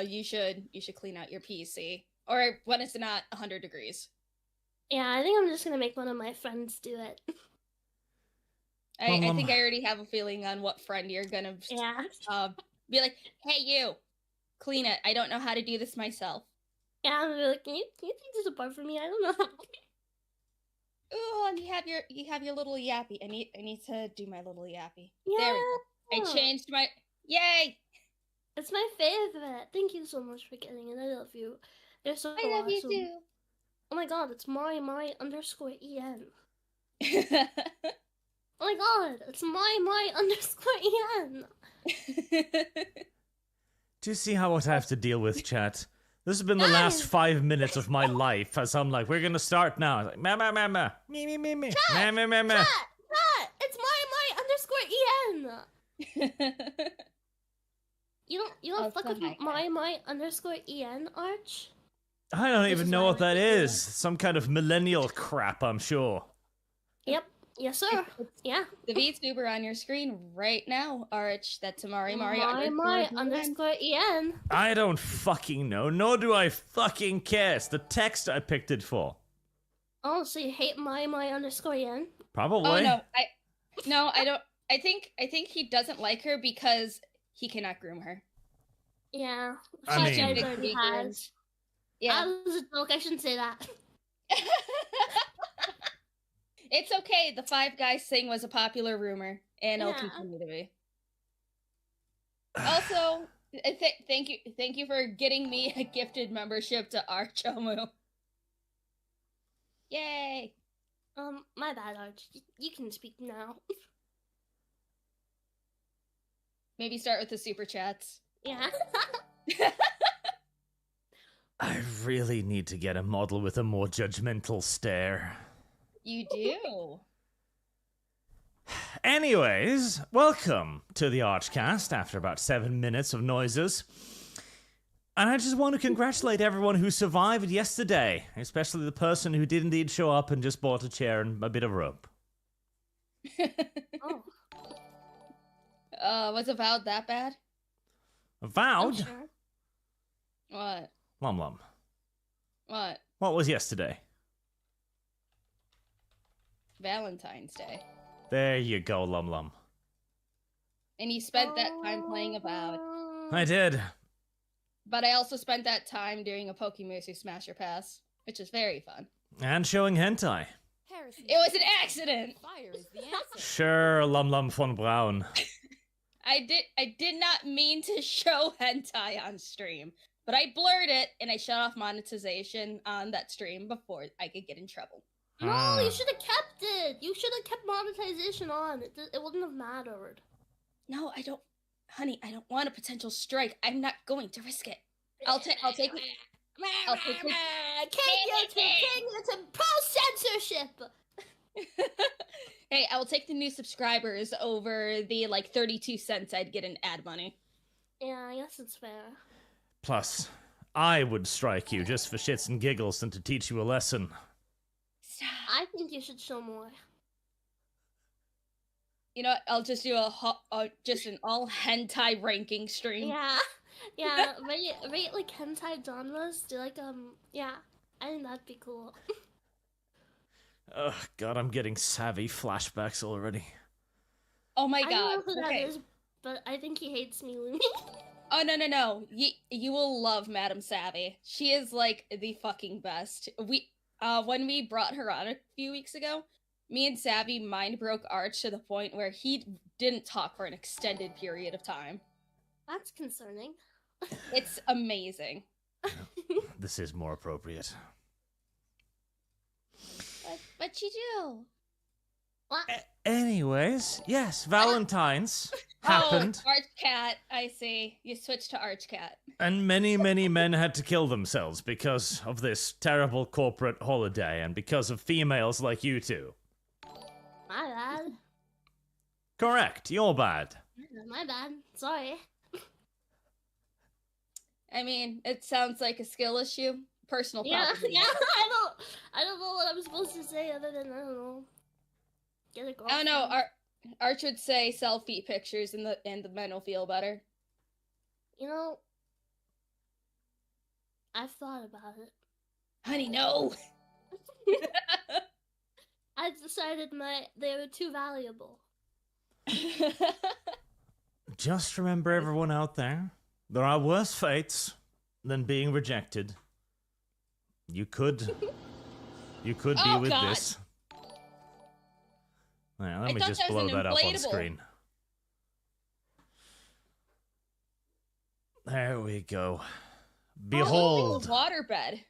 you should clean out your PC. Or when it's not 100 degrees. Yeah, I think I'm just gonna make one of my friends do it. I think I already have a feeling on what friend you're gonna be like, hey you, clean it. I don't know how to do this myself. Yeah, I'm gonna be like, can you take this apart for me? I don't know how. Oh, and you have your little yappy. I need to do my little yappy. Yeah. There we go. I changed my Yay! It's my favorite. Thank you so much for getting it. I love you. They're so awesome. I love you too. Oh my god, it's my_en. Oh my god, it's my_en. Do you see what I have to deal with, chat? This has been the last 5 minutes of my life as I'm like, we're gonna start now. Like, me. Chat, it's my_en. You don't fuck with my_en, Arch? I don't even know what that is. Some kind of millennial crap, I'm sure. Yep. Yes, sir. Yeah. The Vtuber on your screen right now, Arch. That's Amari my_en. I don't fucking know, nor do I fucking care. It's the text I picked it for. Oh, so you hate my_en? Probably. Oh no, I don't. I think he doesn't like her because he cannot groom her. Yeah. I mean, already has. Yeah. That was a joke. I shouldn't say that. It's okay. The Five Guys thing was a popular rumor, and it'll continue to be. Also, thank you for getting me a gifted membership to Archomu. Yay! My bad, Arch. You can speak now. Maybe start with the super chats. Yeah. I really need to get a model with a more judgmental stare. You do. Anyways, welcome to the ArchCast after about 7 minutes of noises. And I just want to congratulate everyone who survived yesterday, especially the person who did indeed show up and just bought a chair and a bit of rope. Oh. Was Avowed that bad? Avowed? Sure. What? Lum. What? What was yesterday? Valentine's Day. There you go, Lum. And you spent that time playing Avowed. I did. But I also spent that time doing a Pokemusu Smasher Pass, which is very fun. And showing hentai. It was an accident! Fire is the answer. Sure, Lum von Braun. I did not mean to show hentai on stream, but I blurred it and I shut off monetization on that stream before I could get in trouble. No, you should have kept it. You should have kept monetization on. It wouldn't have mattered. No, I don't. Honey, I don't want a potential strike. I'm not going to risk it. I'll take it. King YouTube pro-censorship! Hey, I will take the new subscribers over the, 32 cents I'd get in ad money. Yeah, I guess it's fair. Plus, I would strike you just for shits and giggles and to teach you a lesson. Stop. I think you should show more. You know what? I'll just do just an all hentai ranking stream. Yeah, rate like hentai genres. Do I think that'd be cool. Oh god, I'm getting savvy flashbacks already. Oh my god. I don't know who that is, but I think he hates me, Lumi. Oh no. You will love Madame Savvy. She is the fucking best. When we brought her on a few weeks ago, me and Savvy mind broke Arch to the point where he didn't talk for an extended period of time. That's concerning. It's amazing. This is more appropriate. What you do? What? Anyways, yes, Valentine's happened. Oh, ArchCat, I see. You switched to ArchCat. And many men had to kill themselves because of this terrible corporate holiday and because of females like you two. My bad. Correct, you're bad. My bad. Sorry. I mean, it sounds like a skill issue. Personal property. Yeah, I don't know what I'm supposed to say other than, I don't know. Get a girlfriend. I don't know, Arch would say selfie pictures and the men will feel better. You know, I've thought about it. Honey, no. I decided they were too valuable. Just remember, everyone out there, there are worse fates than being rejected. You could be with God. this. Yeah, let I me thought just that was blow an that up on inflatable. screen. There we go. Behold. Waterbed.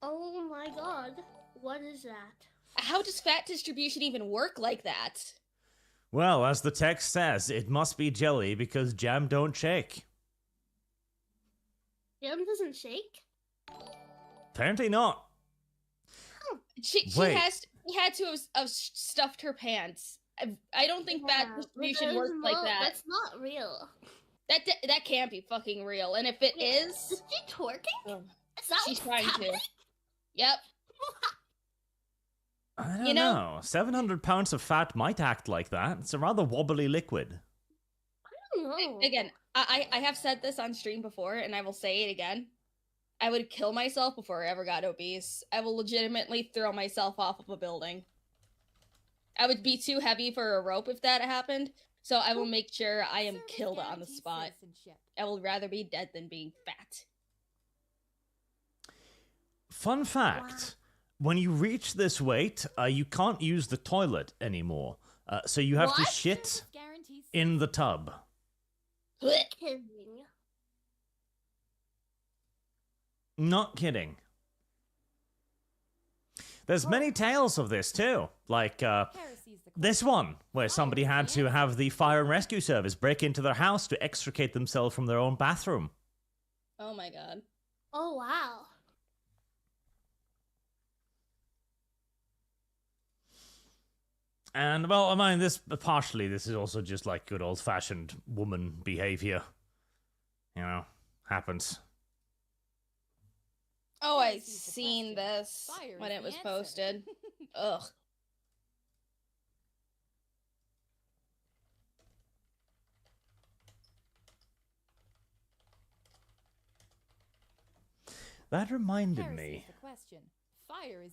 Oh my god. What is that? How does fat distribution even work like that? Well, as the text says, it must be jelly because jam don't shake. Jam doesn't shake? Apparently not. She Wait. had to have stuffed her pants. I don't think fat distribution works like that. That's not real. That can't be fucking real. And if it is, Is she twerking? Is that she's what's trying happening? to. Yep. I don't know. 700 pounds of fat might act like that. It's a rather wobbly liquid. I don't know. Again, I have said this on stream before, and I will say it again. I would kill myself before I ever got obese. I will legitimately throw myself off of a building. I would be too heavy for a rope if that happened, so I will make sure I am killed on the spot. I will rather be dead than being fat. Fun fact. When you reach this weight, you can't use the toilet anymore. So you have to shit in the tub. Kidding. Not kidding. There's many tales of this too. Like this one, where somebody had to have the fire and rescue service break into their house to extricate themselves from their own bathroom. Oh my god. Oh wow. And, well, I mean, this is also just like good old-fashioned woman behavior. You know, happens. Oh, I seen this when it was posted. Ugh. That reminded me.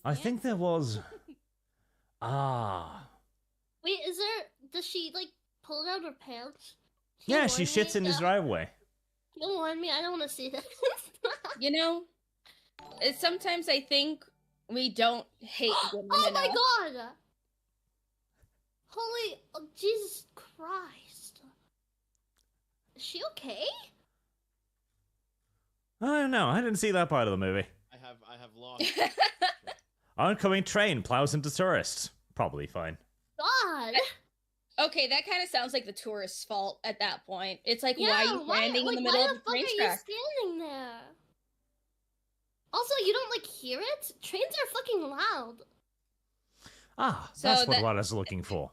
I think there was... Wait, does she, like, pull down her pants? Yeah, she shits in his driveway. Don't warn me, I don't want to see that. You know, sometimes I think we don't hate women Oh enough. my god! Holy, Jesus Christ. Is she okay? I don't know, I didn't see that part of the movie. I have lost. Oncoming train plows into tourists. Probably fine. God! Okay, that kind of sounds like the tourist's fault at that point. It's like, Yeah, why are you standing in the middle of the train track? Why are you standing there? Also, you don't, like, hear it? Trains are fucking loud. So That's what I was looking for.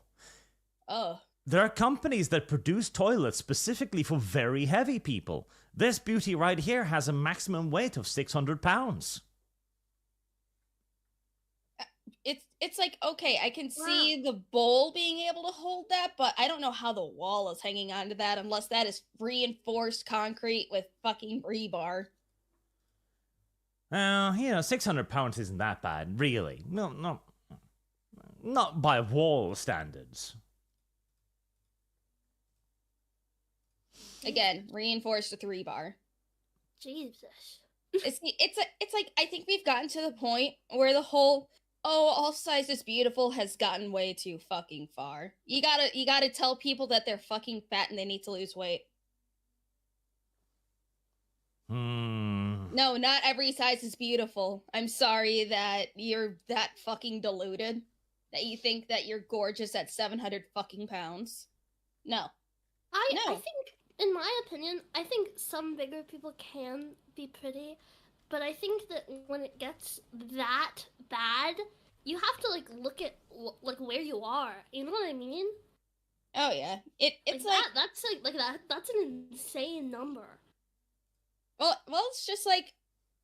Oh. There are companies that produce toilets specifically for very heavy people. This beauty right here has a maximum weight of 600 pounds. It's like, okay, I can see the bowl being able to hold that, but I don't know how the wall is hanging onto that unless that is reinforced concrete with fucking rebar. 600 pounds isn't that bad, really. No, not by wall standards. Again, reinforced with rebar. Jesus. It's like, I think we've gotten to the point where the whole, all size is beautiful has gotten way too fucking far. You gotta tell people that they're fucking fat and they need to lose weight. No, not every size is beautiful. I'm sorry that you're that fucking deluded. That you think that you're gorgeous at 700 fucking pounds. No. I think, in my opinion, I think some bigger people can be pretty, but I think that when it gets that bad, you have to, like, look at, like, where you are. You know what I mean? Oh, yeah. It's like that's an insane number. Well, it's just like,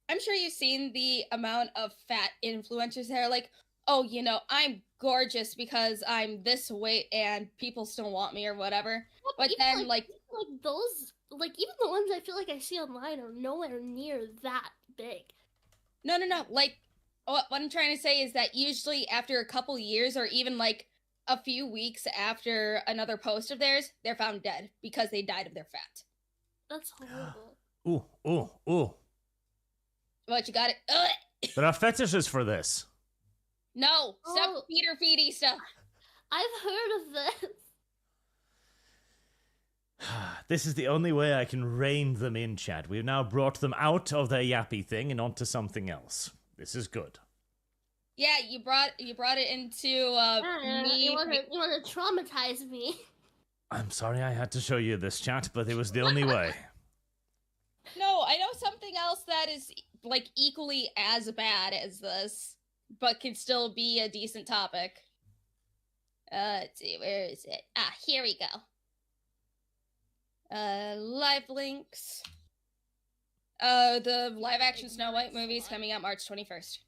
I'm sure you've seen the amount of fat influencers that are like, oh, you know, I'm gorgeous because I'm this weight and people still want me or whatever. But then, like, like those, like even the ones I feel like I see online are nowhere near that big. No. Like, what I'm trying to say is that usually after a couple years or even like a few weeks after another post of theirs, they're found dead because they died of their fat. That's horrible. Ooh. What, you got it? Ugh. There are fetishes for this. No, stop feeder feedy stuff. I've heard of this. This is the only way I can rein them in, Chad. We've now brought them out of their yappy thing and onto something else. This is good. Yeah, you brought it into me. You want to traumatize me? I'm sorry I had to show you this, chat, but it was the only way. No, I know something else that is like equally as bad as this, but can still be a decent topic. Let's see, where is it? Ah, here we go. Live links. The live-action Snow White movie is coming out March 21st.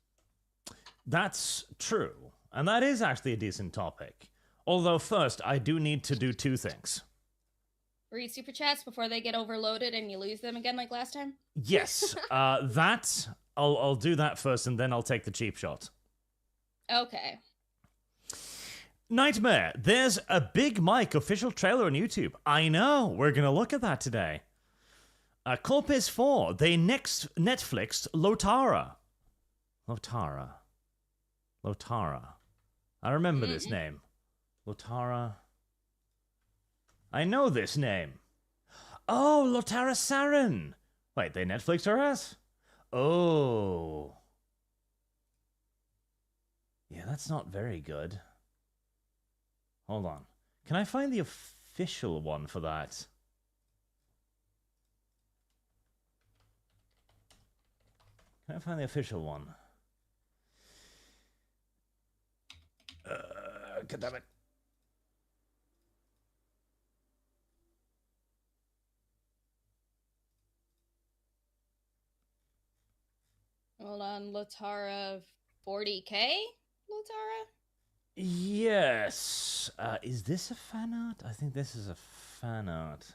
That's true, and that is actually a decent topic. Although first, I do need to do two things. Read Superchats before they get overloaded and you lose them again like last time? Yes, I'll do that first, and then I'll take the cheap shot. Okay. Nightmare, there's a Big Mike official trailer on YouTube. I know, we're gonna look at that today. Corpus 4, they Netflixed Lotara. Lotara. I remember this name. Lotara. I know this name. Oh, Lotara Saren. Wait, they Netflixed her ass? Oh. Yeah, that's not very good. Hold on. Can I find the official one for that? Can I find the official one? God damn it. Hold on, Lotara 40K? Lotara? Yes. Is this a fan art? I think this is a fan art.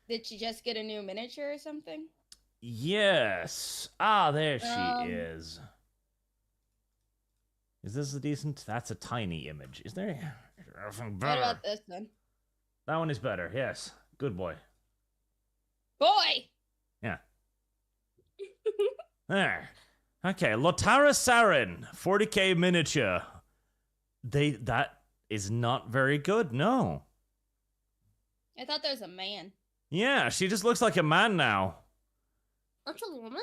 Did she just get a new miniature or something? Yes. Ah, there she is. Is this a decent? That's a tiny image. Is there anything better? What about this one? That one is better. Yes. Good boy. Boy! Yeah. There. Okay, Lotara Saren, 40k miniature. That is not very good, no. I thought there was a man. Yeah, she just looks like a man now. That's a woman?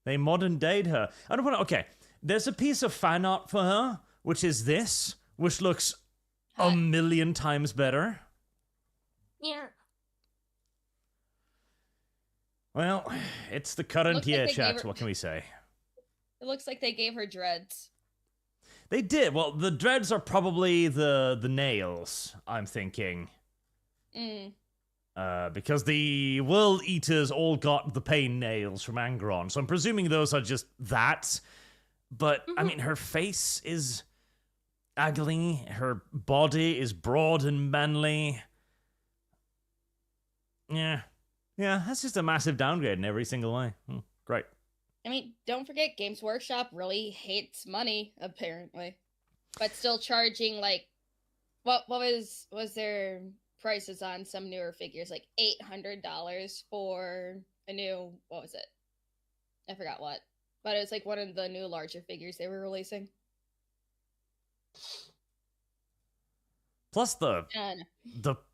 They modern date her. I don't want to. Okay, there's a piece of fan art for her, which is this, which looks a million times better. Yeah. Well, it's the current year, chat. What can we say? It looks like they gave her dreads. They did. Well, the dreads are probably the nails, I'm thinking. Because the World Eaters all got the pain nails from Angron, so I'm presuming those are just that. But, I mean, her face is ugly, her body is broad and manly. Yeah, that's just a massive downgrade in every single way. Great. I mean, don't forget, Games Workshop really hates money, apparently. But still charging, like, what was their prices on some newer figures? Like, $800 for a new, what was it? I forgot what. But it was, like, one of the new larger figures they were releasing. Plus, the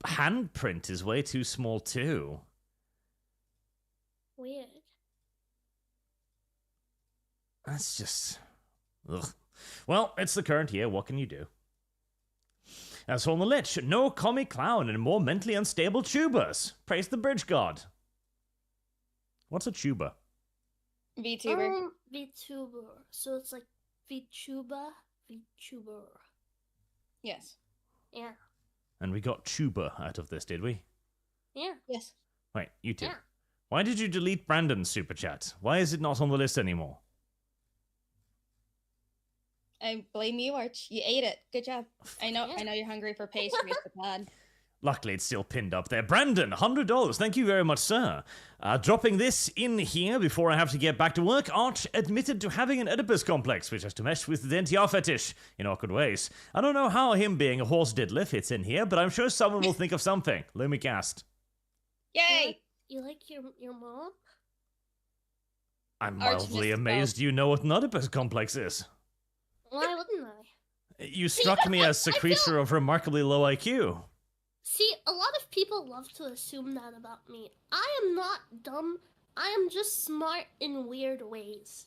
handprint is way too small, too. Weird. That's just... Ugh. Well, it's the current year. What can you do? As for the Lich, no comic clown and more mentally unstable tubers. Praise the bridge god. What's a tuber? VTuber. VTuber. So it's like VTuber. Yes. Yeah. And we got tuber out of this, did we? Yeah. Yes. Wait, you two. Yeah. Why did you delete Brandon's super chat? Why is it not on the list anymore? I blame you, Arch. You ate it. Good job. I know you're hungry for pastries, but God. Luckily, it's still pinned up there. Brandon, $100. Thank you very much, sir. Dropping this in here before I have to get back to work. Arch admitted to having an Oedipus complex, which has to mesh with the NTR fetish in awkward ways. I don't know how him being a horse diddler fits in here, but I'm sure someone will think of something. Lumicast. Yay! You like your mom? I'm Arch mildly missed amazed you know what an Oedipus complex is. Why wouldn't I? You struck me as a creature of remarkably low IQ. See, a lot of people love to assume that about me. I am not dumb. I am just smart in weird ways.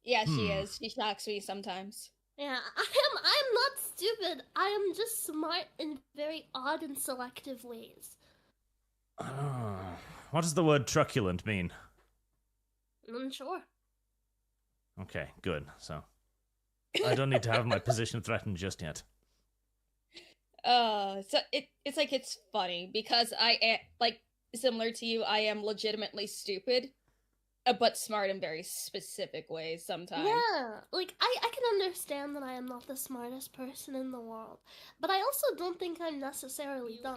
Yeah, she is. She shocks me sometimes. Yeah, I am not stupid. I am just smart in very odd and selective ways. What does the word truculent mean? I'm sure. Okay, good. So, I don't need to have my position threatened just yet. So it's like it's funny because I am like similar to you. I am legitimately stupid, but smart in very specific ways sometimes. Yeah, like I can understand that I am not the smartest person in the world, but I also don't think I'm necessarily dumb.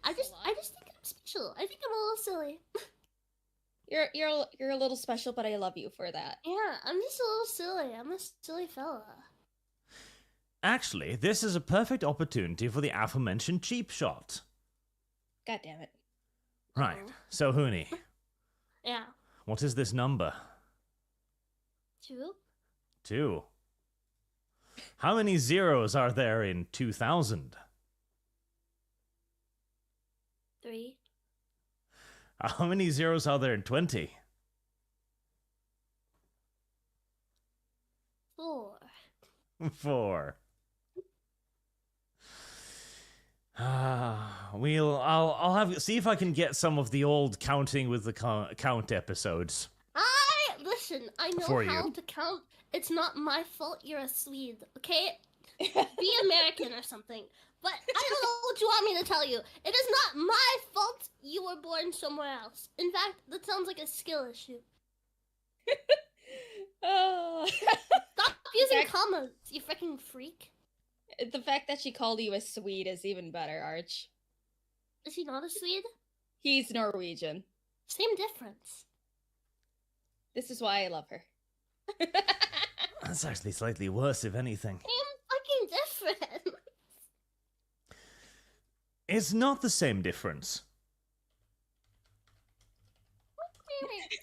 I just think I'm special. I think I'm a little silly. You're a little special, but I love you for that. Yeah, I'm just a little silly. I'm a silly fella. Actually, this is a perfect opportunity for the aforementioned cheap shot. God damn it. Right, so Hunii, Yeah. what is this number? 2? 2. How many zeros are there in 2000? 3. How many zeros are there in 20? 4. 4. I'll have see if I can get some of the old counting with the count episodes. Listen, I know For how you. to count. It's not my fault you're a Swede, okay? Be American or something. But I don't know what you want me to tell you. It is not my fault you were born somewhere else. In fact, that sounds like a skill issue. Oh. Stop using commas, you freaking freak. The fact that she called you a Swede is even better, Arch. Is he not a Swede? He's Norwegian. Same difference. This is why I love her. That's actually slightly worse, if anything. Same fucking difference. It's not the same difference.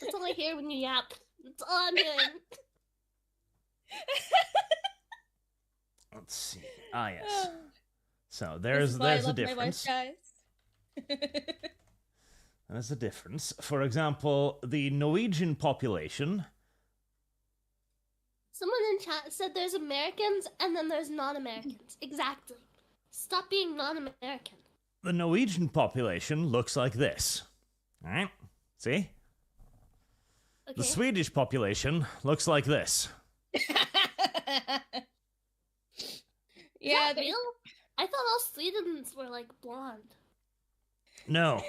That's all I hear when you yap. That's all I'm hearing. Let's see. Ah, yes. So This is why I there's a love my wife, difference. guys. There's a difference. For example, the Norwegian population. Someone in chat said there's Americans and then there's non-Americans. Exactly. Stop being non-American. The Norwegian population looks like this. Alright? See? Okay. The Swedish population looks like this. Yeah, Is that real? I thought all Swedens were like blonde. No.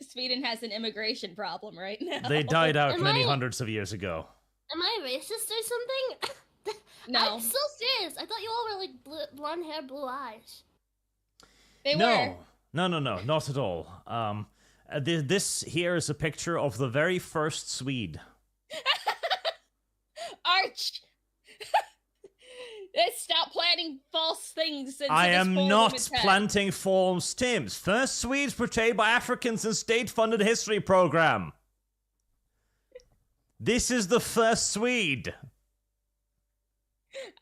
Sweden has an immigration problem right now. They died out Am many I- hundreds of years ago. Am I racist or something? No. I'm so serious. I thought you all were like blonde hair, blue eyes. They were. No, not at all. This here is a picture of the very first Swede. Arch! Stop planting false things into I this am poor not woman's head. planting false Tims. First Swedes portrayed by Africans in state-funded history program. This is the first Swede.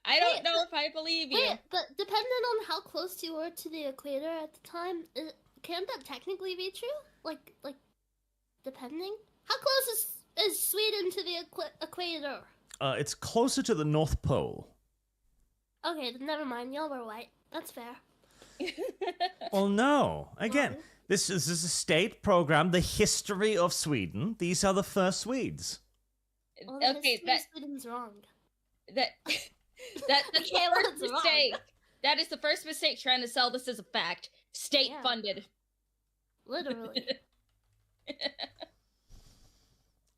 I don't know if I believe you. Wait, but depending on how close you were to the equator at the time, can't that technically be true? Like, depending? How close is Sweden to the equator? It's closer to the North Pole. Okay, then never mind. Y'all were white. That's fair. Well, no. Again, Why? this is a state program, the history of Sweden. These are the first Swedes. Well, the Okay, history of Sweden's wrong. that's the Okay, well, first it's wrong. mistake. That is the first mistake trying to sell this as a fact. State funded. Literally.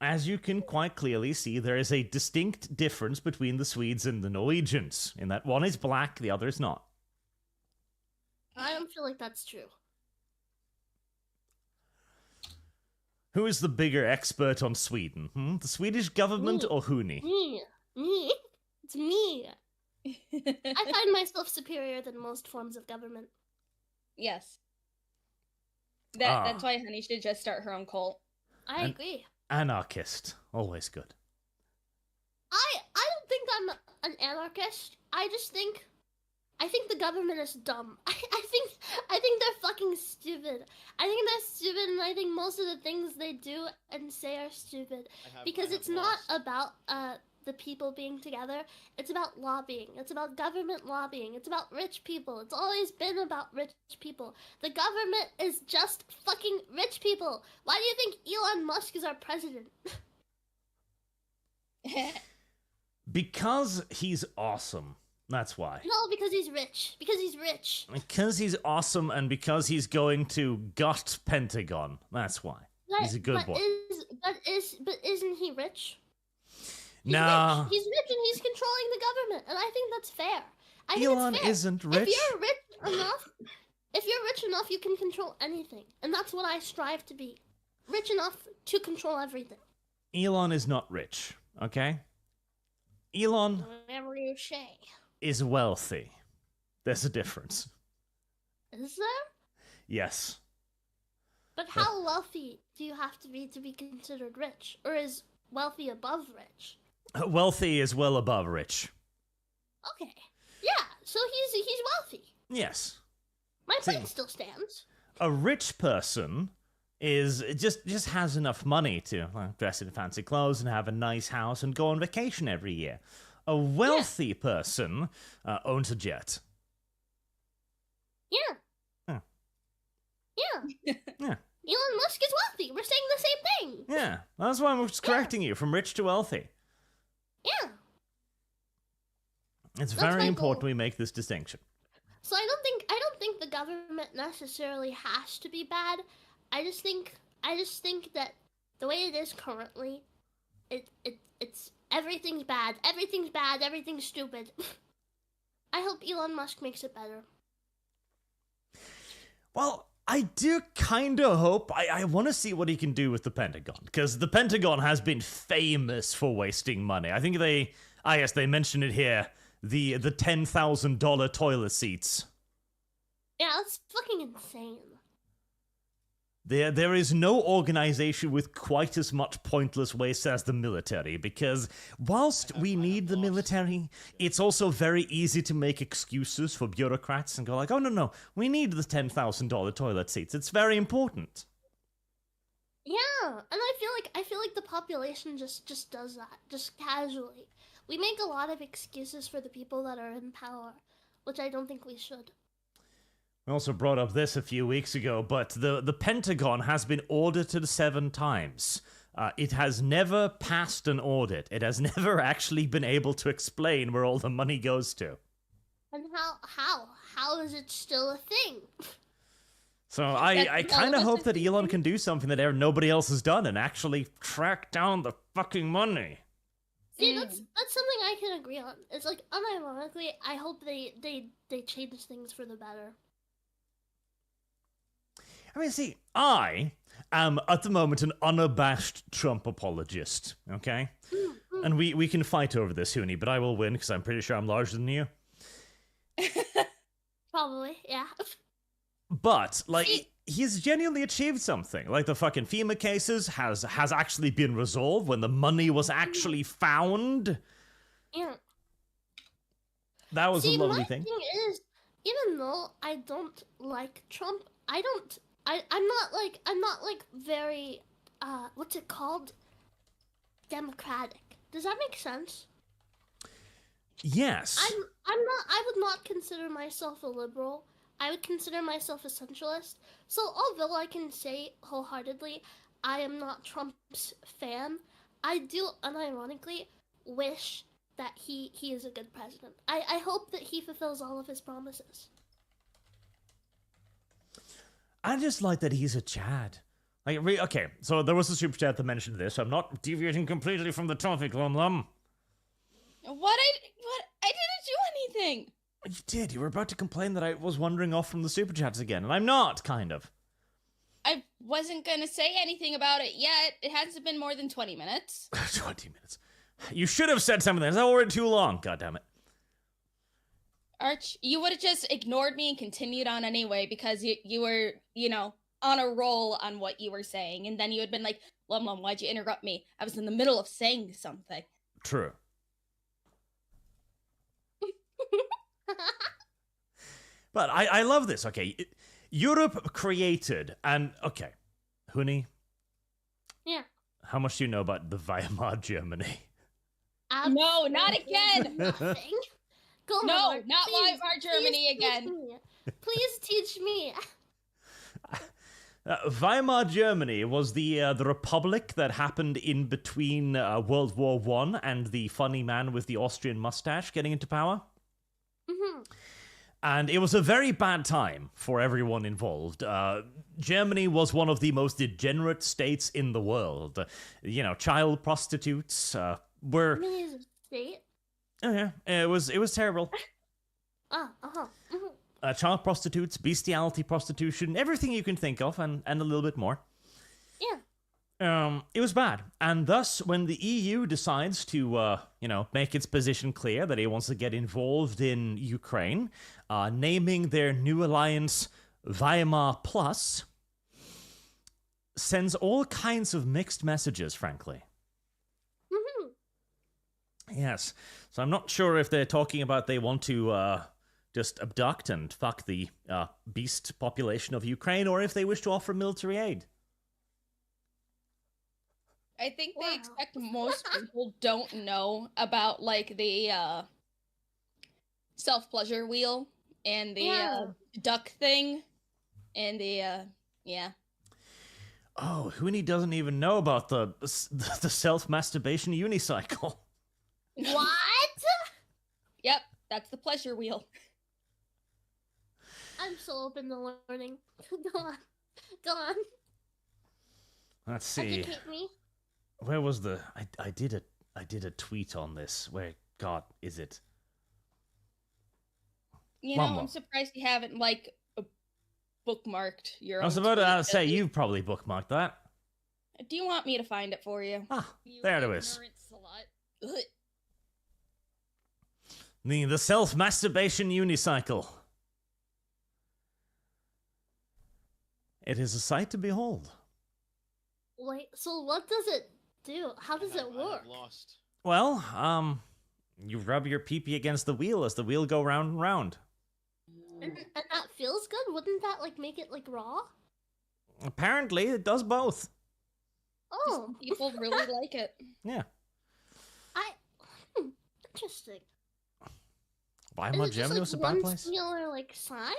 as you can quite clearly see, there is a distinct difference between the Swedes and the Norwegians, in that one is black, the other is not. I don't feel like that's true. Who is the bigger expert on Sweden? The Swedish government or Hunii? Me. It's me. I find myself superior than most forms of government. Yes. That's why Hunii should just start her own cult. I agree. Anarchist. Always good. I don't think I'm an anarchist. I think the government is dumb. I think they're fucking stupid. I think they're stupid, and I think most of the things they do and say are stupid. Because it's not about the people being together. It's about lobbying. It's about government lobbying. It's about rich people. It's always been about rich people. The government is just fucking rich people. Why do you think Elon Musk is our president? Because he's awesome. That's why. No, because he's rich. Because he's rich. Because he's awesome and because he's going to gut Pentagon. That's why. He's a good boy. But isn't he rich? He's nah. Rich. He's rich and he's controlling the government, and I think that's fair. Elon isn't rich. If you're rich enough, you can control anything, and that's what I strive to be. Rich enough to control everything. Elon is not rich, okay? Elon Whatever you say. is wealthy. There's a difference. Is there? Yes. But how wealthy do you have to be considered rich? Or is wealthy above rich? Wealthy is well above rich. Okay. Yeah, so he's wealthy. Yes. My point still stands. A rich person is just has enough money to dress in fancy clothes and have a nice house and go on vacation every year. A wealthy person owns a jet. Yeah. Huh. Yeah. Yeah. Elon Musk is wealthy. We're saying the same thing. Yeah. That's why I'm just correcting you from rich to wealthy. Yeah. It's very important we make this distinction. So I don't think the government necessarily has to be bad. I just think that the way it is currently, it's everything's bad. Everything's bad. Everything's stupid. I hope Elon Musk makes it better. Well, I do kind of hope. I want to see what he can do with the Pentagon, because the Pentagon has been famous for wasting money. I think they mentioned it here. The $10,000 toilet seats. Yeah, that's fucking insane. There is no organization with quite as much pointless waste as the military, because whilst we need the military, it's also very easy to make excuses for bureaucrats and go like, oh no, we need the $10,000 toilet seats. It's very important. Yeah, and I feel like the population just does that, just casually. We make a lot of excuses for the people that are in power, which I don't think we should. We also brought up this a few weeks ago, but the Pentagon has been audited 7 times. It has never passed an audit. It has never actually been able to explain where all the money goes to. And how is it still a thing? So I kind of hope that Elon can do something that nobody else has done and actually track down the fucking money. See, that's something I can agree on. It's like, unironically, I hope they change things for the better. I mean, see, I am, at the moment, an unabashed Trump apologist, okay? Mm-hmm. And we can fight over this, Hunii, but I will win, because I'm pretty sure I'm larger than you. Probably, yeah. But, like, he's genuinely achieved something. Like, the fucking FEMA cases has actually been resolved when the money was actually found. Yeah. That was a lovely thing. My thing is, even though I don't like Trump, I'm not very, what's it called? Democratic. Does that make sense? Yes. I would not consider myself a liberal. I would consider myself a centralist. So although I can say wholeheartedly I am not Trump's fan, I do unironically wish that he is a good president. I hope that he fulfills all of his promises. I just like that he's a Chad. Okay, so there was a super chat that mentioned this. I'm not deviating completely from the topic, Lum Lum. What? I didn't do anything. You did. You were about to complain that I was wandering off from the super chats again, and I'm not, kind of. I wasn't gonna say anything about it yet. It hasn't been more than 20 minutes. 20 minutes. You should have said something. That's already too long. God damn it. Arch, you would have just ignored me and continued on anyway because you were, on a roll on what you were saying. And then you had been like, Lum Lum, why'd you interrupt me? I was in the middle of saying something. True. But I love this. Okay, Europe created, and okay, Hunii. Yeah. How much do you know about the Weimar Germany? No, not again. Nothing. Go on, No, Mark. not Please, Weimar Germany please again. teach me. Please teach me. Weimar Germany was the republic that happened in between World War I and the funny man with the Austrian mustache getting into power. Mm-hmm. And it was a very bad time for everyone involved. Germany was one of the most degenerate states in the world. Child prostitutes were... Amazing state. Oh yeah, it was terrible. Mm-hmm. Child prostitutes, bestiality prostitution, everything you can think of, and a little bit more. Yeah. It was bad. And thus, when the EU decides to, make its position clear that it wants to get involved in Ukraine, naming their new alliance Weimar Plus, sends all kinds of mixed messages, frankly. Mm-hmm. Yes. So I'm not sure if they're talking about they want to just abduct and fuck the beast population of Ukraine, or if they wish to offer military aid. I think they expect most people don't know about, the self-pleasure wheel and the duck thing and the, yeah. Oh, Hunii doesn't even know about the self-masturbation unicycle. What? Yep, that's the pleasure wheel. I'm so open to learning. Go on. Let's see. Educate me. Where was the... I did a tweet on this. Where, God, is it? I'm surprised you haven't, bookmarked your own I was about to tweet, say, you've probably bookmarked that. Do you want me to find it for you? Ah, there it is. Ugh. The self-masturbation unicycle. It is a sight to behold. Wait, so what does it do? How does it work? Lost. Well, you rub your pee-pee against the wheel as the wheel go round and round. And that feels good? Wouldn't that, make it, raw? Apparently, it does both. Oh. People really like it. Yeah. Interesting. Weimar Is it Germany was just, a bad one place. singular, side?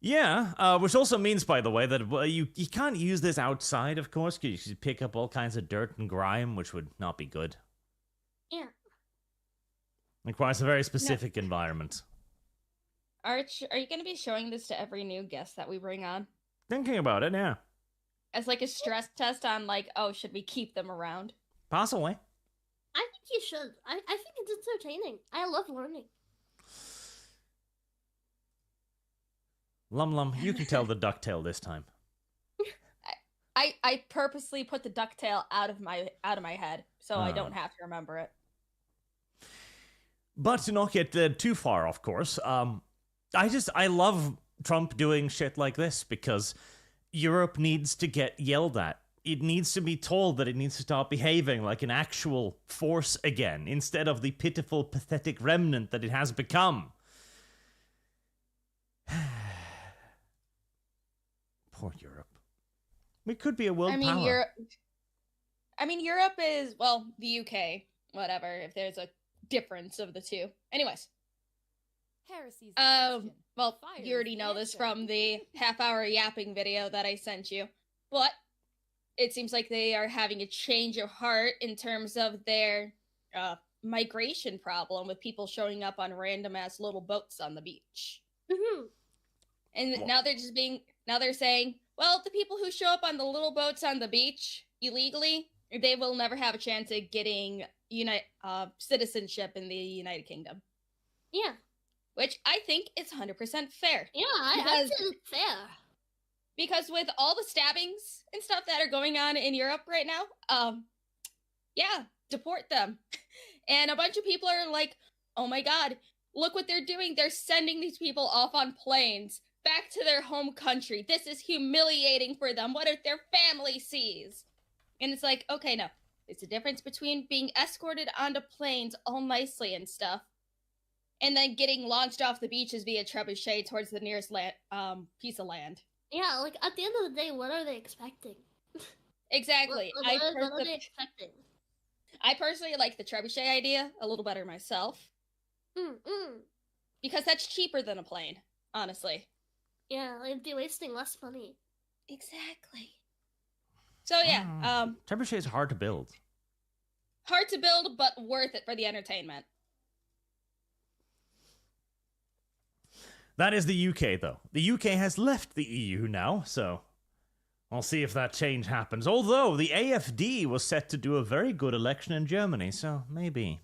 Yeah, which also means, by the way, that you can't use this outside, of course, because you could pick up all kinds of dirt and grime, which would not be good. Yeah. Requires a very specific environment. Arch, are you going to be showing this to every new guest that we bring on? Thinking about it, yeah. As a stress test on should we keep them around? Possibly. I think you should. I think it's entertaining. I love learning. Lum Lum, you can tell the ducktail this time. I purposely put the ducktail out of my head, so I don't have to remember it. But to not get too far off course, I love Trump doing shit like this because Europe needs to get yelled at. It needs to be told that it needs to start behaving like an actual force again, instead of the pitiful, pathetic remnant that it has become. Poor Europe. We could be a world power. Europe is, the UK, whatever, if there's a difference of the two. Anyways. Heresy's You already know this from the half-hour yapping video that I sent you. But it seems like they are having a change of heart in terms of their migration problem with people showing up on random-ass little boats on the beach. Mm-hmm. And now they're saying, well, the people who show up on the little boats on the beach illegally, they will never have a chance at getting citizenship in the United Kingdom. Yeah. Which I think is 100% fair. Yeah, I think it's fair. Because with all the stabbings and stuff that are going on in Europe right now, yeah, deport them. And a bunch of people are like, oh my god, look what they're doing. They're sending these people off on planes back to their home country. This is humiliating for them. What if their family sees? And it's like, okay, no. There's a difference between being escorted onto planes all nicely and stuff, and then getting launched off the beaches via trebuchet towards the nearest piece of land. Yeah, like, at the end of the day, what are they expecting? Exactly. What are they expecting? I personally like the trebuchet idea a little better myself. Because that's cheaper than a plane, honestly. Yeah, they'd be wasting less money. Exactly. So yeah, trebuchet is hard to build. Hard to build, but worth it for the entertainment. That is the UK, though. The UK has left the EU now, so we'll see if that change happens. Although the AfD was set to do a very good election in Germany, so maybe.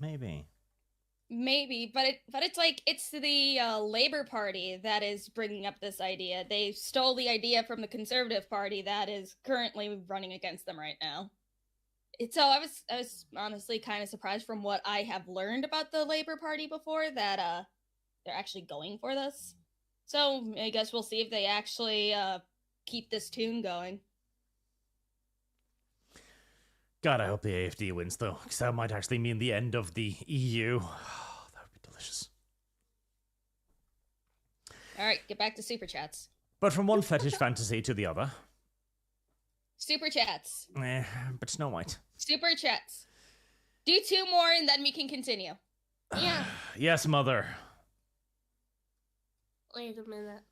Maybe, but it's like it's the Labour Party that is bringing up this idea. They stole the idea from the Conservative Party that is currently running against them right now. So I was honestly kind of surprised from what I have learned about the Labour Party before that they're actually going for this. So I guess we'll see if they actually keep this tune going. God, I hope the AfD wins, though, because that might actually mean the end of the EU. Oh, that would be delicious. All right, get back to Superchats. But from one fetish fantasy to the other. Superchats. But Snow White. Superchats. Do 2 more and then we can continue. Yeah. Yes, mother. Wait a minute.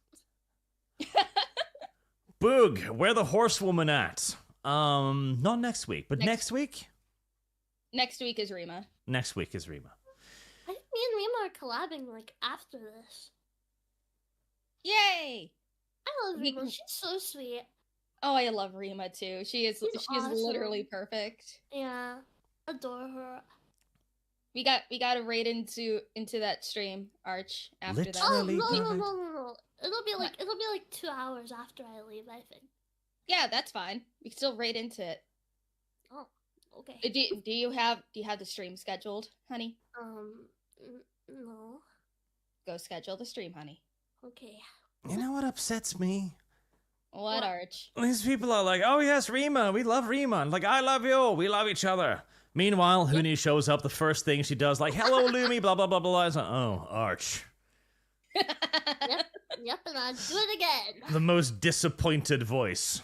Boog, where the horsewoman at? Not next week, but next week? Next week is Rima. Next week is Rima. I think me and Rima are collabing, like, after this. Yay! I love Rima. She's so sweet. Oh, I love Rima too. She is awesome. Literally perfect. Yeah. Adore her. We got to raid into that stream, Arch, after that. Oh, no. It'll be like 2 hours after I leave, I think. Yeah, that's fine. We can still raid into it. Oh, okay. Do you have the stream scheduled, honey? No. Go schedule the stream, honey. Okay. You know what upsets me? What, Arch? These people are like, oh yes, Rima, we love Rima. And like, I love you, we love each other. Meanwhile, Hunii shows up, the first thing she does, like, hello, Lumi, blah, blah, blah, blah. It's like, oh, Arch. Yep, and I'll do it again. The most disappointed voice.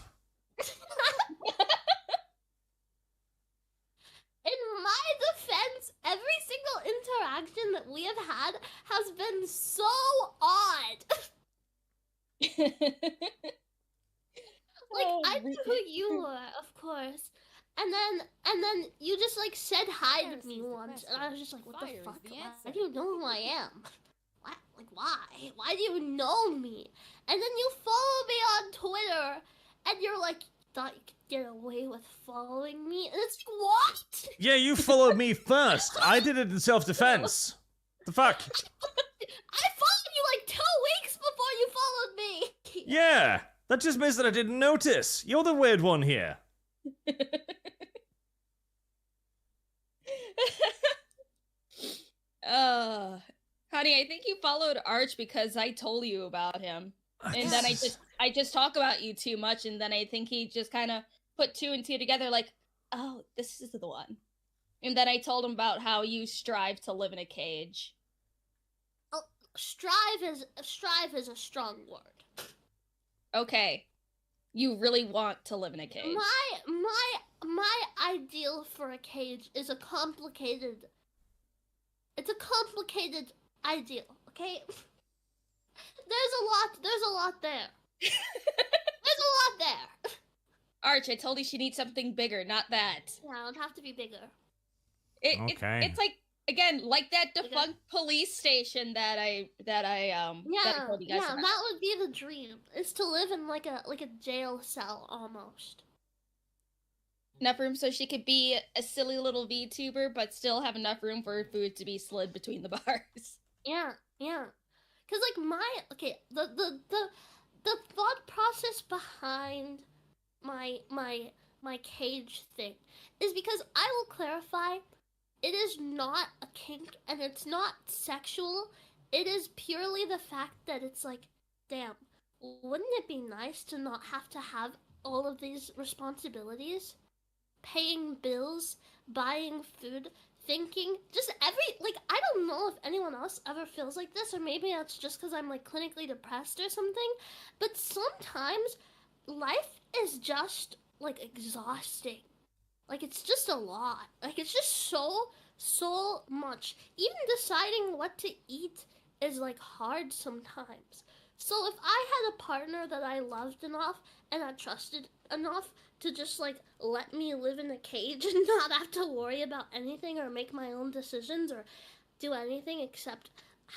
In my defense, every single interaction that we have had has been so odd. Like, I knew who you were, of course. And then you just, like, said hi to me once, and I was just like, what the fuck? Why do you know who I am? What? Like, why? Why do you know me? And then you follow me on Twitter, and you're like, thought you could get away with following me? And it's like, what? Yeah, you followed me first. I did it in self-defense. The fuck? I followed you like 2 weeks before you followed me. Yeah, that just means that I didn't notice. You're the weird one here. Honey, I think you followed Arch because I told you about him. And then I just talk about you too much, and then I think he just kind of put 2 and 2 together like, oh, this is the one. And then I told him about how you strive to live in a cage. Oh, strive is a strong word. Okay. You really want to live in a cage. My ideal for a cage is it's a complicated ideal, okay? There's a lot there. There's a lot there. Arch, I told you she needs something bigger, not that. Yeah, it would have to be bigger. Okay. It's like again, like that defunct police station that I told you guys about. That would be the dream. Is to live in like a jail cell almost. Enough room so she could be a silly little VTuber, but still have enough room for her food to be slid between the bars. Yeah. Cause like the thought process behind my cage thing is because I will clarify, it is not a kink and it's not sexual. It is purely the fact that it's like, damn, wouldn't it be nice to not have to have all of these responsibilities? Paying bills, buying food, thinking, just I don't know if anyone else ever feels like this, or maybe that's just because I'm like clinically depressed or something, but sometimes life is just like exhausting. Like it's just a lot. Like it's just so much. Even deciding what to eat is like hard sometimes. So if I had a partner that I loved enough and I trusted enough to just like let me live in a cage and not have to worry about anything or make my own decisions or do anything except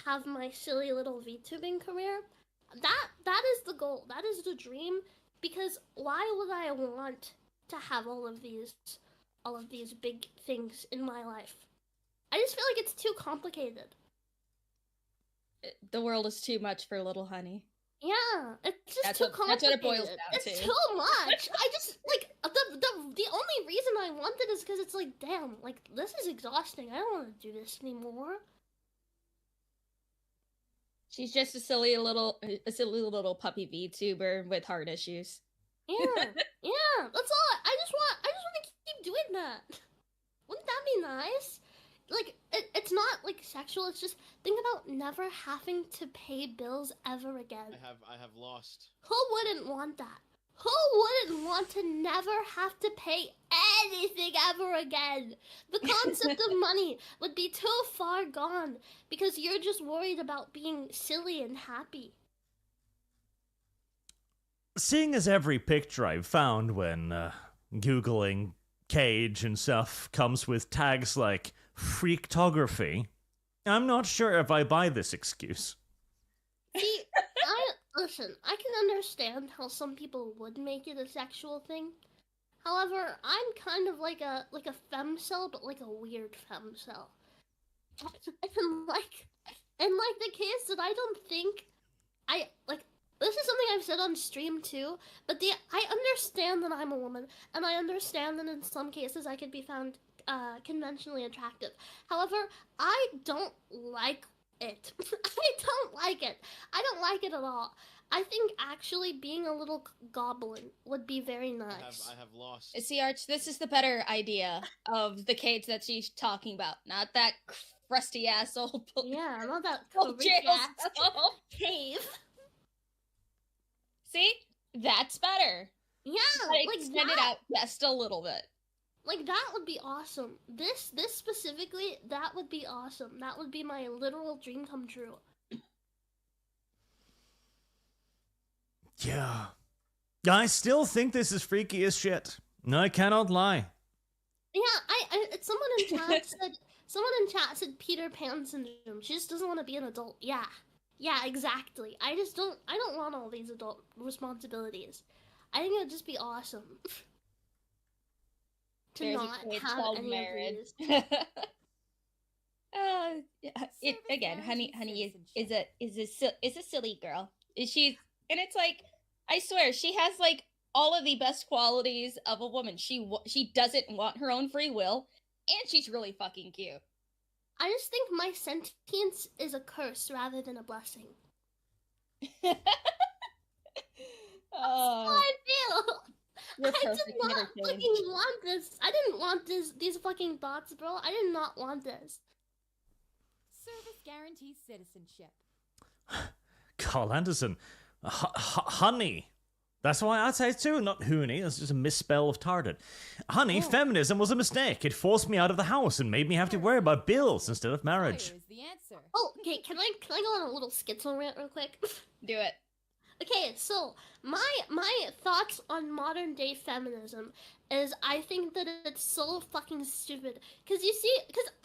have my silly little VTubing career, that is the goal. That is the dream, because why would I want to have all of these big things in my life? I just feel like it's too complicated. The world is too much for little Hunii. Yeah, it's just too complicated. That's what it boils down to. It's too much. I just, like, the only reason I want it is because it's like, damn, like, this is exhausting. I don't want to do this anymore. She's just a silly little puppy VTuber with heart issues. Yeah, that's all. I just want to keep doing that. Wouldn't that be nice? Like, it's not, like, sexual, it's just, think about never having to pay bills ever again. I have lost. Who wouldn't want that? Who wouldn't want to never have to pay anything ever again? The concept of money would be too far gone, because you're just worried about being silly and happy. Seeing as every picture I've found when Googling cage and stuff comes with tags like freaktography, I'm not sure if I buy this excuse. See, listen, I can understand how some people would make it a sexual thing. However, I'm kind of like a femcel, but like a weird femcel. And like the case that I don't think this is something I've said on stream too, but I understand that I'm a woman, and I understand that in some cases I could be found conventionally attractive. However, I don't like it. I don't like it. I don't like it at all. I think actually being a little goblin would be very nice. I have lost. See, Arch, this is the better idea of the cage that she's talking about, not that crusty asshole. Yeah, not that ass cave. See? That's better. Yeah, like extend it out just a little bit. Like, that would be awesome. This specifically, that would be awesome. That would be my literal dream come true. Yeah. I still think this is freaky as shit. I cannot lie. Yeah, someone in chat said Peter Pan syndrome. She just doesn't want to be an adult. Yeah, exactly. I don't want all these adult responsibilities. I think it would just be awesome. To not have any marriage. Of these. Again, Hunii is a silly girl. And it's like, I swear, she has like all of the best qualities of a woman. She doesn't want her own free will, and she's really fucking cute. I just think my sentience is a curse rather than a blessing. That's how I feel. I did not fucking want this. I didn't want these fucking thoughts, bro. I did not want this. Service guarantees citizenship. Carl Anderson. Hunii. That's why I'd say it too, not Hunii. That's just a misspell of tarded. Hunii, feminism was a mistake. It forced me out of the house and made me have to worry about bills instead of marriage. Fire is the answer. Oh, okay, can I go on a little schizo rant real quick? Do it. Okay, so my thoughts on modern day feminism is I think that it's so fucking stupid. Cause you see,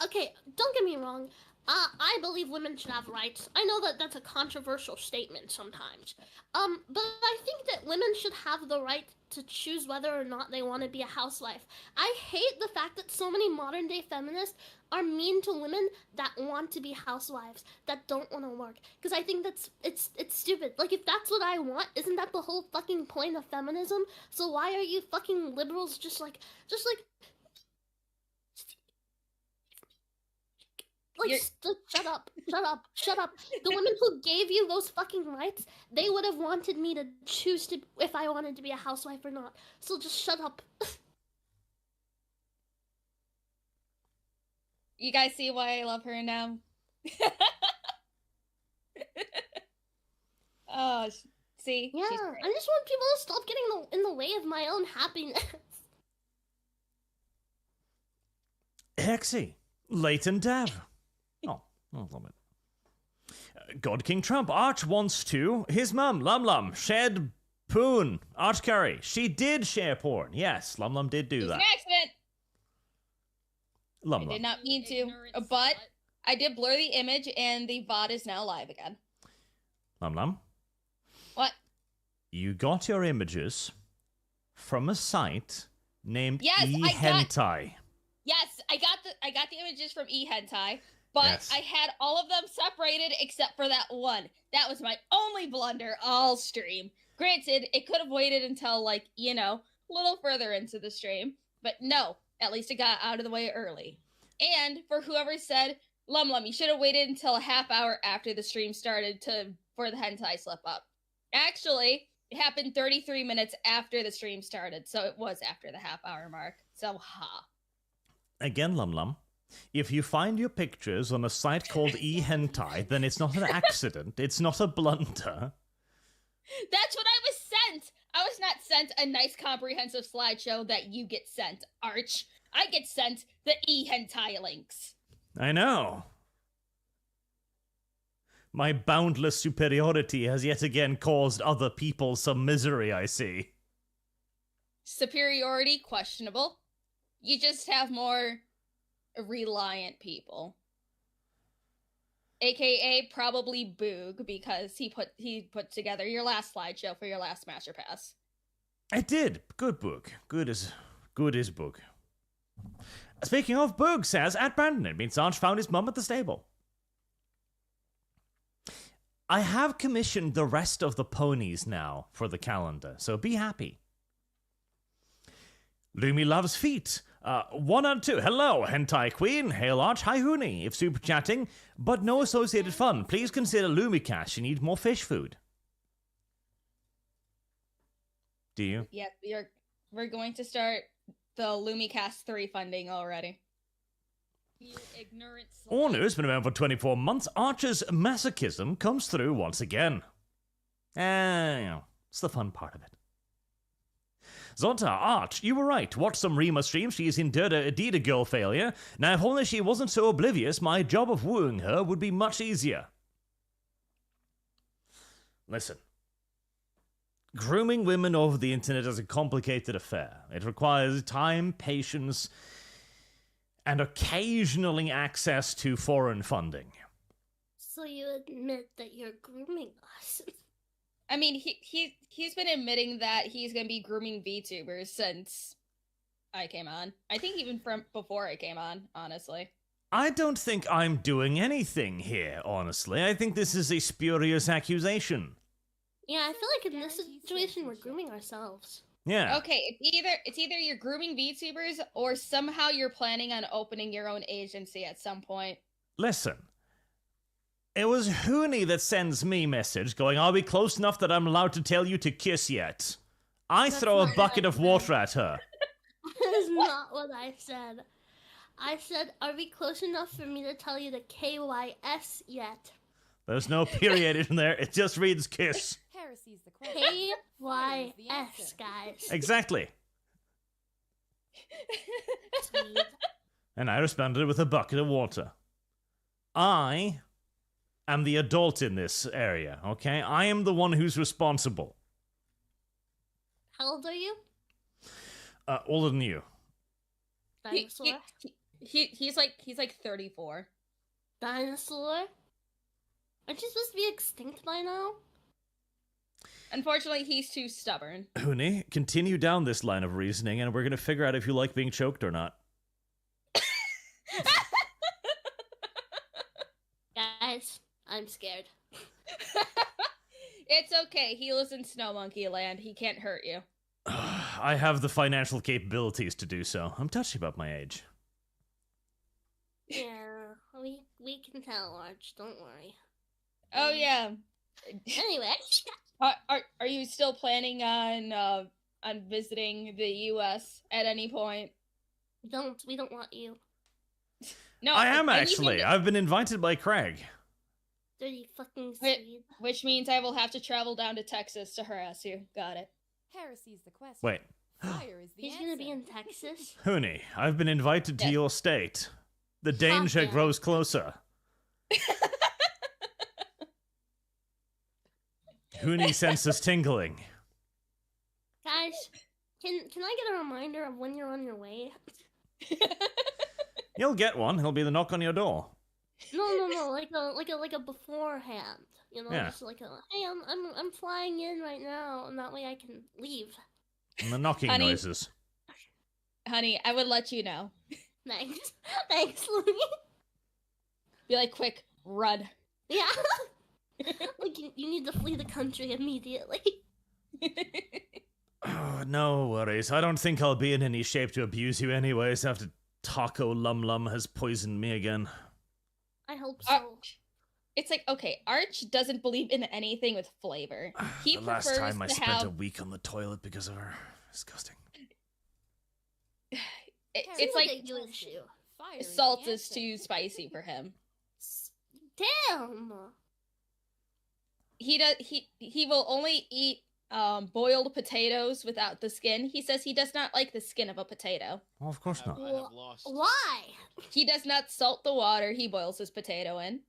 okay, don't get me wrong. I believe women should have rights. I know that that's a controversial statement sometimes. But I think that women should have the right to choose whether or not they want to be a housewife. I hate the fact that so many modern day feminists are mean to women that want to be housewives, that don't want to work. Because I think that's it's stupid. Like, if that's what I want, isn't that the whole fucking point of feminism? So why are you fucking liberals just like shut up, shut up. The women who gave you those fucking rights, they would have wanted me to choose to if I wanted to be a housewife or not. So just shut up. You guys see why I love her now? Oh, see? Yeah, She's great. I just want people to stop getting in the way of my own happiness. Hexy, Leighton Dev. Oh, a little bit. God King Trump. Arch wants to. His mum, Lum Lum, shed poon. Arch Curry. She did share porn. Yes, Lum Lum did do It was that. an accident. Lum I Lum. did not mean to, Ignorant but slut. I did blur the image and the VOD is now live again. Lum Lum. What? You got your images from a site named Yes, eHentai. Yes, I got the images from eHentai, but Yes. I had all of them separated except for that one. That was my only blunder all stream. Granted, it could have waited until, like, you know, a little further into the stream, but no, at least it got out of the way early. And for whoever said, Lum Lum, you should have waited until a half hour after the stream started for the hentai slip up. Actually, it happened 33 minutes after the stream started, so it was after the half hour mark. So, ha. Again, Lum Lum, if you find your pictures on a site called eHentai, then it's not an accident. It's not a blunder. That's what I was sent! I was not sent a nice comprehensive slideshow that you get sent, Arch. I get sent the eHentai links. I know. My boundless superiority has yet again caused other people some misery, I see. Superiority, questionable. You just have more reliant people. AKA probably Boog, because he put together your last slideshow for your last Master Pass. I did. Good book. Good as book. Speaking of, Boog says, at Brandon, it means Arch found his mum at the stable. I have commissioned the rest of the ponies now for the calendar, so be happy. Lumi loves feet. 1 out of 2. Hello, Hentai Queen. Hail Arch. Hi, Hunii. If super chatting, but no associated fun, please consider Lumicast. She needs more fish food. Do you? Yeah, we're going to start the Lumicast 3 funding already. You ignorant slut. Orner's been around for 24 months. Archer's masochism comes through once again. You know, it's the fun part of it. Zonta, Arch, you were right. Watch some Rima streams. She is indeed a girl failure. Now, if only she wasn't so oblivious, my job of wooing her would be much easier. Listen. Grooming women over the internet is a complicated affair. It requires time, patience, and occasionally access to foreign funding. So you admit that you're grooming us? I mean, he's been admitting that he's gonna be grooming VTubers since I came on. I think even from before I came on, honestly. I don't think I'm doing anything here, honestly. I think this is a spurious accusation. Yeah, I feel like in this situation we're grooming ourselves. Yeah. Okay, it's either you're grooming VTubers or somehow you're planning on opening your own agency at some point. Listen. It was Hunii that sends me message going, are we close enough that I'm allowed to tell you to kiss yet? I That's throw a not bucket what of I water at her. That is not what I said. I said, are we close enough for me to tell you to KYS yet? There's no period in there. It just reads kiss. Heresy's the question. KYS, guys. Exactly. Sweet. And I responded with a bucket of water. I am the adult in this area, okay? I am the one who's responsible. How old are you? Older than you. Dinosaur. He's like 34. Dinosaur. Aren't you supposed to be extinct by now? Unfortunately, he's too stubborn. Hunii, continue down this line of reasoning, and we're gonna figure out if you like being choked or not. Guys, I'm scared. It's okay. He lives in Snow Monkey Land. He can't hurt you. I have the financial capabilities to do so. I'm touchy about my age. Yeah, we can tell, Arch. Don't worry. Oh yeah. Anyway, Are you still planning on visiting the U.S. at any point? we don't want you. No, I am anything actually. that- I've been invited by Craig. Dirty fucking Wait. Swede. Which means I will have to travel down to Texas to harass you. Got it. Heresy's the question. Wait. Fire is the He's answer. gonna be in Texas. Hunii, I've been invited to Yeah. your state. The danger yeah. grows closer. Hunii senses tingling. Guys, can I get a reminder of when you're on your way? You'll get one. He'll be the knock on your door. No, like a beforehand. You know, Yeah. just like a hey, I'm flying in right now, and that way I can leave. And the knocking Honey. noises. Honey, I would let you know. Thanks, Louis. Be like, quick, run. Yeah, like you need to flee the country immediately. Oh, no worries. I don't think I'll be in any shape to abuse you anyways after Taco Lum Lum has poisoned me again. I hope so. It's like, okay, Arch doesn't believe in anything with flavor. He The last prefers time I to spent have a week on the toilet because of her. Disgusting. it's Seems like a you issue. Fire is salt the is answer. too spicy for him. Damn. He will only eat boiled potatoes without the skin. He says he does not like the skin of a potato. Well, of course not. I have lost. Why? He does not salt the water he boils his potato in.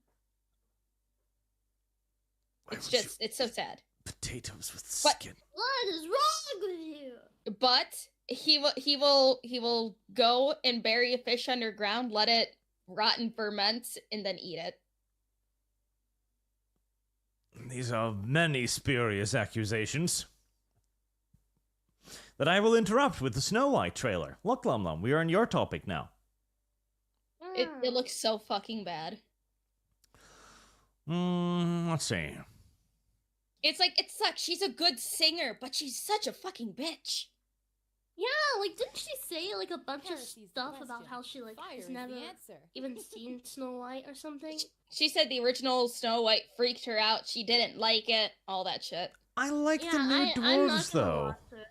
Why It's would you- just, it's so sad. potatoes with But- skin. What is wrong with you? But he will go and bury a fish underground, let it rot and ferment, and then eat it. These are many spurious accusations. That I will interrupt with the Snow White trailer. Look, Lum Lum, we are on your topic now. It looks so fucking bad. Let's see. It's like, it sucks. She's a good singer, but she's such a fucking bitch. Yeah, like didn't she say like a bunch of Heresy's the stuff about question. how she like Fire has is never the answer. even seen Snow White or something? She said the original Snow White freaked her out. She didn't like it. All that shit. I like Yeah, the new I'm not dwarves, gonna though. watch it.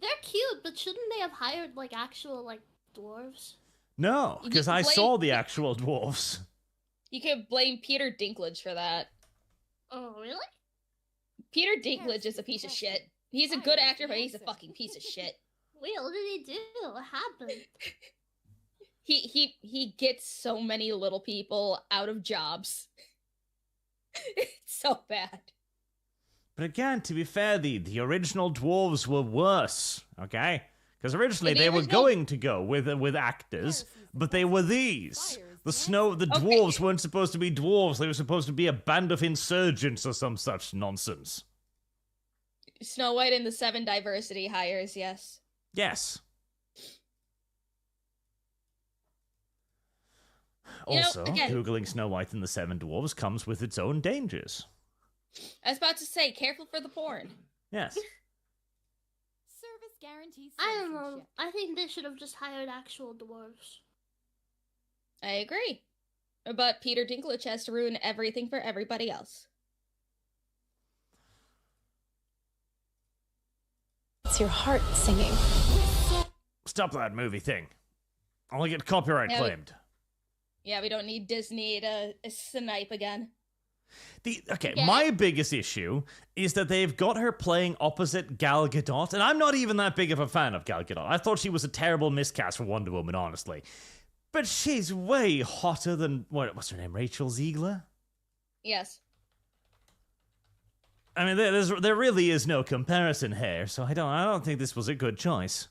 They're cute, but shouldn't they have hired like actual like dwarves? No, because I Blake- saw the actual dwarves. You could blame Peter Dinklage for that. Oh, really? Peter Dinklage is a piece of shit. He's a good actor, but he's a fucking piece of shit. Wait, what did he do? What happened? He gets so many little people out of jobs. It's so bad. But again, to be fair, the original dwarves were worse, okay? Because originally The they were original- going to go with actors, but they were these. The dwarves weren't supposed to be dwarves, they were supposed to be a band of insurgents or some such nonsense. Snow White and the Seven diversity hires, yes. Yes. You know, Also, again- Googling Snow White and the Seven Dwarves comes with its own dangers. I was about to say, careful for the porn. Yes. Service guarantees I don't know. citizenship. I think they should have just hired actual dwarves. I agree. But Peter Dinklage has to ruin everything for everybody else. It's your heart singing. Stop that movie thing. I'll get copyright Yeah, claimed. Yeah, we don't need Disney to snipe again. Okay, Yeah. my biggest issue is that they've got her playing opposite Gal Gadot, and I'm not even that big of a fan of Gal Gadot. I thought she was a terrible miscast for Wonder Woman, honestly. But she's way hotter than what's her name? Rachel Ziegler? Yes. I mean, there really is no comparison here, so I don't think this was a good choice.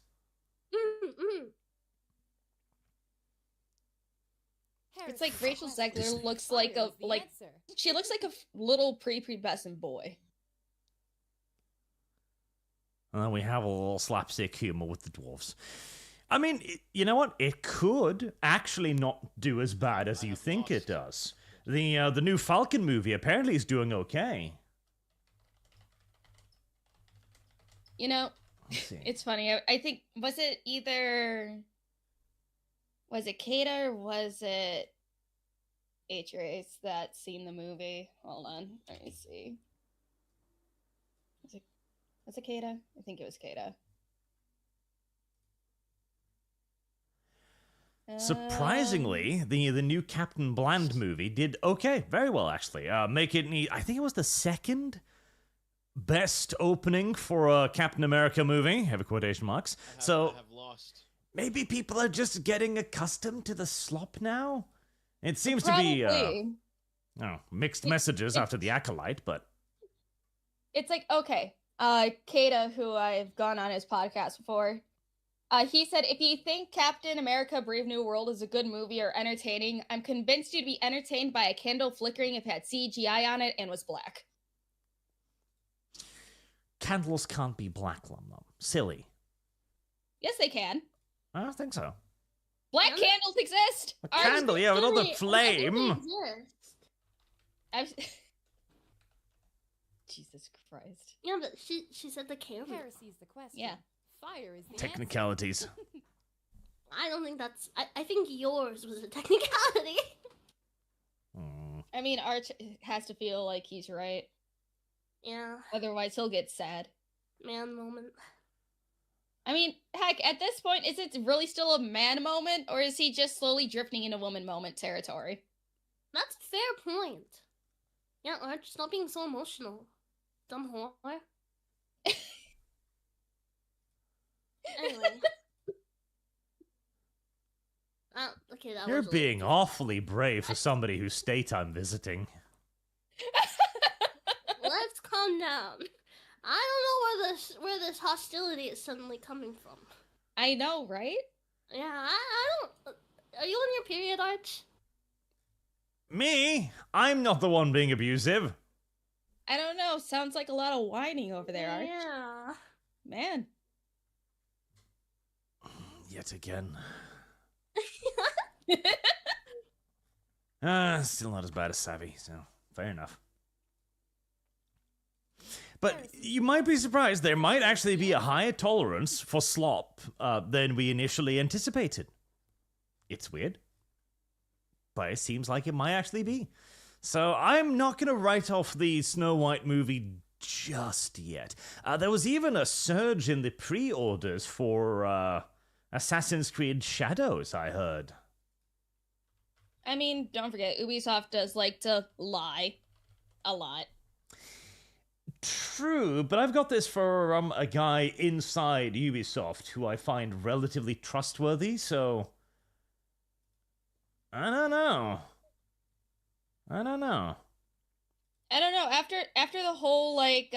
It's like Rachel Zegler looks like she looks like a little prepubescent boy. And then we have a little slapstick humor with the dwarves. I mean, you know what? It could actually not do as bad as you think it does. The new Falcon movie apparently is doing okay. You know, it's funny. I think was it Kata or was it H-Race that seen the movie? Hold on, let me see. Was it Kata? I think it was Kata. Surprisingly, the new Captain Bland movie did okay, very well actually. Make it, I think it was the second best opening for a Captain America movie. Have a quotation marks. I have lost. Maybe people are just getting accustomed to the slop now. It seems to be mixed messages after the Acolyte, but it's like okay. Kata, who I've gone on his podcast before. He said, if you think Captain America Brave New World is a good movie or entertaining, I'm convinced you'd be entertained by a candle flickering if it had CGI on it and was black. Candles can't be black, Lum. Silly. Yes, they can. I don't think so. Black candles exist! A candle, yeah, with all the flame. Jesus Christ. Yeah, but she said the candle. Heresy's the question. Yeah. Fire is the Technicalities. I don't think that's... I think yours was a technicality. I mean, Arch has to feel like he's right. Yeah. Otherwise, he'll get sad. Man moment. I mean, heck, at this point, is it really still a man moment, or is he just slowly drifting into woman moment territory? That's a fair point. Yeah, Arch, stop being so emotional. Dumb whore. Anyway. Okay, that You're was being awfully brave for somebody whose state I'm visiting. Let's calm down. I don't know where this hostility is suddenly coming from. I know, right? Yeah, I don't... Are you on your period, Arch? Me? I'm not the one being abusive. I don't know. Sounds like a lot of whining over there, Arch. Yeah. Man. Yet again. Still not as bad as Savvy, so fair enough. But you might be surprised, there might actually be a higher tolerance for slop than we initially anticipated. It's weird, but it seems like it might actually be. So I'm not going to write off the Snow White movie just yet. There was even a surge in the pre-orders for Assassin's Creed Shadows, I heard. I mean, don't forget, Ubisoft does like to lie a lot. True, but I've got this for a guy inside Ubisoft who I find relatively trustworthy, so I don't know. After the whole like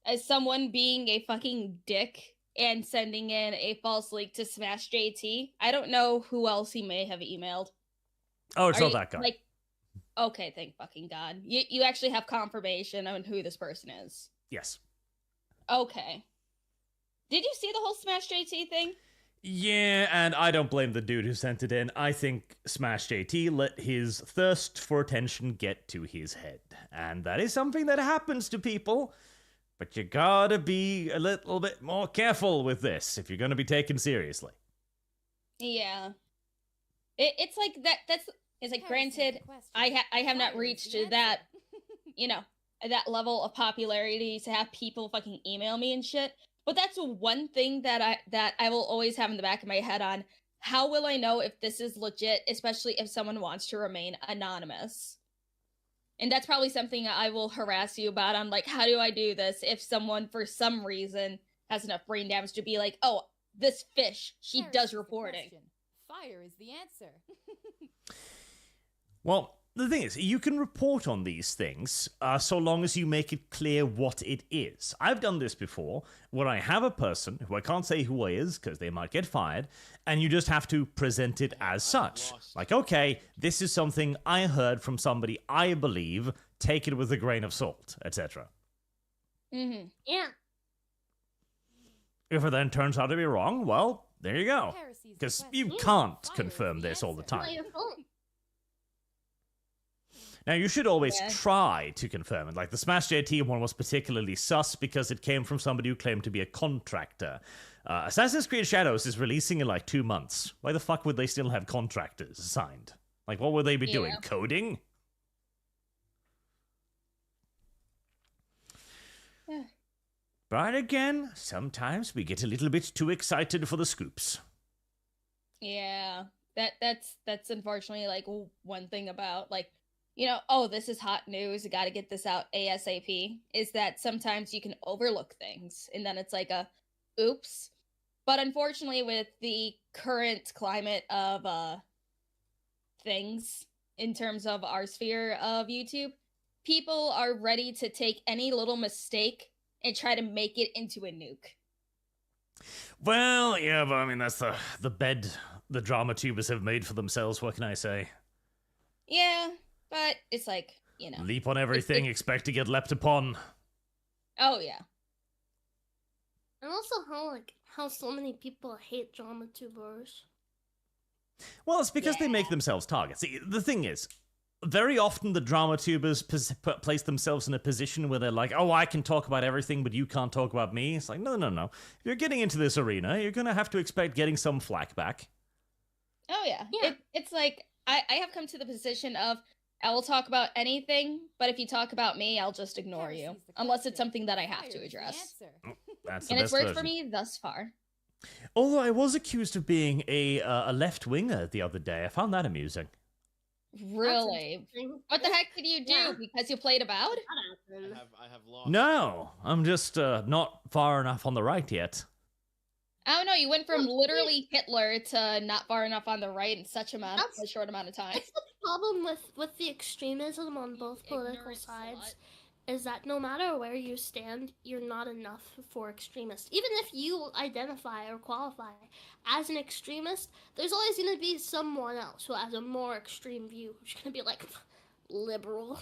as someone being a fucking dick and sending in a false leak to Smash JT, I don't know who else he may have emailed. Oh, it's not that guy. Like, okay, thank fucking God. You actually have confirmation on who this person is. Yes. Okay. Did you see the whole Smash JT thing? Yeah, and I don't blame the dude who sent it in. I think Smash JT let his thirst for attention get to his head. And that is something that happens to people. But you gotta be a little bit more careful with this if you're gonna be taken seriously. Yeah. It's like it's like, granted, I have not reached that, that level of popularity to have people fucking email me and shit. But that's one thing that I will always have in the back of my head on. How will I know if this is legit, especially if someone wants to remain anonymous? And that's probably something I will harass you about on, like, how do I do this if someone, for some reason, has enough brain damage to be like, oh, this fish, she does reporting. fire is the answer. Well, the thing is, you can report on these things so long as you make it clear what it is. I've done this before, where I have a person who I can't say who he is because they might get fired, and you just have to present it as such. Like, okay, this is something I heard from somebody I believe, take it with a grain of salt, etc. Mm-hmm. Yeah. If it then turns out to be wrong, well, there you go. Heresy's the Because question. you Yeah. can't Fire is confirm the this all the answer. Not time. your fault. Now, you should always Yeah. try to confirm it. Like, the Smash JT one was particularly sus because it came from somebody who claimed to be a contractor. Assassin's Creed Shadows is releasing in like 2 months. Why the fuck would they still have contractors assigned? Like, what would they be doing? Yeah. Coding? Yeah. But again, sometimes we get a little bit too excited for the scoops. Yeah, that's unfortunately like one thing about like, you know, oh, this is hot news, I gotta get this out ASAP, is that sometimes you can overlook things and then it's like a oops. But unfortunately with the current climate of things in terms of our sphere of YouTube, people are ready to take any little mistake and try to make it into a nuke. Well, yeah, but I mean, that's the bed the drama tubers have made for themselves, what can I say? Yeah, but it's like, you know. Leap on everything, expect to get leapt upon. Oh yeah. And also how so many people hate drama tubers. Well, it's because they make themselves targets. See, the thing is, very often the drama tubers place themselves in a position where they're like, oh, I can talk about everything, but you can't talk about me. It's like, no. If you're getting into this arena, you're going to have to expect getting some flack back. Oh yeah. Yeah. It's like I have come to the position of I will talk about anything, but if you talk about me, I'll just ignore you. Heresy's the Unless it's question. something that I have Fire to is the address. answer. That's the And it's best worked for version. me thus far. Although I was accused of being a left-winger the other day. I found that amusing. Really? What the heck did you do? Yeah. Because you played about? That happened. I have lost. No, I'm just not far enough on the right yet. I don't know, you went from literally Hitler to not far enough on the right in such a short amount of time. That's the problem with the extremism on both political Ignorant sides, is that no matter where you stand, you're not enough for extremists. Even if you identify or qualify as an extremist, there's always going to be someone else who has a more extreme view who's going to be like, liberal.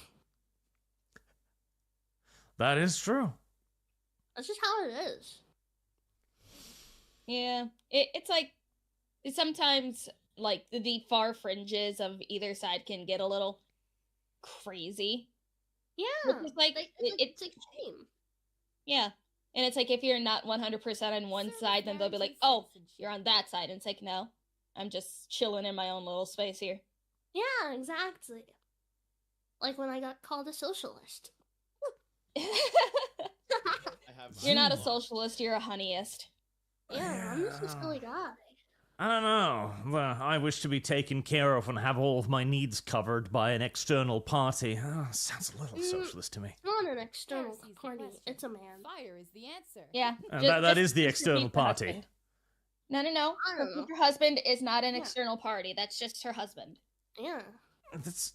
That is true. That's just how it is. Yeah, it's like sometimes like the far fringes of either side can get a little crazy. Yeah. Which is like it's extreme. yeah, and it's like if you're not 100% on one Service side, then they'll be like, guarantees "Oh, citizenship. you're on that side," and it's like, "No, I'm just chilling in my own little space here." Yeah, exactly. Like when I got called a socialist. You're not a socialist, you're a honeyist. Yeah, I'm just a silly guy. I don't know. Well, I wish to be taken care of and have all of my needs covered by an external party. Oh, sounds a little socialist to me. Not an external Heresy's the party, question. it's a man. Fire is the answer. Yeah. That is the just external repeat the party. husband. No. I Her don't know. future husband is not an Yeah. external party. That's just her husband. Yeah. That's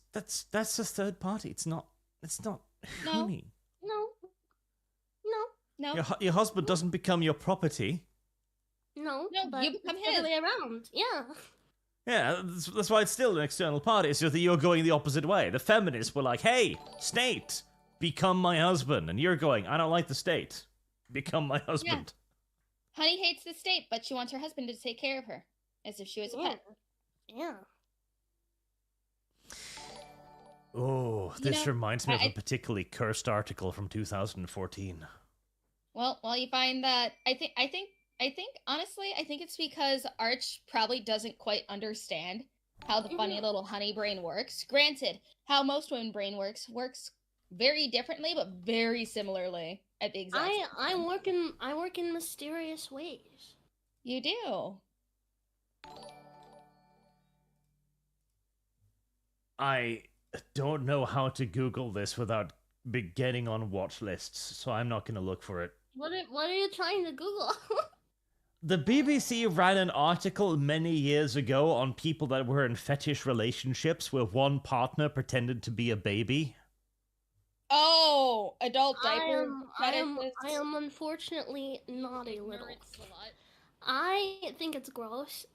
a third party. It's not No. Hunii. No. No. Your husband doesn't become your property. No, No, but you become it's the other way around. Yeah. Yeah, that's why it's still an external party. It's just that you're going the opposite way. The feminists were like, hey, state, become my husband. And you're going, I don't like the state. Become my husband. Honey hates the state, but she wants her husband to take care of her. As if she was a Yeah. pet. Yeah. Oh, You this know, reminds me of I- a particularly cursed article from 2014. Well, you find that I think honestly, I think it's because Arch probably doesn't quite understand how the funny little honey brain works. Granted, how most women brain works very differently, but very similarly at the exact same I time. work in mysterious ways. You do. I don't know how to Google this without getting on watch lists, so I'm not going to look for it. What are you trying to Google? The BBC ran an article many years ago on people that were in fetish relationships where one partner pretended to be a baby. Oh, adult diaper I fetishes. am unfortunately not a little. Ignorant slut. I think it's gross.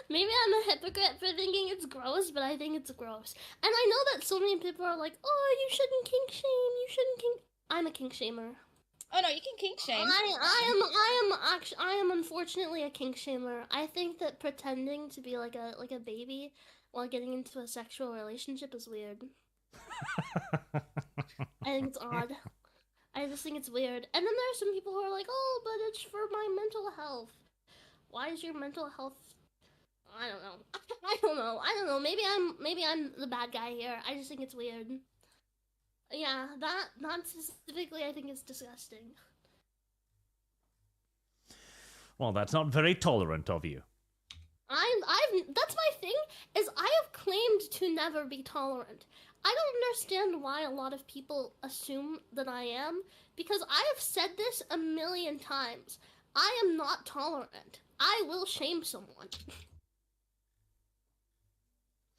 Maybe I'm a hypocrite for thinking it's gross, but I think it's gross. And I know that so many people are like, "Oh, you shouldn't kink shame. You shouldn't kink." I'm a kink shamer. Oh no, you can kink shame. I am unfortunately a kink shamer. I think that pretending to be like a baby while getting into a sexual relationship is weird. I think it's odd. I just think it's weird. And then there are some people who are like, "Oh, but it's for my mental health." Why is your mental health? I don't know. I don't know. Maybe I'm the bad guy here. I just think it's weird. Yeah, that not specifically. I think it's disgusting. Well, that's not very tolerant of you. That's my thing. Is I have claimed to never be tolerant. I don't understand why a lot of people assume that I am, because I have said this a million times. I am not tolerant. I will shame someone.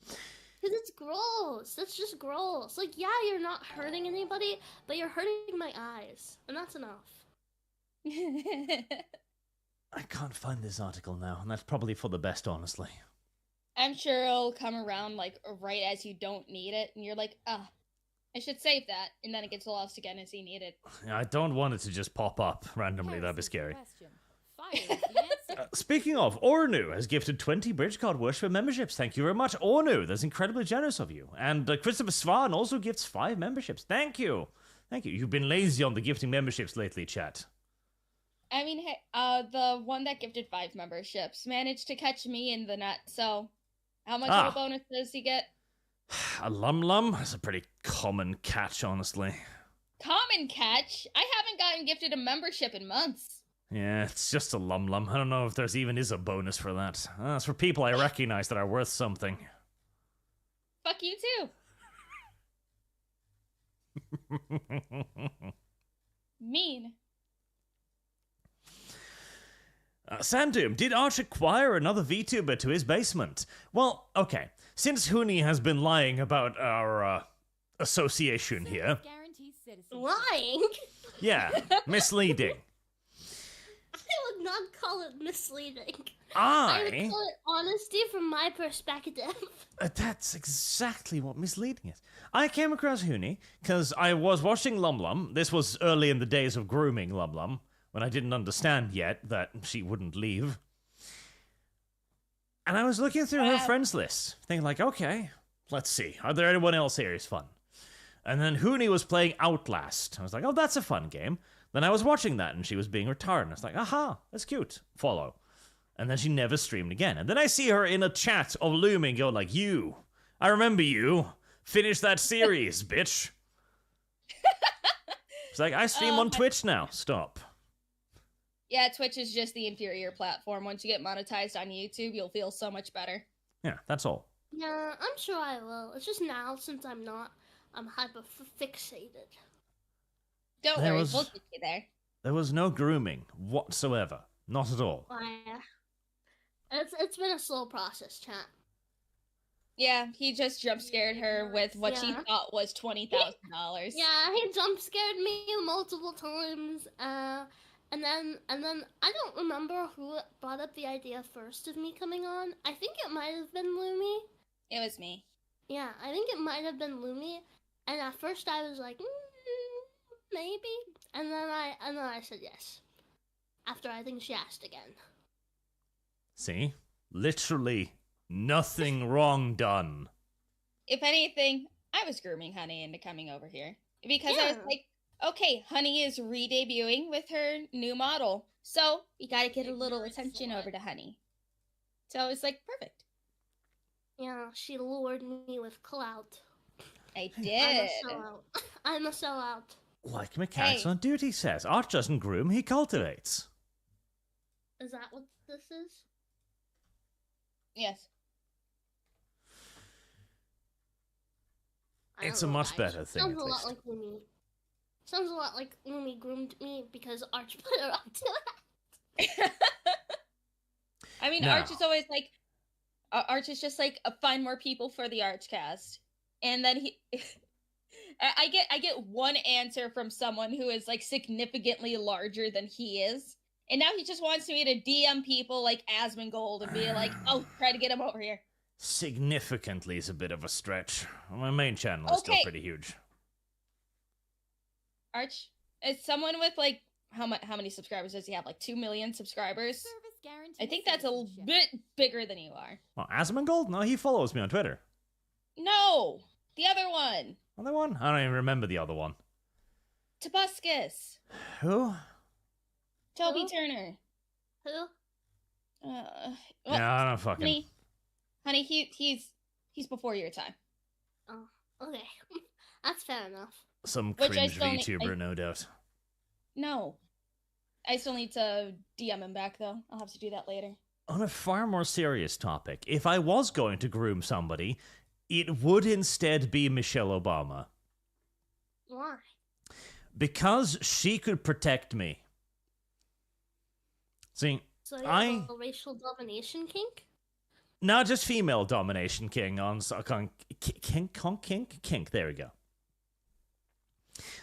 Because it's gross. That's just gross. Like, yeah, you're not hurting anybody, but you're hurting my eyes. And that's enough. I can't find this article now, and that's probably for the best, honestly. I'm sure it'll come around, like, right as you don't need it, and you're like, ah, I should save that, and then it gets lost again as you need it. I don't want it to just pop up randomly, that'd be scary. Fire is the answer. Speaking of, Ornu has gifted 20 Bridgecard Worship memberships. Thank you very much, Ornu. That's incredibly generous of you. And Christopher Svan also gifts 5 memberships. Thank you. Thank you. You've been lazy on the gifting memberships lately, chat. I mean, hey, the one that gifted 5 memberships managed to catch me in the net, so how much of a bonus does he get? A lum-lum? That's a pretty common catch, honestly. Common catch? I haven't gotten gifted a membership in months. Yeah, it's just a lum-lum. I don't know if there's even is a bonus for that. That's for people I recognize that are worth something. Fuck you too. Mean. Sandum, did Arch acquire another VTuber to his basement? Well, okay. Since Hunii has been lying about our association here. Guarantees citizenship. Lying? Yeah, misleading. I would not call it misleading. I would call it honesty from my perspective. That's exactly what misleading is. I came across Hunii because I was watching Lum Lum. This was early in the days of grooming Lum Lum, when I didn't understand yet that she wouldn't leave. And I was looking through her friends list, thinking like, okay, let's see. Are there anyone else here who's fun? And then Hunii was playing Outlast. I was like, oh, that's a fun game. Then I was watching that, and she was being retarded. And I was like, aha, that's cute. Follow. And then she never streamed again. And then I see her in a chat of Lumi and go like, you. I remember you. Finish that series, bitch. It's like, I stream on Twitch now. Stop. Yeah, Twitch is just the inferior platform. Once you get monetized on YouTube, you'll feel so much better. Yeah, that's all. Yeah, I'm sure I will. It's just now, since I'm not, I'm hyper-fixated. Don't worry, we'll get you there. There was no grooming whatsoever. Not at all. It's been a slow process, chat. Yeah, he just jump scared her with what she thought was $20,000. Yeah, he jump scared me multiple times. And then I don't remember who brought up the idea first of me coming on. I think it might have been Lumi. It was me. Yeah, I think it might have been Lumi. And at first I was like, maybe. And then I said yes. After I think she asked again. See? Literally nothing wrong done. If anything, I was grooming Hunii into coming over here. Because I was like, okay, Hunii is re-debuting with her new model. So, we gotta get a little attention over to Hunii. So it's like, perfect. Yeah, she lured me with clout. I did. I'm a sellout. Like mechanics on duty says, Arch doesn't groom, he cultivates. Is that what this is? Yes. It's a much better thing. Sounds a lot like Lumi. Sounds a lot like Lumi groomed me because Arch put her up to it. I mean, No. Arch is always like, Arch is just like, find more people for the ArchCast, and then he, I get one answer from someone who is like significantly larger than he is, and now he just wants me to DM people like Asmongold and be like, oh, try to get him over here. Significantly is a bit of a stretch. My main channel is still Okay. pretty huge. Arch, is someone with like how many subscribers does he have? Like 2 million subscribers? Service guarantee I think that's a citizenship. bit bigger than you are. Oh, Asmongold? No, he follows me on Twitter. No, the other one, Other one? I don't even remember the other one. Tobuscus, Who? Toby Who? Turner. Who? Well, Yeah, I don't fucking... honey, he's before your time. Oh, okay. That's fair enough. Some Which I cringe still need- VTuber, no doubt. No, I still need to DM him back though. I'll have to do that later. On a far more serious topic, if I was going to groom somebody, it would instead be Michelle Obama. Why? Because she could protect me. See, So you I- have a racial domination kink? not just female domination king on kink. There we go.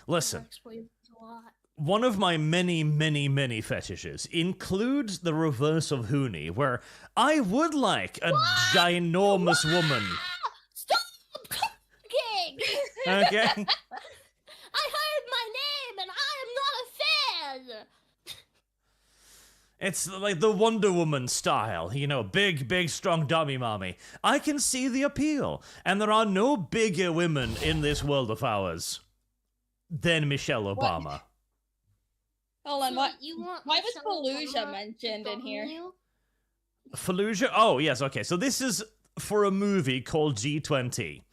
Listen, That explains a lot. one of my many fetishes includes the reverse of Hunii, where I would like a ginormous woman. Stop talking! Okay? I heard my name and I am not a fan! It's like the Wonder Woman style, you know, big, strong dummy mommy. I can see the appeal, and there are no bigger women in this world of ours than Michelle Obama. Hold on, So what? you want Why was Michelle Fallujah Obama mentioned to in here? dominate you? Fallujah? Oh, yes, okay. So this is for a movie called G20,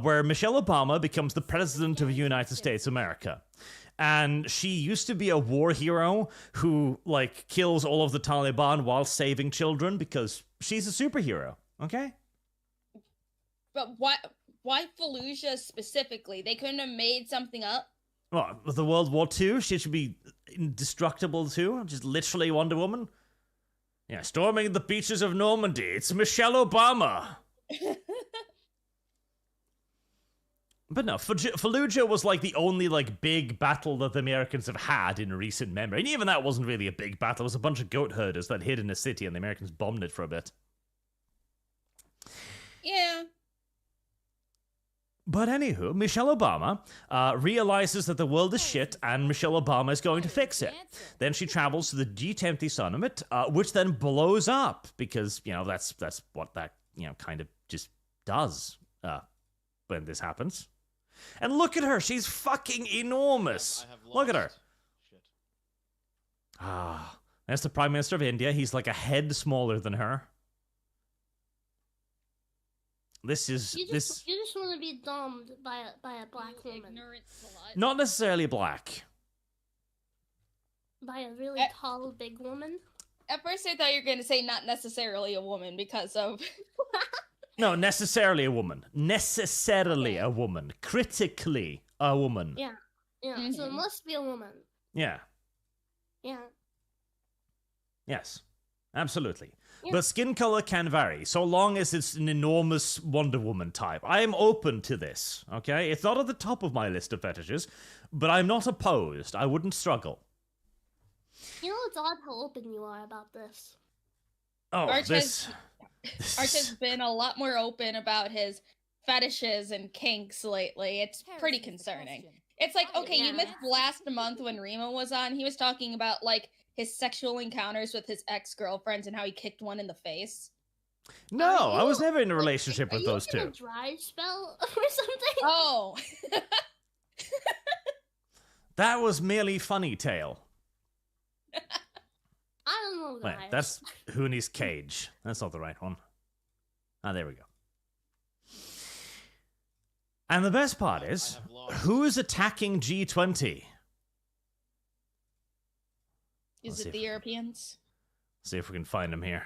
where Michelle Obama becomes the president of the United States of America. And she used to be a war hero who, like, kills all of the Taliban while saving children because she's a superhero, okay? But why Fallujah specifically? They couldn't have made something up? Well, with the World War II, she should be indestructible too. Just literally Wonder Woman. Yeah, storming the beaches of Normandy. It's Michelle Obama. But no, Fallujah was like the only like big battle that the Americans have had in recent memory. And even that wasn't really a big battle. It was a bunch of goat herders that hid in a city and the Americans bombed it for a bit. Yeah. But anywho, Michelle Obama realizes that the world is shit and Michelle Obama is going to fix it. Then she travels to the G20 summit, which then blows up because, you know, that's what that, you know, kind of just does when this happens. And look at her, she's fucking enormous. Look at her. Shit. Ah, there's the Prime Minister of India. He's like a head smaller than her. This is You this just want to be domed by a black woman. Ignorant slut. not necessarily black. By a really tall, big woman. At first I thought you were going to say not necessarily a woman because of... No, necessarily a woman. Necessarily a woman. Critically a woman. Yeah. Yeah, so it must be a woman. Yeah. Yeah. Yes. Absolutely. Yeah. But skin color can vary, so long as it's an enormous Wonder Woman type. I am open to this, okay? It's not at the top of my list of fetishes, but I'm not opposed. I wouldn't struggle. You know, it's odd how open you are about this. Oh, Arch this... Arch has been a lot more open about his fetishes and kinks lately. It's pretty concerning. It's like, okay, you missed last month when Remo was on. He was talking about, like, his sexual encounters with his ex-girlfriends and how he kicked one in the face. No, I was never in a relationship with those Are you two. in a dry spell or something? Oh. That was merely funny tale. I don't know, guys. Wait, that's Huni's cage. That's not the right one. Ah, there we go. And the best part is, who's attacking G20? Is Let's see it the Europeans? See if we can find him here.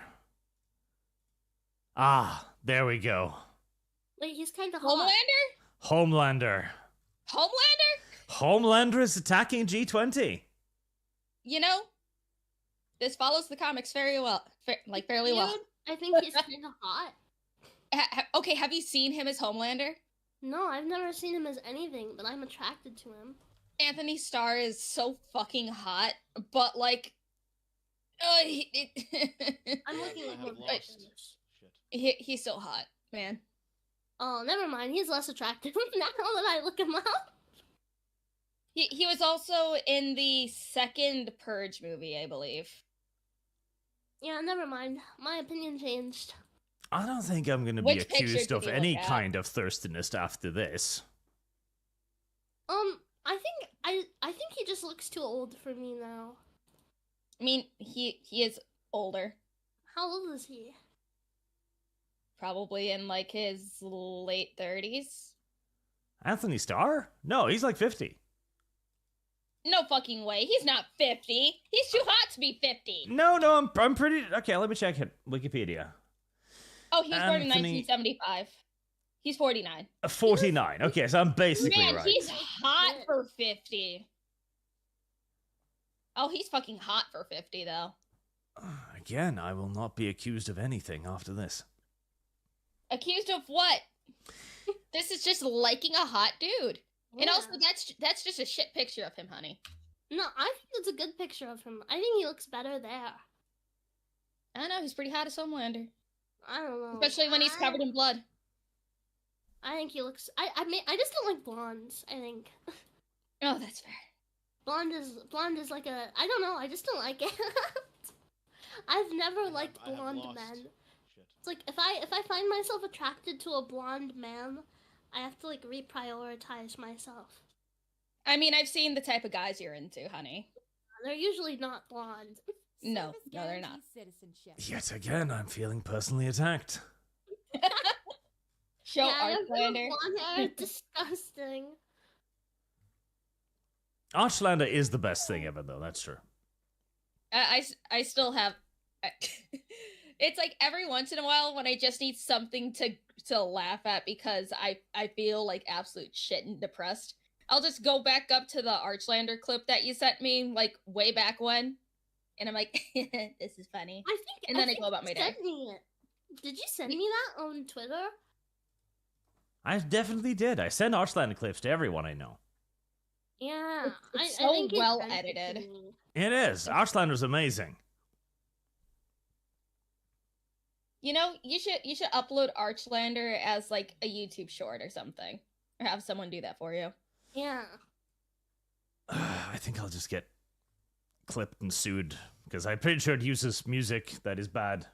Ah, there we go. Wait, he's kind of hot. Homelander? Homelander. Homelander? Homelander is attacking G20. You know, This follows the comics very well, fairly well. Dude, I think he's kind of hot. Okay, have you seen him as Homelander? No, I've never seen him as anything, but I'm attracted to him. Anthony Starr is so fucking hot, but like, I'm looking I at have him. lost. Shit. he's so hot, man. Oh, never mind. He's less attractive now that I look him up. He was also in the second Purge movie, I believe. Yeah, never mind. My opinion changed. I don't think I'm going to be Which picture accused did of you any look at? kind of thirstiness after this. I think he just looks too old for me now. I mean, he is older, How old is he? probably in like his late 30s. Anthony Starr? No, he's like 50. No fucking way. He's not 50. He's too hot to be 50. No, I'm pretty... Okay, let me check Wikipedia. Oh, he was born in Anthony- 1975. He's 49. 49. Okay, so I'm basically Man, right. he's hot for 50. Oh, he's fucking hot for 50, though. Again, I will not be accused of anything after this. Accused of what? This is just liking a hot dude. And Yeah. also, that's just a shit picture of him, honey. No, I think it's a good picture of him. I think he looks better there. I know, he's pretty hot as Homelander. I don't know. Especially when he's covered in blood. I think he looks. I just don't like blondes. I think Oh, that's fair. blonde is like a. I don't know. I just don't like it. I've never liked I have blonde lost. men. Shit. It's like if I find myself attracted to a blonde man, I have to like reprioritize myself. I mean, I've seen the type of guys you're into, honey. They're usually not blonde. No, Service no, they're not. guarantees Citizenship. Yet again, I'm feeling personally attacked. Show yeah, Archlander. blonde hair is disgusting. Archlander is the best thing ever, though, that's true. I still have. It's like every once in a while when I just need something to laugh at because I feel like absolute shit and depressed. I'll just go back up to the Archlander clip that you sent me like way back when, and I'm like, this is funny. And then I go about my day. Sent me it. Did you send me that on Twitter? I definitely did. I send Archlander clips to everyone I know. Yeah, It's I so think you well sent it to edited. me. It is. Archlander's amazing. You know, you should upload Archlander as like a YouTube short or something, or have someone do that for you. Yeah. I think I'll just get clipped and sued, because I'm pretty sure it uses music that is bad.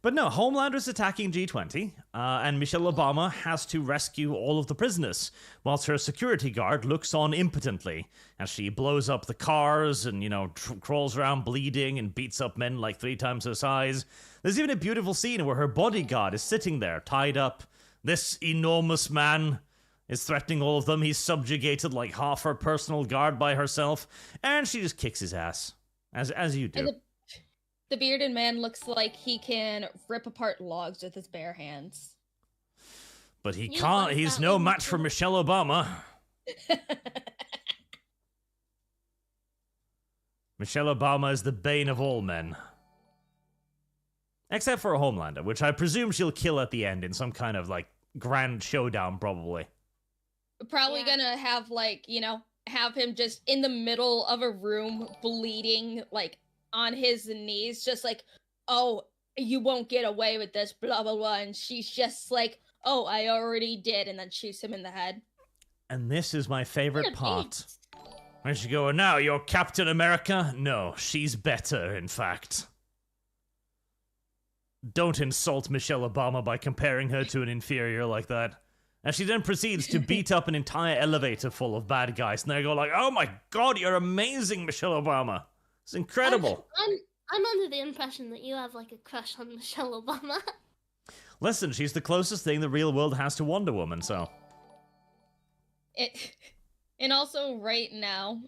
But no, Homelander's attacking G20, and Michelle Obama has to rescue all of the prisoners, whilst her security guard looks on impotently as she blows up the cars and, crawls around bleeding and beats up men like 3 times her size. There's even a beautiful scene where her bodyguard is sitting there, tied up. This enormous man is threatening all of them. He's subjugated like half her personal guard by herself, and she just kicks his ass, as you do. The bearded man looks like he can rip apart logs with his bare hands. But he You can't. like He's that no one, match for too? Michelle Obama. Michelle Obama is the bane of all men. Except for a Homelander, which I presume she'll kill at the end in some kind of, grand showdown, probably. Probably Yeah. gonna have, have him just in the middle of a room bleeding, on his knees, just like, oh, you won't get away with this, blah, blah, blah. And she's just like, oh, I already did, and then shoots him in the head. And this is my favorite What a part. beast. Where she go, now you're Captain America? No, she's better, in fact. Don't insult Michelle Obama by comparing her to an inferior like that. And she then proceeds to beat up an entire elevator full of bad guys. And they go like, oh my god, you're amazing, Michelle Obama. It's incredible. I'm under the impression that you have a crush on Michelle Obama. Listen, she's the closest thing the real world has to Wonder Woman, so. And also right now,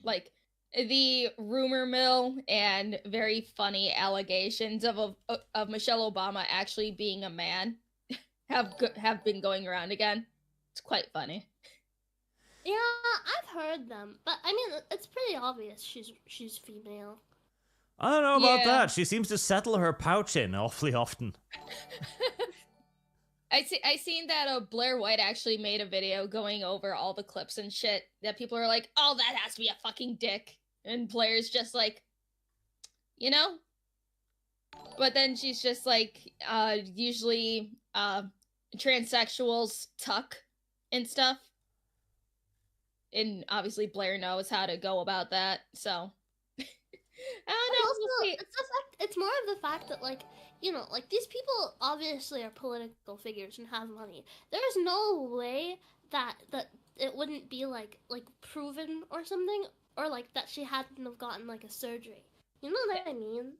the rumor mill and very funny allegations of Michelle Obama actually being a man have been going around again. It's quite funny. Yeah, I've heard them, but I mean, it's pretty obvious she's female. I don't know about Yeah. that. She seems to settle her pouch in awfully often. I seen that Blair White actually made a video going over all the clips and shit that people are like, oh, that has to be a fucking dick. And Blair's just like, you know? But then she's just like, usually, transsexuals tuck and stuff. And obviously Blair knows how to go about that, so. I don't know. Also, We'll see. it's more of the fact that, like, you know, like, these people obviously are political figures and have money. There's no way that it wouldn't be, like proven or something, or, like, that she hadn't have gotten, like, a surgery. You know what I mean?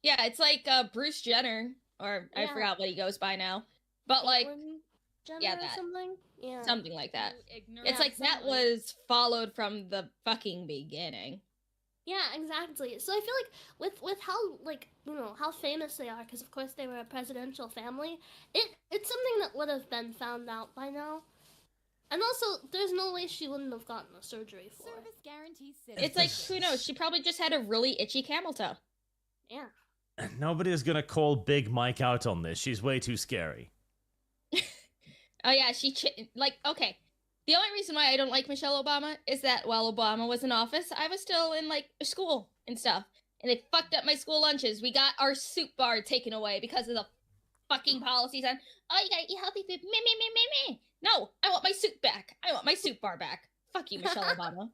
Yeah, it's like Bruce Jenner, or I Yeah. forgot what he goes by now. But, like, Caitlyn Jenner yeah, or that. something? Yeah. Something like that. Ignorant. It's like that was followed from the fucking beginning. Yeah, exactly. So I feel like with how, like, you know, how famous they are, because of course they were a presidential family, it's something that would have been found out by now. And also, there's no way she wouldn't have gotten a surgery for it. Service guarantee citizen. It's like, who knows? She probably just had a really itchy camel toe. Yeah. Nobody's gonna call Big Mike out on this. She's way too scary. Oh yeah, okay. The only reason why I don't like Michelle Obama is that while Obama was in office, I was still in, like, school and stuff. And they fucked up my school lunches. We got our soup bar taken away because of the fucking policies on, oh, you gotta eat healthy food. Me. No, I want my soup back. I want my soup bar back. Fuck you, Michelle Obama.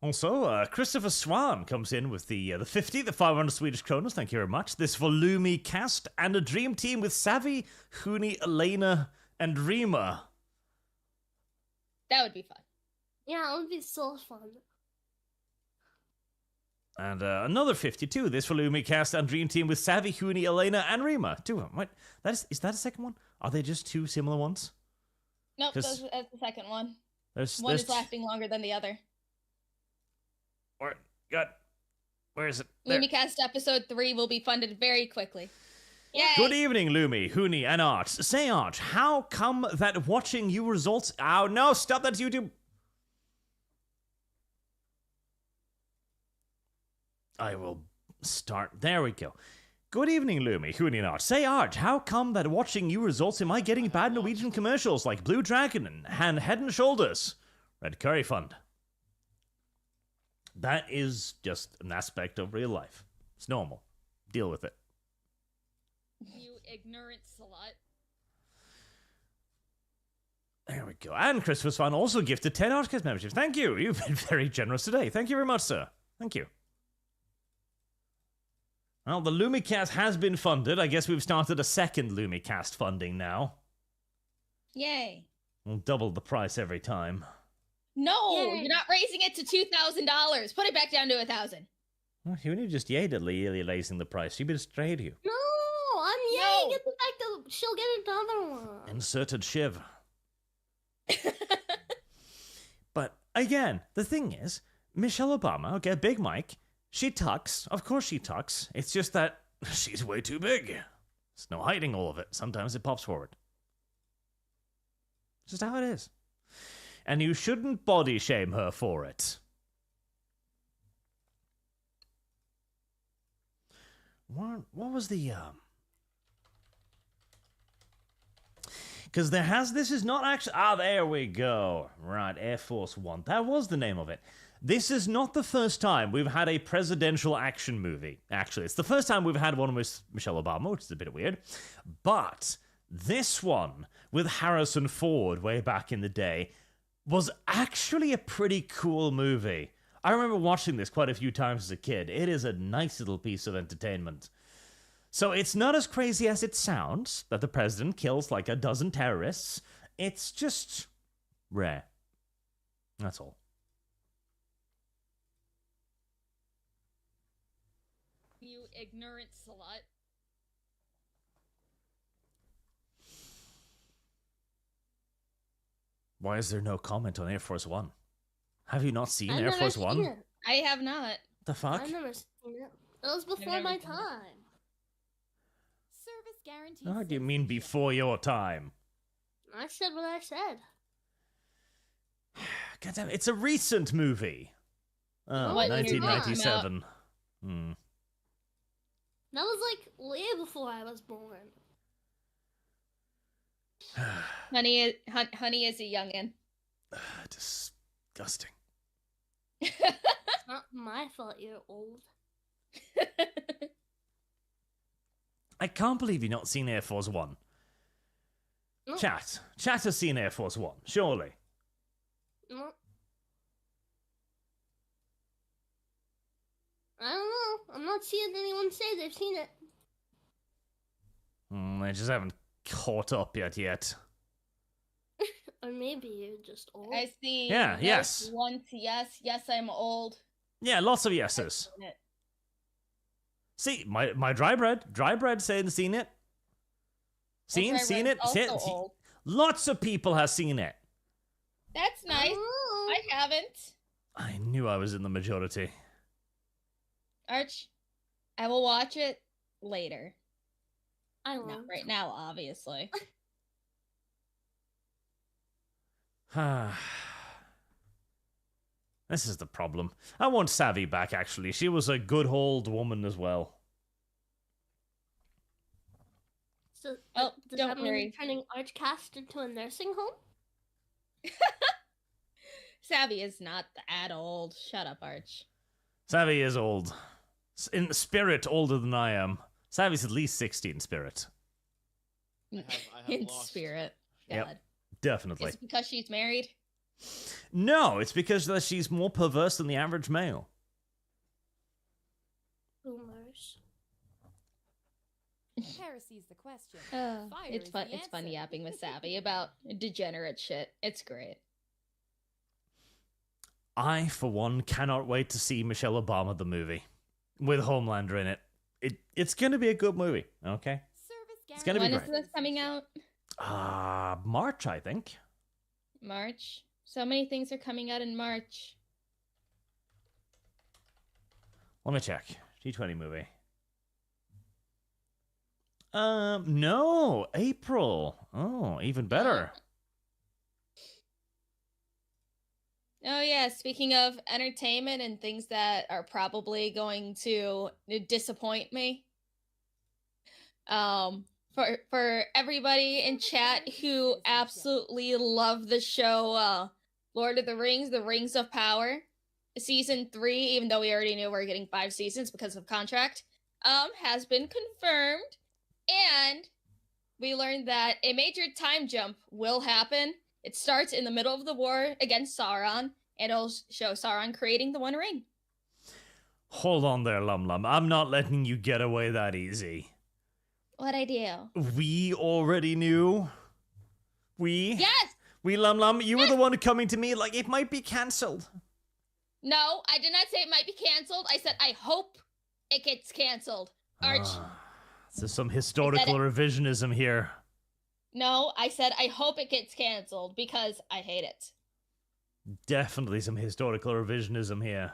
Also, Christopher Swan comes in with the 50, the 500 Swedish kronas. Thank you very much. This Volumi cast and a dream team with Savvy, Hunii, Elena, and Rima. That would be fun. Yeah, it would be so fun. And another 52, this Volumi cast and dream team with Savvy, Hunii, Elena, and Rima. Two of them. What? Is that a second one? Are they just two similar ones? Nope, that's the second one. There's One is lasting longer than the other. Where is it? There. Lumicast episode 3 will be funded very quickly. Yay! Good evening, Lumi, Hunii, and Arch. Say, Arch, how come that watching you results... Oh, no, stop, that's YouTube. I will start. There we go. Good evening, Lumi, Hunii, and Arch. Say, Arch, how come that watching you results in my getting bad Norwegian commercials like Blue Dragon and Head and Shoulders? Red Curry Fund. That is just an aspect of real life. It's normal. Deal with it. You ignorant slut. There we go. And Christopher Swan also gifted 10 ArchCast memberships. Thank you. You've been very generous today. Thank you very much, sir. Thank you. Well, the Lumicast has been funded. I guess we've started a second Lumicast funding now. Yay. We'll double the price every time. No, Yay. you're not raising it to $2,000. Put it back down to $1,000. Well, you only just yayed at raising the price. She betrayed you. No, I'm yelling at the fact that she'll get another one. Inserted shiv. But again, the thing is, Michelle Obama, okay, Big Mike, she tucks. Of course she tucks. It's just that she's way too big. There's no hiding all of it. Sometimes it pops forward. It's just how it is. And you shouldn't body shame her for it. What was the because this is not actually... there we go. Right, Air Force One. That was the name of it. This is not the first time we've had a presidential action movie. Actually, it's the first time we've had one with Michelle Obama, which is a bit weird. But this one, with Harrison Ford way back in the day, was actually a pretty cool movie. I remember watching this quite a few times as a kid. It is a nice little piece of entertainment. So it's not as crazy as it sounds that the president kills like a dozen terrorists. It's just rare. That's all. You ignorant slut. Why is there no comment on Air Force One? Have you not seen I've Air never Force seen One? it. I have not. The fuck? I've never seen it. It was before never my seen it. time. Service guarantee. How do you mean before your time? I said what I said. God damn, it's a recent movie. Oh, What year did it come out? 1997. That was like way before I was born. Hunii is a youngin. Disgusting. It's not my fault you're old. I can't believe you've not seen Air Force One. No. Chat has seen Air Force One, surely. No. I don't know. I'm not seeing anyone say they've seen it. They just haven't caught up yet. Or maybe you're just old. I see. Yeah, yes. Once, yes, I'm old. Yeah, lots of yeses. See, my dry bread saying seen it. Seen it. Also old. Lots of people have seen it. That's nice. Oh. I haven't. I knew I was in the majority. Arch, I will watch it later. I Not won't. right now, obviously. This is the problem. I want Savvy back, actually. She was a good old woman as well. So, Oh, does don't that mean worry. you're turning ArchCast into a nursing home? Savvy is not that old. Shut up, Arch. Savvy is old. In spirit, older than I am. Savvy's at least 60 in spirit. I have In lost. spirit. God. Yep. Definitely. Is it because she's married? No, it's because she's more perverse than the average male. Boomers. Heresy's the question. Fire Fire it's is fun. the It's fun answer. yapping with Savvy about degenerate shit. It's great. I, for one, cannot wait to see Michelle Obama the movie with Homelander in it. It's going to be a good movie, okay? Service It's gonna be When great. is this coming out? March, I think. March. So many things are coming out in March. Let me check. G20 movie. No, April. Oh, even better. Oh yeah, speaking of entertainment and things that are probably going to disappoint me. For everybody in chat who absolutely love the show Lord of the Rings of Power, season 3, even though we already knew we were getting 5 seasons because of contract, has been confirmed, and we learned that a major time jump will happen. It starts in the middle of the war against Sauron, and it'll show Sauron creating the One Ring. Hold on there, Lum Lum. I'm not letting you get away that easy. What'd I do? We already knew. Yes! We, Lum Lum, you were the one coming to me like it might be cancelled. No, I did not say it might be canceled. I said I hope it gets canceled. Arch. There's some historical revisionism here. No, I said I hope it gets canceled because I hate it. Definitely some historical revisionism here.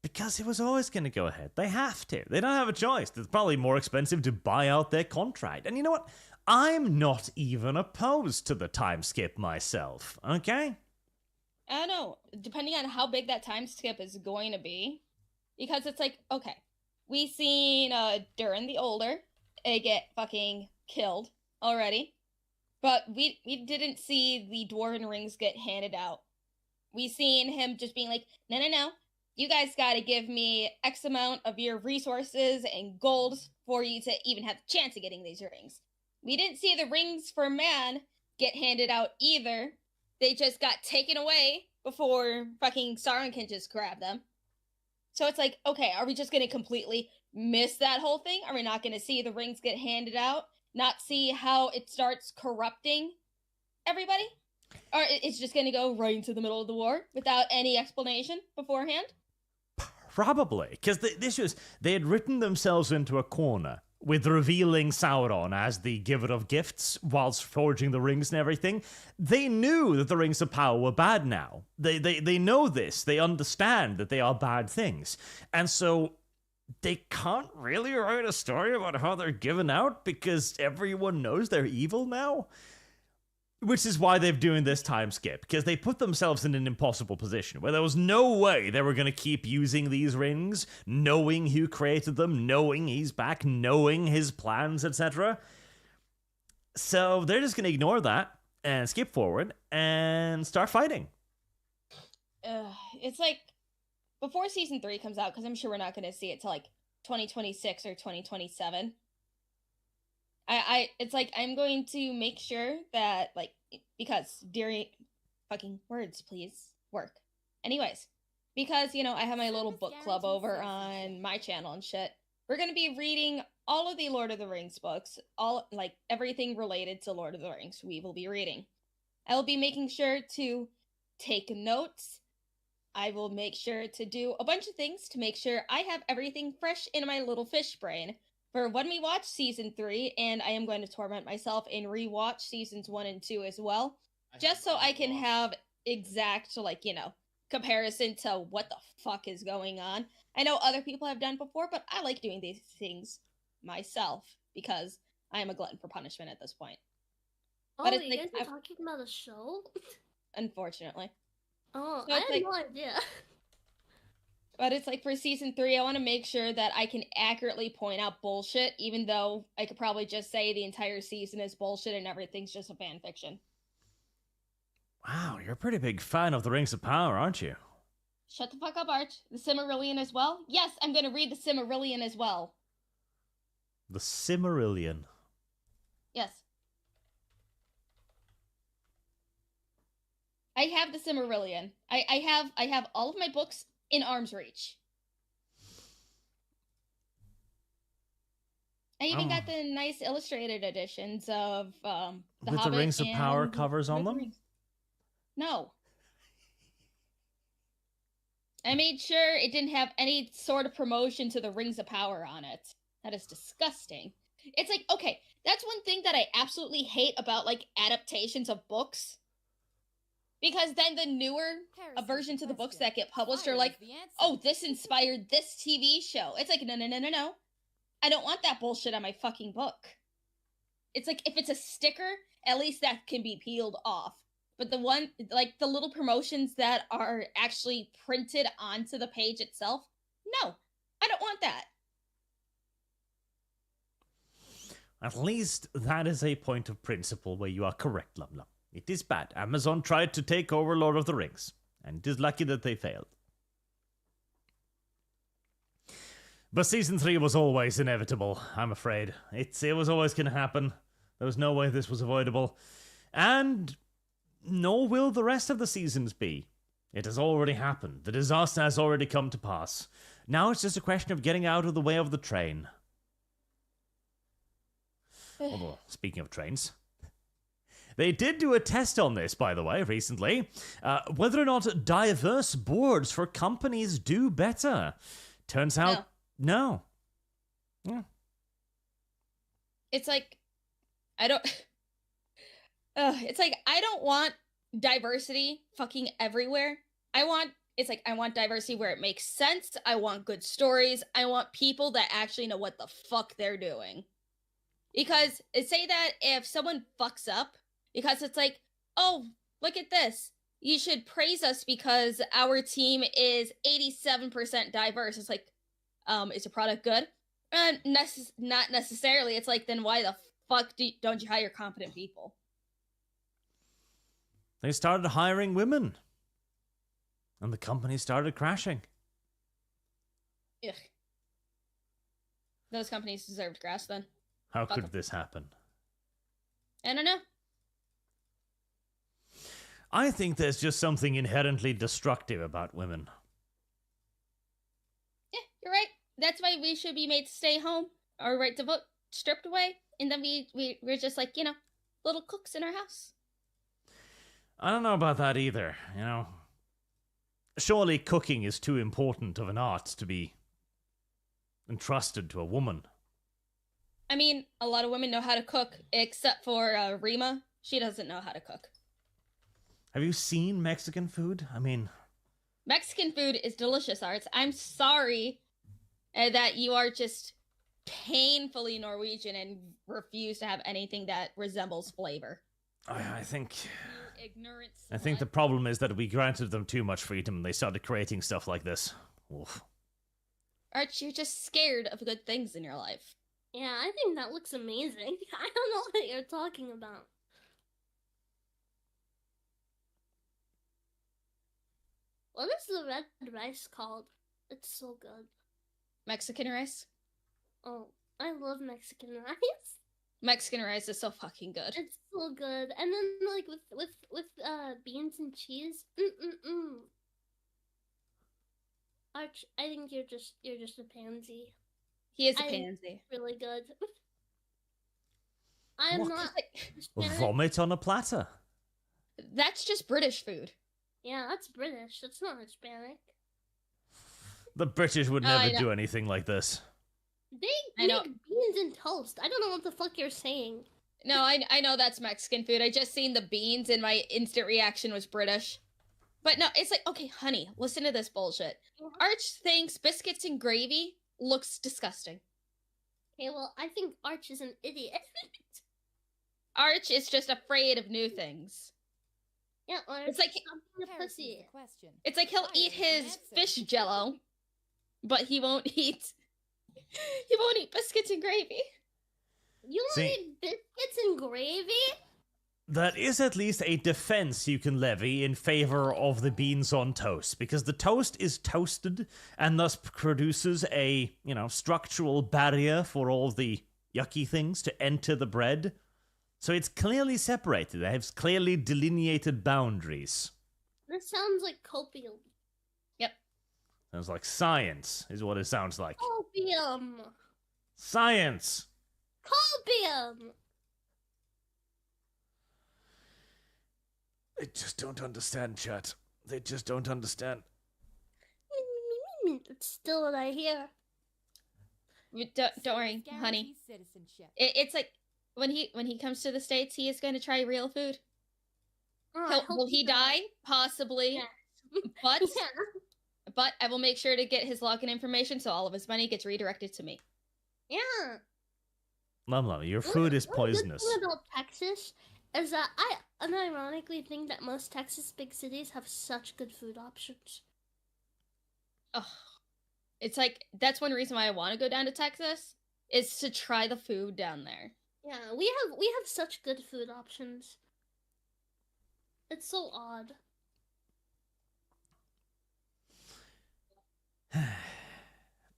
Because it was always going to go ahead. They have to. They don't have a choice. It's probably more expensive to buy out their contract. And you know what? I'm not even opposed to the time skip myself, okay? I don't know. Depending on how big that time skip is going to be. Because it's like, okay, we seen Durin the Older get fucking killed already. But we didn't see the Dwarven rings get handed out. We seen him just being like, no. You guys gotta give me X amount of your resources and gold for you to even have a chance of getting these rings. We didn't see the rings for man get handed out either. They just got taken away before fucking Sauron can just grab them. So it's like, okay, are we just gonna completely miss that whole thing? Are we not gonna see the rings get handed out? Not see how it starts corrupting everybody? Or it's just gonna go right into the middle of the war without any explanation beforehand? Probably. Because the issue is, they had written themselves into a corner with revealing Sauron as the giver of gifts whilst forging the rings and everything. They knew that the rings of power were bad now. They know this. They understand that they are bad things. And so they can't really write a story about how they're given out because everyone knows they're evil now. Which is why they're doing this time skip, because they put themselves in an impossible position where there was no way they were going to keep using these rings, knowing who created them, knowing he's back, knowing his plans, etc. So they're just going to ignore that and skip forward and start fighting. It's like, before season 3 comes out, because I'm sure we're not going to see it till like 2026 or 2027. It's like, I'm going to make sure that, like, because during fucking words, please work. Anyways, because, you know, I have my little book club over on my channel and shit. We're going to be reading all of the Lord of the Rings books, all, like, everything related to Lord of the Rings we will be reading. I will be making sure to take notes. I will make sure to do a bunch of things to make sure I have everything fresh in my little fish brain for when we watch season 3, and I am going to torment myself and rewatch seasons 1 and 2 as well, just so I can have exact, like, you know, comparison to what the fuck is going on. I know other people have done before, but I like doing these things myself because I am a glutton for punishment at this point. Oh, But it's you like, guys are talking about a show? Unfortunately. Oh, So I it's had like- no idea. But it's like, for season 3, I want to make sure that I can accurately point out bullshit, even though I could probably just say the entire season is bullshit and everything's just a fan fiction. Wow, you're a pretty big fan of the Rings of Power, aren't you? Shut the fuck up, Arch. The Silmarillion as well? Yes, I'm gonna read the Silmarillion as well. The Silmarillion. Yes. I have the Silmarillion. I have all of my books in arm's reach. I even got the nice illustrated editions of The With the Hobbit Rings of Power and covers on Lord of the them? Rings. No. I made sure it didn't have any sort of promotion to the Rings of Power on it. That is disgusting. It's like, okay, that's one thing that I absolutely hate about, like, adaptations of books. Because then the newer versions of the books that get published are like, oh, this inspired this TV show. It's like, no. I don't want that bullshit on my fucking book. It's like, if it's a sticker, at least that can be peeled off. But the one, like, the little promotions that are actually printed onto the page itself, no, I don't want that. At least that is a point of principle where you are correct, Lum Lum. It is bad. Amazon tried to take over Lord of the Rings, and it is lucky that they failed. But season 3 was always inevitable, I'm afraid. It was always going to happen. There was no way this was avoidable. And nor will the rest of the seasons be. It has already happened. The disaster has already come to pass. Now it's just a question of getting out of the way of the train. Although, speaking of trains, they did do a test on this, by the way, recently. Whether or not diverse boards for companies do better. Turns out, no. Yeah. It's like, I don't want diversity fucking everywhere. I want diversity where it makes sense. I want good stories. I want people that actually know what the fuck they're doing. Because say that if someone fucks up, because it's like, oh, look at this. You should praise us because our team is 87% diverse. It's like, is the product good? Not necessarily. It's like, then why the fuck don't you hire competent people? They started hiring women. And the company started crashing. Ugh. Those companies deserved grass then. How could this happen? I don't know. I think there's just something inherently destructive about women. Yeah, you're right. That's why we should be made to stay home. Our right to vote stripped away. And then we're just like, you know, little cooks in our house. I don't know about that either, you know. Surely cooking is too important of an art to be entrusted to a woman. I mean, a lot of women know how to cook, except for Rima. She doesn't know how to cook. Have you seen Mexican food? I mean... Mexican food is delicious, Arts. I'm sorry that you are just painfully Norwegian and refuse to have anything that resembles flavor. I think... You ignorant I think the slut. problem is that we granted them too much freedom and they started creating stuff like this. Oof. Arch, you're just scared of good things in your life. Yeah, I think that looks amazing. I don't know what you're talking about. What is the red rice called? It's so good. Mexican rice? Oh, I love Mexican rice. Mexican rice is so fucking good. It's so good. And then like with beans and cheese. Mm-mm-mm. Arch, I think you're just a pansy. He is a I- pansy. Really good. I am What? not Hispanic. Vomit on a platter. That's just British food. Yeah, that's British. That's not Hispanic. The British would Oh, I never know. do anything like this. They I know. make beans and toast. I don't know what the fuck you're saying. No, I know that's Mexican food. I just seen the beans and my instant reaction was British. But no, it's like, okay, honey, listen to this bullshit. Arch thinks biscuits and gravy looks disgusting. Okay, well, I think Arch is an idiot. Arch is just afraid of new things. Yeah, Arch. It's like- stop being a Heresy's pussy. the question. It's like he'll Fire eat is the his answer. fish jello, but he won't eat biscuits and gravy. You See- eat biscuits and gravy? That is at least a defense you can levy in favor of the beans on toast, because the toast is toasted and thus produces a, structural barrier for all the yucky things to enter the bread. So it's clearly separated. It has clearly delineated boundaries. This sounds like copium. Sounds like science, is what it sounds like. Copium! Science! Copium! They just don't understand, chat. They just don't understand. It's still what I hear. Don't worry, Service honey. guarantees citizenship. It's like when he comes to the States, he is going to try real food. Oh, I hope Will he does. die? Possibly. Yeah. But Yeah. but I will make sure to get his login information so all of his money gets redirected to me. Yeah. Lum, your food is One poisonous. good thing about Texas is that I unironically think that most Texas big cities have such good food options. Ugh. It's like that's one reason why I want to go down to Texas is to try the food down there. Yeah, we have such good food options. It's so odd.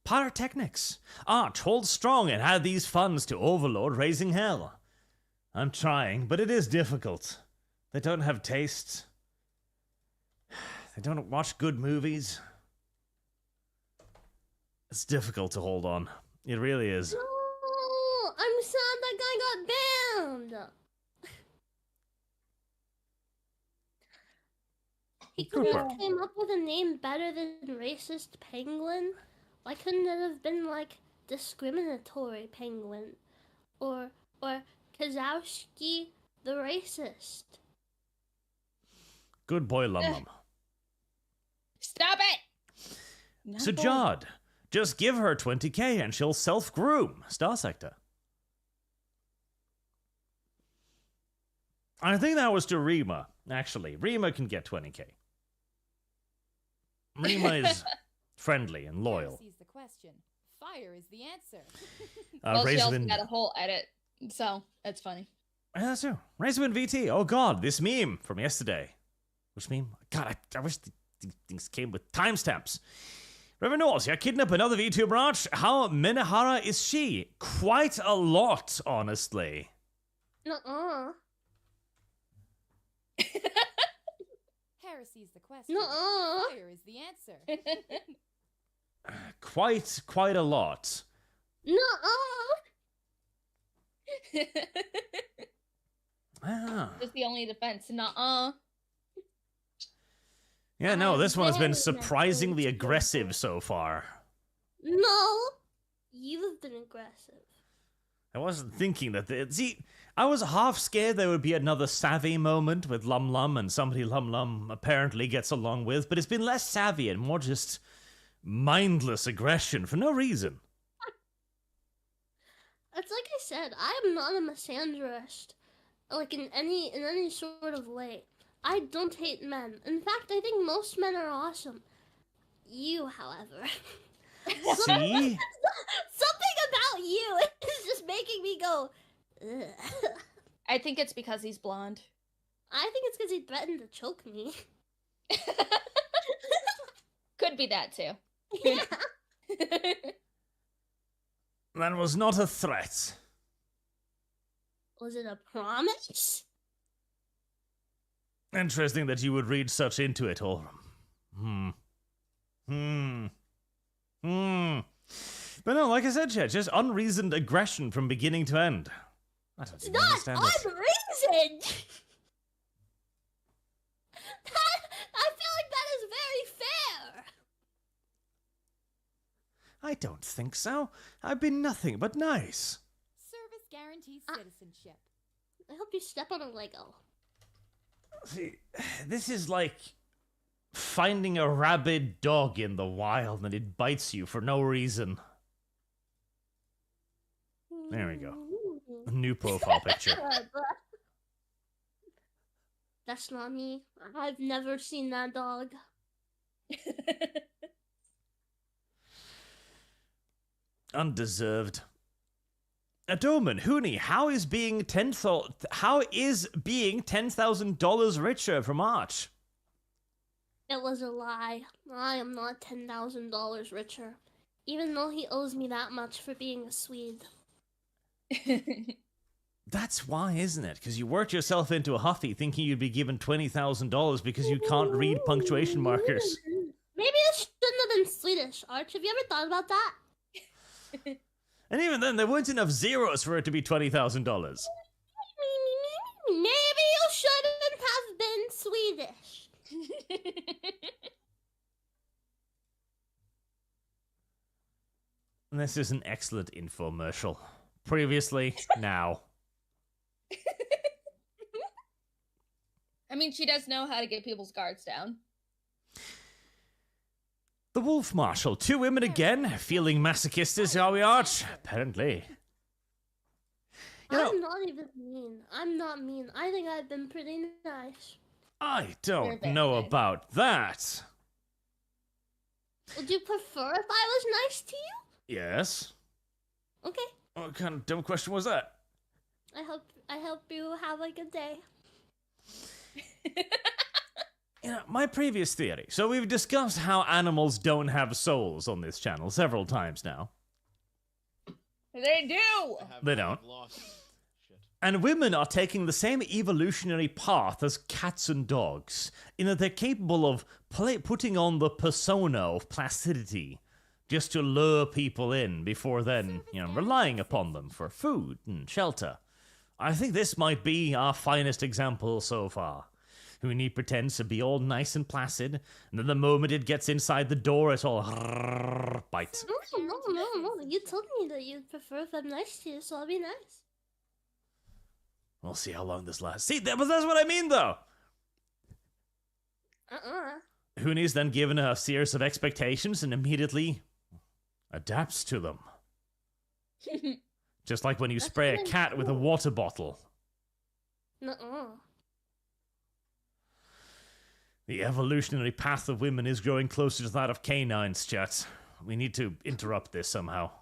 Pyrotechnics. Arch, hold strong and add these funds to Overlord raising hell. I'm trying, but it is difficult. They don't have taste. They don't watch good movies. It's difficult to hold on. It really is. No, I'm sad that guy got banned. He could Cooper. have came up with a name better than racist penguin. Why couldn't it have been like discriminatory penguin, or Kazowski the racist? Good boy, Lum. Stop it! No. So, Jod, just give her 20k and she'll self-groom. Star Sector. I think that was to Rima, actually. Rima can get 20k. Rima is friendly and loyal. Heresy's the question. Fire is the answer. Well, she also Razorman... got a whole edit, so that's funny. Yeah, that's true. Razorman VT. Oh god, this meme from yesterday. Which meme? God, I wish these things came with timestamps. Reverend Knowles, you kidnap another VTuber Arch. How Minahara is she? Quite a lot, honestly. Nuh-uh. Heresy's the question. Nuh-uh. Fire is the answer. Quite a lot. Nuh-uh. Ah. That's the only defense. Nuh-uh. Yeah, no, this one has been very surprisingly much aggressive so far. No, you've been aggressive. I wasn't thinking that... See, I was half scared there would be another savvy moment with Lum Lum and somebody Lum Lum apparently gets along with, but it's been less savvy and more just mindless aggression for no reason. It's like I said, I am not a misandrist. like in any sort of way. I don't hate men. In fact, I think most men are awesome. You, however. See? Something about you is just making me go, ugh. I think it's because he's blonde. I think it's because he threatened to choke me. Could be that too. Yeah. That was not a threat. Was it a promise? Interesting that you would read such into it, or... But no, like I said, Chet, just unreasoned aggression from beginning to end. I don't It's even not understand it. unreasoned! I feel like that is very fair! I don't think so. I've been nothing but nice. Service guarantees citizenship. I hope you step on a Lego. See, this is like finding a rabid dog in the wild and it bites you for no reason. There we go. A new profile picture. That's not me. I've never seen that dog. Undeserved. Adoman, Hunii, how is being $10,000 richer from Arch? It was a lie. I am not $10,000 richer. Even though he owes me that much for being a Swede. That's why, isn't it? Because you worked yourself into a huffy thinking you'd be given $20,000 because you can't read punctuation markers. Maybe it shouldn't have been Swedish, Arch. Have you ever thought about that? And even then, there weren't enough zeros for it to be $20,000. Maybe you shouldn't have been Swedish. This is an excellent infomercial. Previously, now. I mean, she does know how to get people's guards down. The Wolf Marshal. 2 women again. Feeling masochistic, are we, Arch? Apparently. You know, I'm not even mean. I'm not mean. I think I've been pretty nice. I don't very know nice. about that. Would you prefer if I was nice to you? Yes. Okay. What kind of dumb question was that? I hope you have a good day. You know, my previous theory. So we've discussed how animals don't have souls on this channel several times now. They do! They don't. I've lost. Shit. And women are taking the same evolutionary path as cats and dogs, in that they're capable of putting on the persona of placidity, just to lure people in before then, relying upon them for food and shelter. I think this might be our finest example so far. Hunii pretends to be all nice and placid, and then the moment it gets inside the door, it's all bite. No. You told me that you'd prefer if I'm nice to you, so I'll be nice. We'll see how long this lasts. See, but that's what I mean, though. Hunii's then given a series of expectations and immediately adapts to them. Just like when you spray a cat with a water bottle. Nuh-uh. The evolutionary path of women is growing closer to that of canines, chat. We need to interrupt this somehow.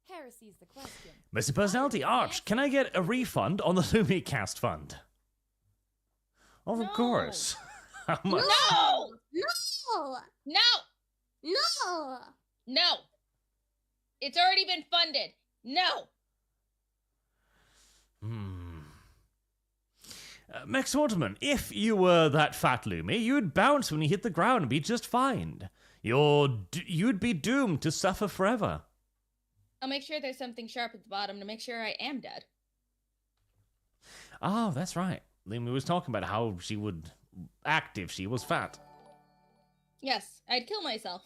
Heresy is the question. Mr. Personality, Arch, can I get a refund on the Lumi cast fund? Of No. course. How much? No! No! No! No! No! It's already been funded. No! Max Waterman, if you were that fat Lumi, you'd bounce when you hit the ground and be just fine. You'd be doomed to suffer forever. I'll make sure there's something sharp at the bottom to make sure I am dead. Oh, that's right. Lumi was talking about how she would act if she was fat. Yes, I'd kill myself.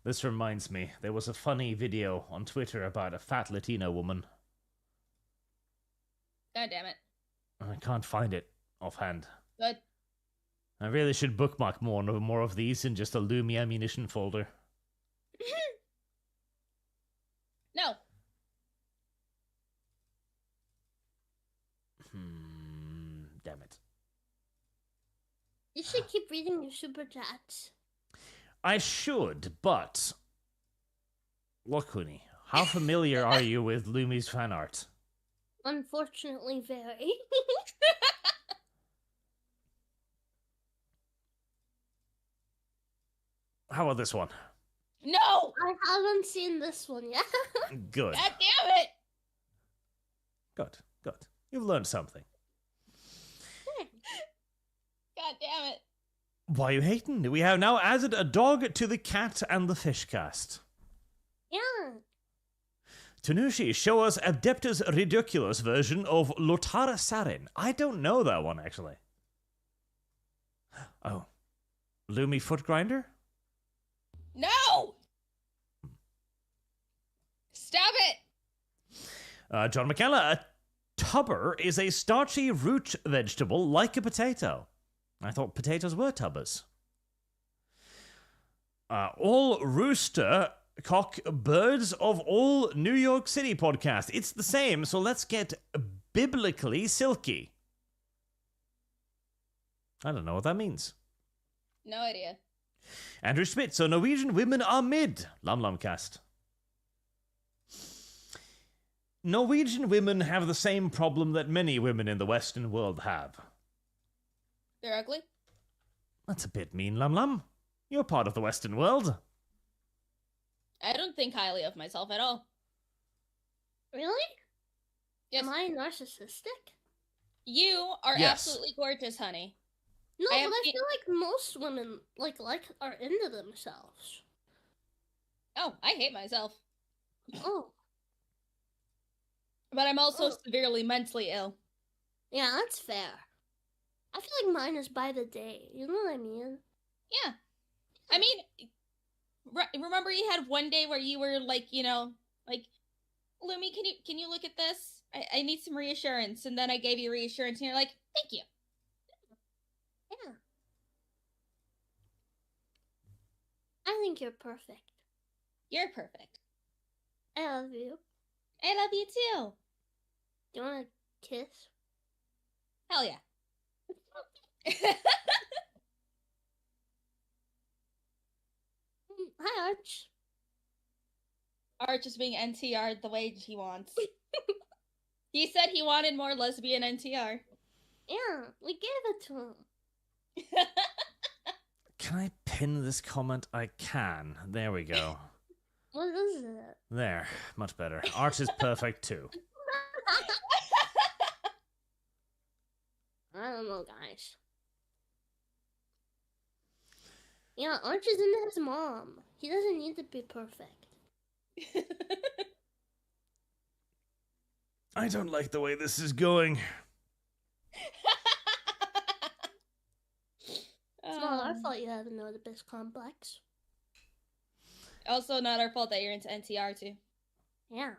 This reminds me, there was a funny video on Twitter about a fat Latino woman. God damn it. I can't find it offhand. Good. I really should bookmark more of these in just a Lumi ammunition folder. No. Damn it. You should keep reading your super chats. I should, but... Look, Hunii, how familiar are you with Lumi's fan art? Unfortunately, very. How about this one? No! I haven't seen this one yet. Good. God damn it! Good. You've learned something. God damn it. Why are you hating? We have now added a dog to the cat and the fish cast. Yeah. Tanushi, show us Adeptus Ridiculous version of Lotara Sarin. I don't know that one, actually. Oh. Lumi Foot Grinder? No! Stop it! John McKenna, a tubber is a starchy root vegetable like a potato. I thought potatoes were tubbers. All rooster cock birds of all New York City podcast. It's the same, so let's get biblically silky. I don't know what that means. No idea. Andrew Schmidt, so Norwegian women are mid. Cast. Norwegian women have the same problem that many women in the Western world have. They're ugly? That's a bit mean, Lum. You're part of the Western world. I don't think highly of myself at all. Really? Yes. Am I narcissistic? You are Yes. absolutely gorgeous, honey. No, I but have I seen- feel like most women are into themselves. Oh, I hate myself. Oh, But I'm also Oh. severely mentally ill. yeah, that's fair. I feel like mine is by the day. You know what I mean? Yeah. I mean, remember you had one day where you were like, like, Lumi, can you look at this? I need some reassurance. And then I gave you reassurance and you're like, thank you. Yeah. I think you're perfect. You're perfect. I love you. I love you too. Do you want a kiss? Hell yeah. Hi, Arch. Arch is being NTR'd the way he wants. He said he wanted more lesbian NTR. Yeah, we gave it to him. Can I pin this comment? I can. There we go. What is it? There. Much better. Arch is perfect too. I don't know, guys. Yeah, Arch is into his mom. He doesn't need to be perfect. I don't like the way this is going. It's not our fault you have an Oedipus complex. Also, not our fault that you're into NTR too. Yeah.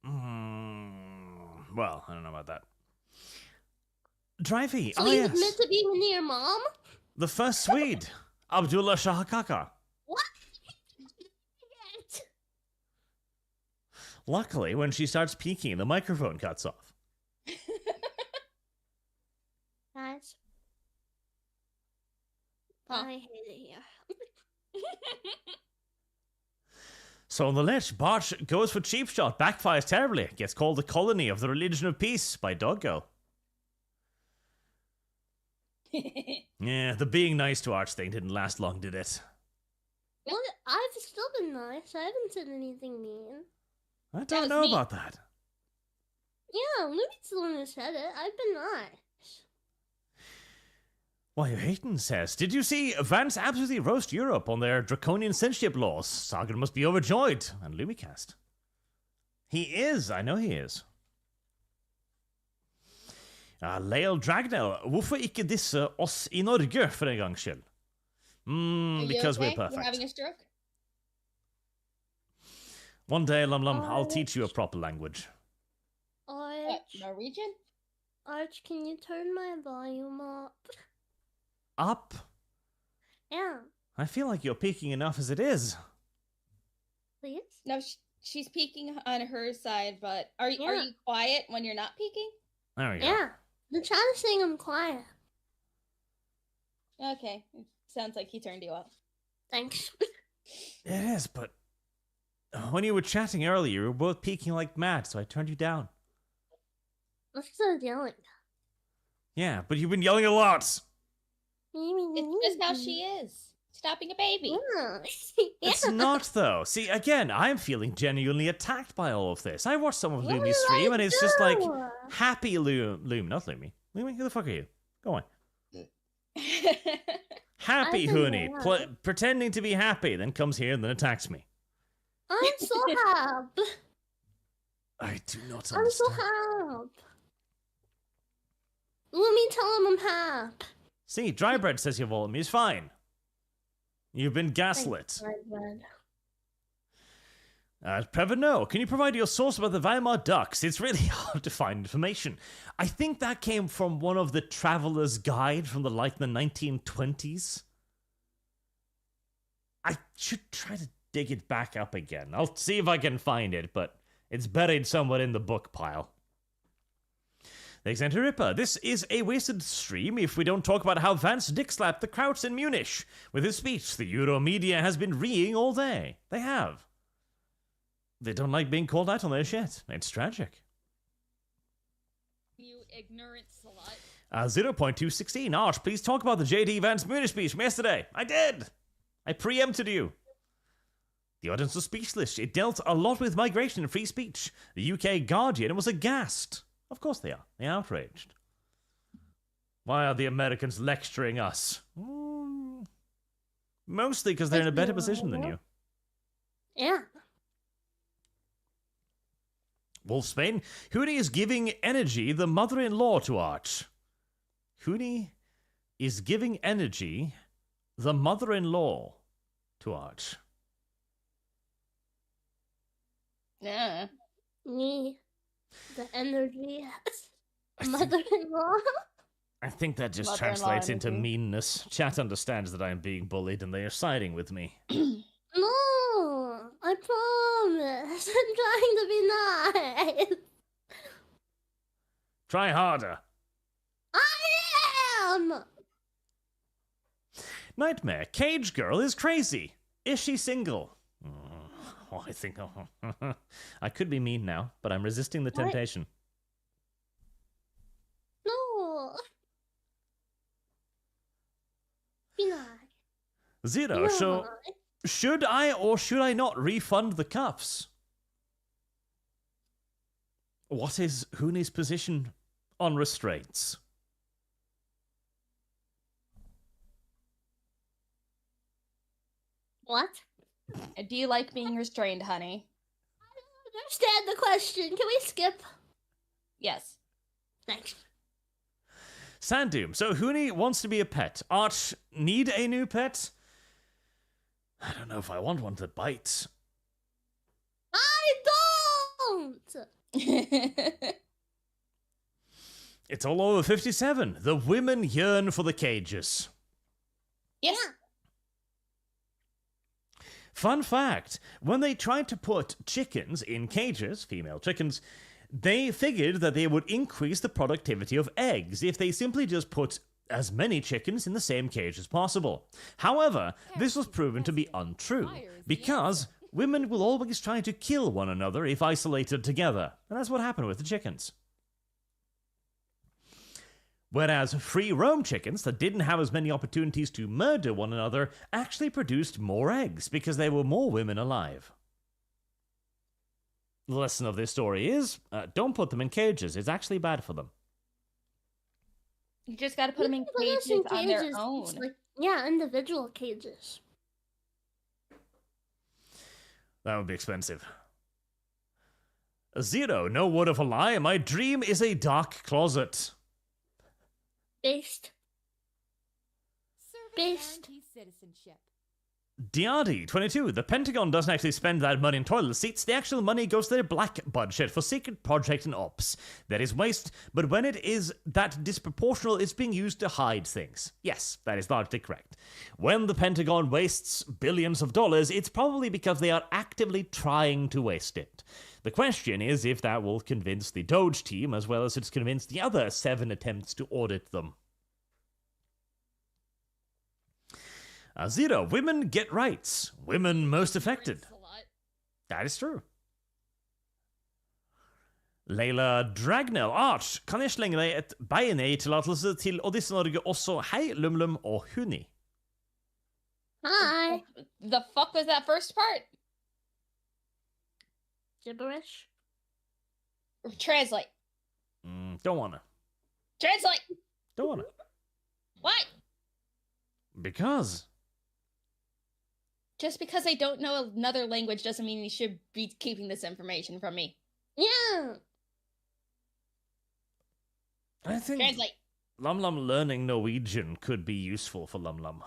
Well, I don't know about that. Drivey, So oh you yes. admit to being into your mom? The first Swede, Abdullah Shahakaka. What? Luckily, when she starts peeking, the microphone cuts off. Guys, Huh. I hate it here. So on the ledge, Barch goes for cheap shot, backfires terribly, gets called the colony of the religion of peace by Doggo. Yeah, the being nice to Arch thing didn't last long, did it? Well, I've still been nice. I haven't said anything mean. I was don't know me. about that. Yeah, Lumi's the one who said it. I've been nice. Why, you hating says, did you see Vance absolutely roast Europe on their draconian censorship laws? Sagan must be overjoyed. And Lumicast. He is, I know he is. Lael Dragnell, hvorfor ikke disse oss I Norge for en gangs skyld? Are you Because okay? we're perfect. You're having a stroke? One day, Lum, I'll teach you a proper language. What, Arch, Norwegian? Arch, can you turn my volume up? Up? Yeah, I feel like you're peaking enough as it is. please. No, she's peeking on her side, but are Yeah. you quiet when you're not peeking? There we go. Yeah. The chat is saying I'm quiet. Okay, sounds like he turned you up. Thanks. It is, but when you were chatting earlier, you were both peeking like mad, so I turned you down. Let's start yelling. Yeah, but you've been yelling a lot. It's just how she is. Stop being a baby. Yeah. It's not, though. See, again, I'm feeling genuinely attacked by all of this. I watched some of Lumi's stream, and it's just like, happy Lumi, not Lumi. Lumi, who the fuck are you? Go on. Happy Hunii, pretending to be happy, then comes here and then attacks me. I'm so happy. I do not I'm understand. so happy. Let me tell him I'm happy. See, Drybread says your volume is fine. You've been gaslit. Trevor, no. Can you provide your source about the Weimar ducks? It's really hard to find information. I think that came from one of the Traveler's Guide from the 1920s. I should try to dig it back up again. I'll see if I can find it, but it's buried somewhere in the book pile. Thanks, Enter Ripper. This is a wasted stream if we don't talk about how Vance dick-slapped the Krauts in Munich. With his speech, the Euro media has been reeing all day. They have. They don't like being called out on their shit. It's tragic. You ignorant slut. 0.216. Arch, please talk about the J.D. Vance Munich speech from yesterday. I did. I preempted you. The audience was speechless. It dealt a lot with migration and free speech. The UK Guardian was aghast. Of course they are. They're outraged. Why are the Americans lecturing us? Mostly because they're in a better position than you. Yeah. Wolfsbane, Hunii is giving energy the mother-in-law to Arch. Hunii is giving energy the mother-in-law to Arch. Yeah. Me. The energy. Mother-in-law. I think that just Mother-in-law translates into energy. meanness. Chat understands that I am being bullied and they are siding with me. No, I promise. I'm trying to be nice. Try harder. I am. Nightmare, Cage Girl is crazy. Is she single? Oh, I think... I could be mean now, but I'm resisting the temptation. No. Be nice. Zero, so... Should I or should I not refund the cuffs? What is Huni's position on restraints? What? Do you like being restrained, honey? I don't understand the question. Can we skip? Yes. Thanks. Sandoom, so Hunii wants to be a pet. Arch, need a new pet? I don't know if I want one that bites. I don't! It's all over 57. The women yearn for the cages. Yes. Fun fact, when they tried to put chickens in cages, female chickens, they figured that they would increase the productivity of eggs if they simply just put as many chickens in the same cage as possible. However, this was proven to be untrue, because women will always try to kill one another if isolated together, and that's what happened with the chickens. Whereas free-roam chickens that didn't have as many opportunities to murder one another actually produced more eggs because there were more women alive. The lesson of this story is, don't put them in cages. It's actually bad for them. You just gotta put them in cages on their own. Like, yeah, individual cages. That would be expensive. Zero, no word of a lie. My dream is a dark closet. Based. Service Based. guarantees citizenship. Diardi22, the Pentagon doesn't actually spend that money in toilet seats. The actual money goes to their black budget for secret project and ops. That is waste, but when it is that disproportional, it's being used to hide things. Yes, that is largely correct. When the Pentagon wastes billions of dollars, it's probably because they are actively trying to waste it. The question is if that will convince the Doge team as well as it's convinced the other 7 attempts to audit them. Zero, women get rights. Women most affected. That is true. Leila Dragnell, Arch, kan jeg slenge deg et bein i tillatelse til Odyssey Norge også? Hei, Lumlum og Hunii. Hi. The fuck was that first part? Gibberish. Translate. Don't wanna. Translate. Don't wanna. Why? Because. Just because I don't know another language doesn't mean you should be keeping this information from me. Yeah. I think Translate. Lum Lum learning Norwegian could be useful for Lum Lum.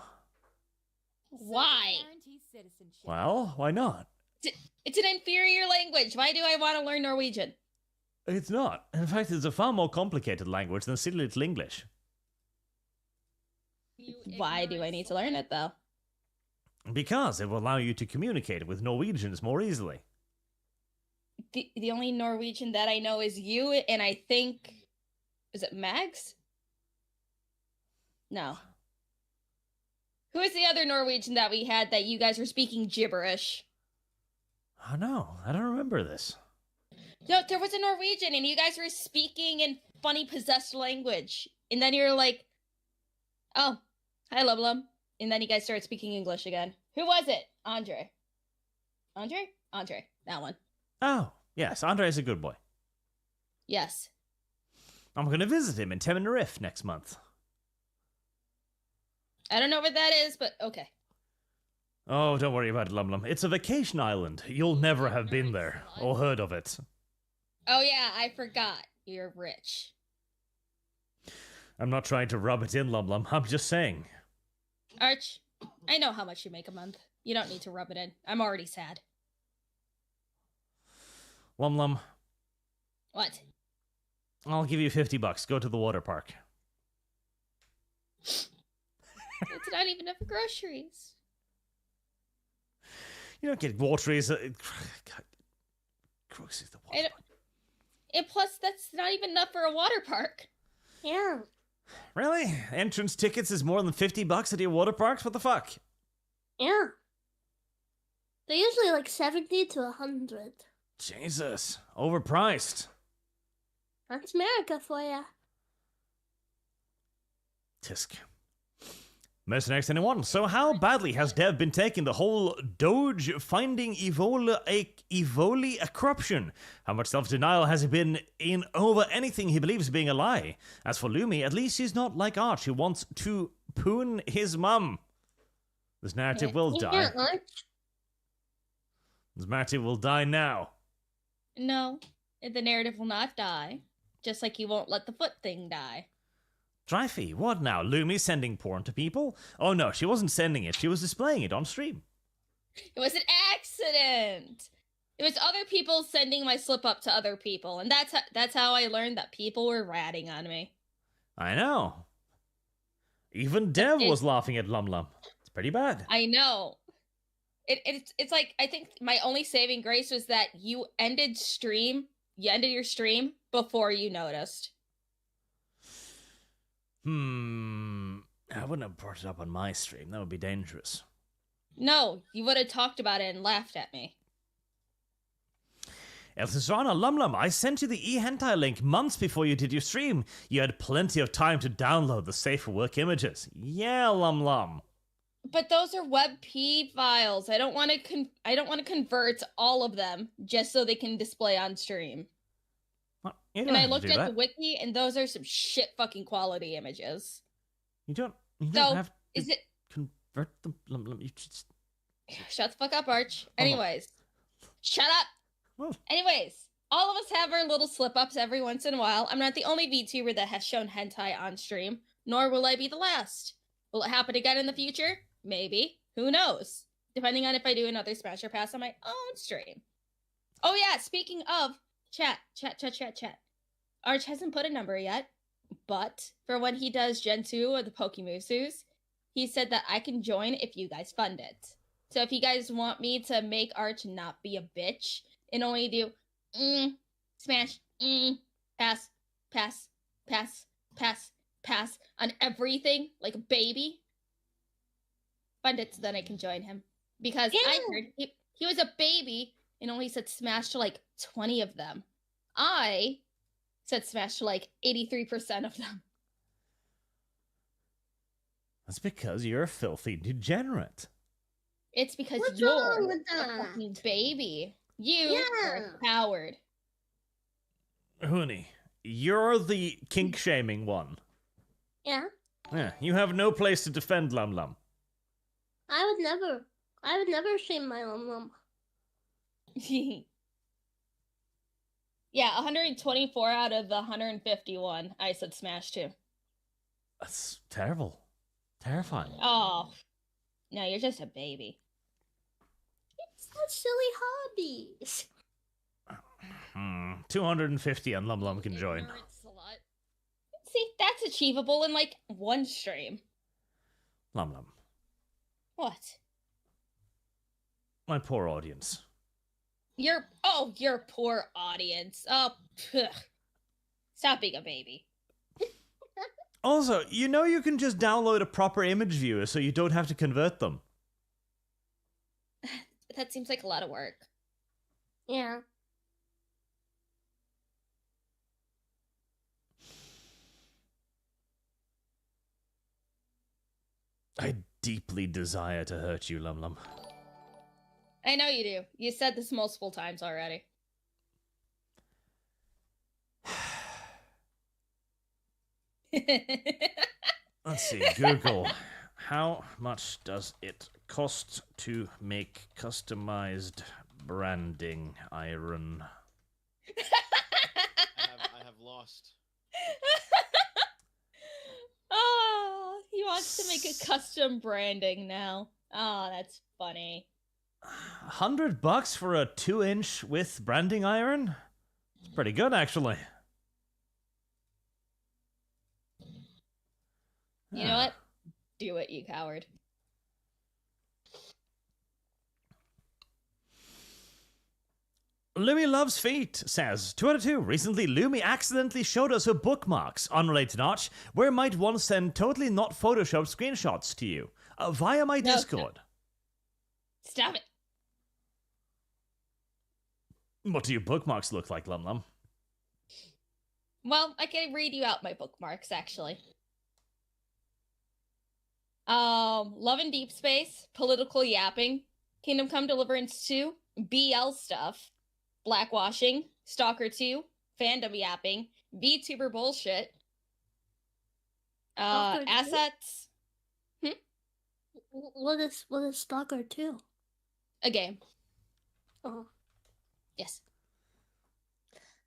Why? Guarantee citizenship. Well, why not? It's an inferior language. Why do I want to learn Norwegian? It's not. In fact, it's a far more complicated language than silly little English. Why do I need to learn it, though? Because it will allow you to communicate with Norwegians more easily. The only Norwegian that I know is you, and I think... Is it Mags? No. Who is the other Norwegian that we had that you guys were speaking gibberish? Oh no, I don't remember this. No, there was a Norwegian, and you guys were speaking in funny possessed language. And then you're like, oh, hi, Lum Lum. And then you guys started speaking English again. Who was it? Andre. Andre? Andre. That one. Oh, yes, Andre's a good boy. Yes. I'm going to visit him in Tenerife next month. I don't know where that is, but okay. Oh, don't worry about it, Lum Lum. It's a vacation island. You'll never have been there or heard of it. Oh yeah, I forgot. You're rich. I'm not trying to rub it in, Lum Lum. I'm just saying. Arch, I know how much you make a month. You don't need to rub it in. I'm already sad. Lum Lum, What? I'll give you $50. Go to the water park. It's not even enough for groceries. You don't get wateries. Groceries, the water park. And plus, that's not even enough for a water park. Yeah. Really? Entrance tickets is more than $50 at your water parks? What the fuck? Yeah. They're usually like 70 to 100. Jesus. Overpriced. That's America for ya. Tisk. Mercenaries anyone? So how badly has Dev been taking the whole Doge finding Evoli a corruption? How much self-denial has he been in over anything he believes being a lie? As for Lumi, at least he's not like Arch who wants to poon his mum. This narrative will die. Yeah, Arch. This narrative will die now. No, the narrative will not die. Just like you won't let the foot thing die. Dreyfie, what now? Lumi sending porn to people? Oh no, she wasn't sending it. She was displaying it on stream. It was an accident. It was other people sending my slip up to other people, and that's how I learned that people were ratting on me. I know. Even Dev was laughing at Lum Lum. It's pretty bad. I know. It's like, I think my only saving grace was that you ended your stream before you noticed. I wouldn't have brought it up on my stream. That would be dangerous. No, you would have talked about it and laughed at me. Elsisrana, Lum Lum, I sent you the e-hentai link months before you did your stream. You had plenty of time to download the safe for work images. Yeah, Lum Lum. But those are WebP files. I don't want to convert all of them just so they can display on stream. Well, you don't And I have to looked do at that. the wiki, and those are some shit fucking quality images. You don't So, have to is it... convert them. Lum Lum, you just... Shut the fuck up, Arch. Anyways. Shut up! Well, Anyways, all of us have our little slip-ups every once in a while. I'm not the only VTuber that has shown hentai on stream, nor will I be the last. Will it happen again in the future? Maybe. Who knows? depending on if I do another Smasher Pass on my own stream. Oh yeah, speaking of chat. Arch hasn't put a number yet, but for when he does Gen 2 or the Pokemusus, he said that I can join if you guys fund it. So if you guys want me to make Arch not be a bitch and only do smash, pass, pass, pass, pass, pass on everything like a baby, fund it so then I can join him. Because I heard he was a baby and only said smash to like 20 of them. I said smash to like 83% of them. That's because you're a filthy degenerate. It's because What's you're wrong with a that? fucking baby. You are a coward. Hunii, you're the kink-shaming one. Yeah. Yeah, you have no place to defend Lum Lum. I would never shame my Lum. Yeah, 124 out of the 151 I said smash to. That's terrible. Terrifying. Oh. No, you're just a baby. It's not silly hobbies. 250 and Lum Lum can join. Slut. See, that's achievable in like one stream. Lum Lum. What? My poor audience. Your poor audience. Oh, pugh. Stop being a baby. Also, you know you can just download a proper image viewer so you don't have to convert them. That seems like a lot of work. Yeah. I deeply desire to hurt you, Lum Lum. I know you do. You said this multiple times already. Let's see, Google. How much does it cost to make customized branding iron? I have lost. Oh, he wants to make a custom branding now. Oh, that's funny. $100 for a 2-inch width branding iron? It's pretty good, actually. You know what? Do it, you coward. Lumi Loves Feet says, 2 out of 2. Recently, Lumi accidentally showed us her bookmarks, unrelated Arch, where might one send totally not Photoshopped screenshots to you, via my Discord. Stop it. What do your bookmarks look like, Lum Lum? Well, I can read you out my bookmarks, actually. Love in Deep Space, Political Yapping, Kingdom Come Deliverance 2, BL Stuff, Blackwashing, Stalker 2, Fandom Yapping, Vtuber Bullshit, Stalker 2? Assets. What is Stalker 2? A game. Oh. Yes.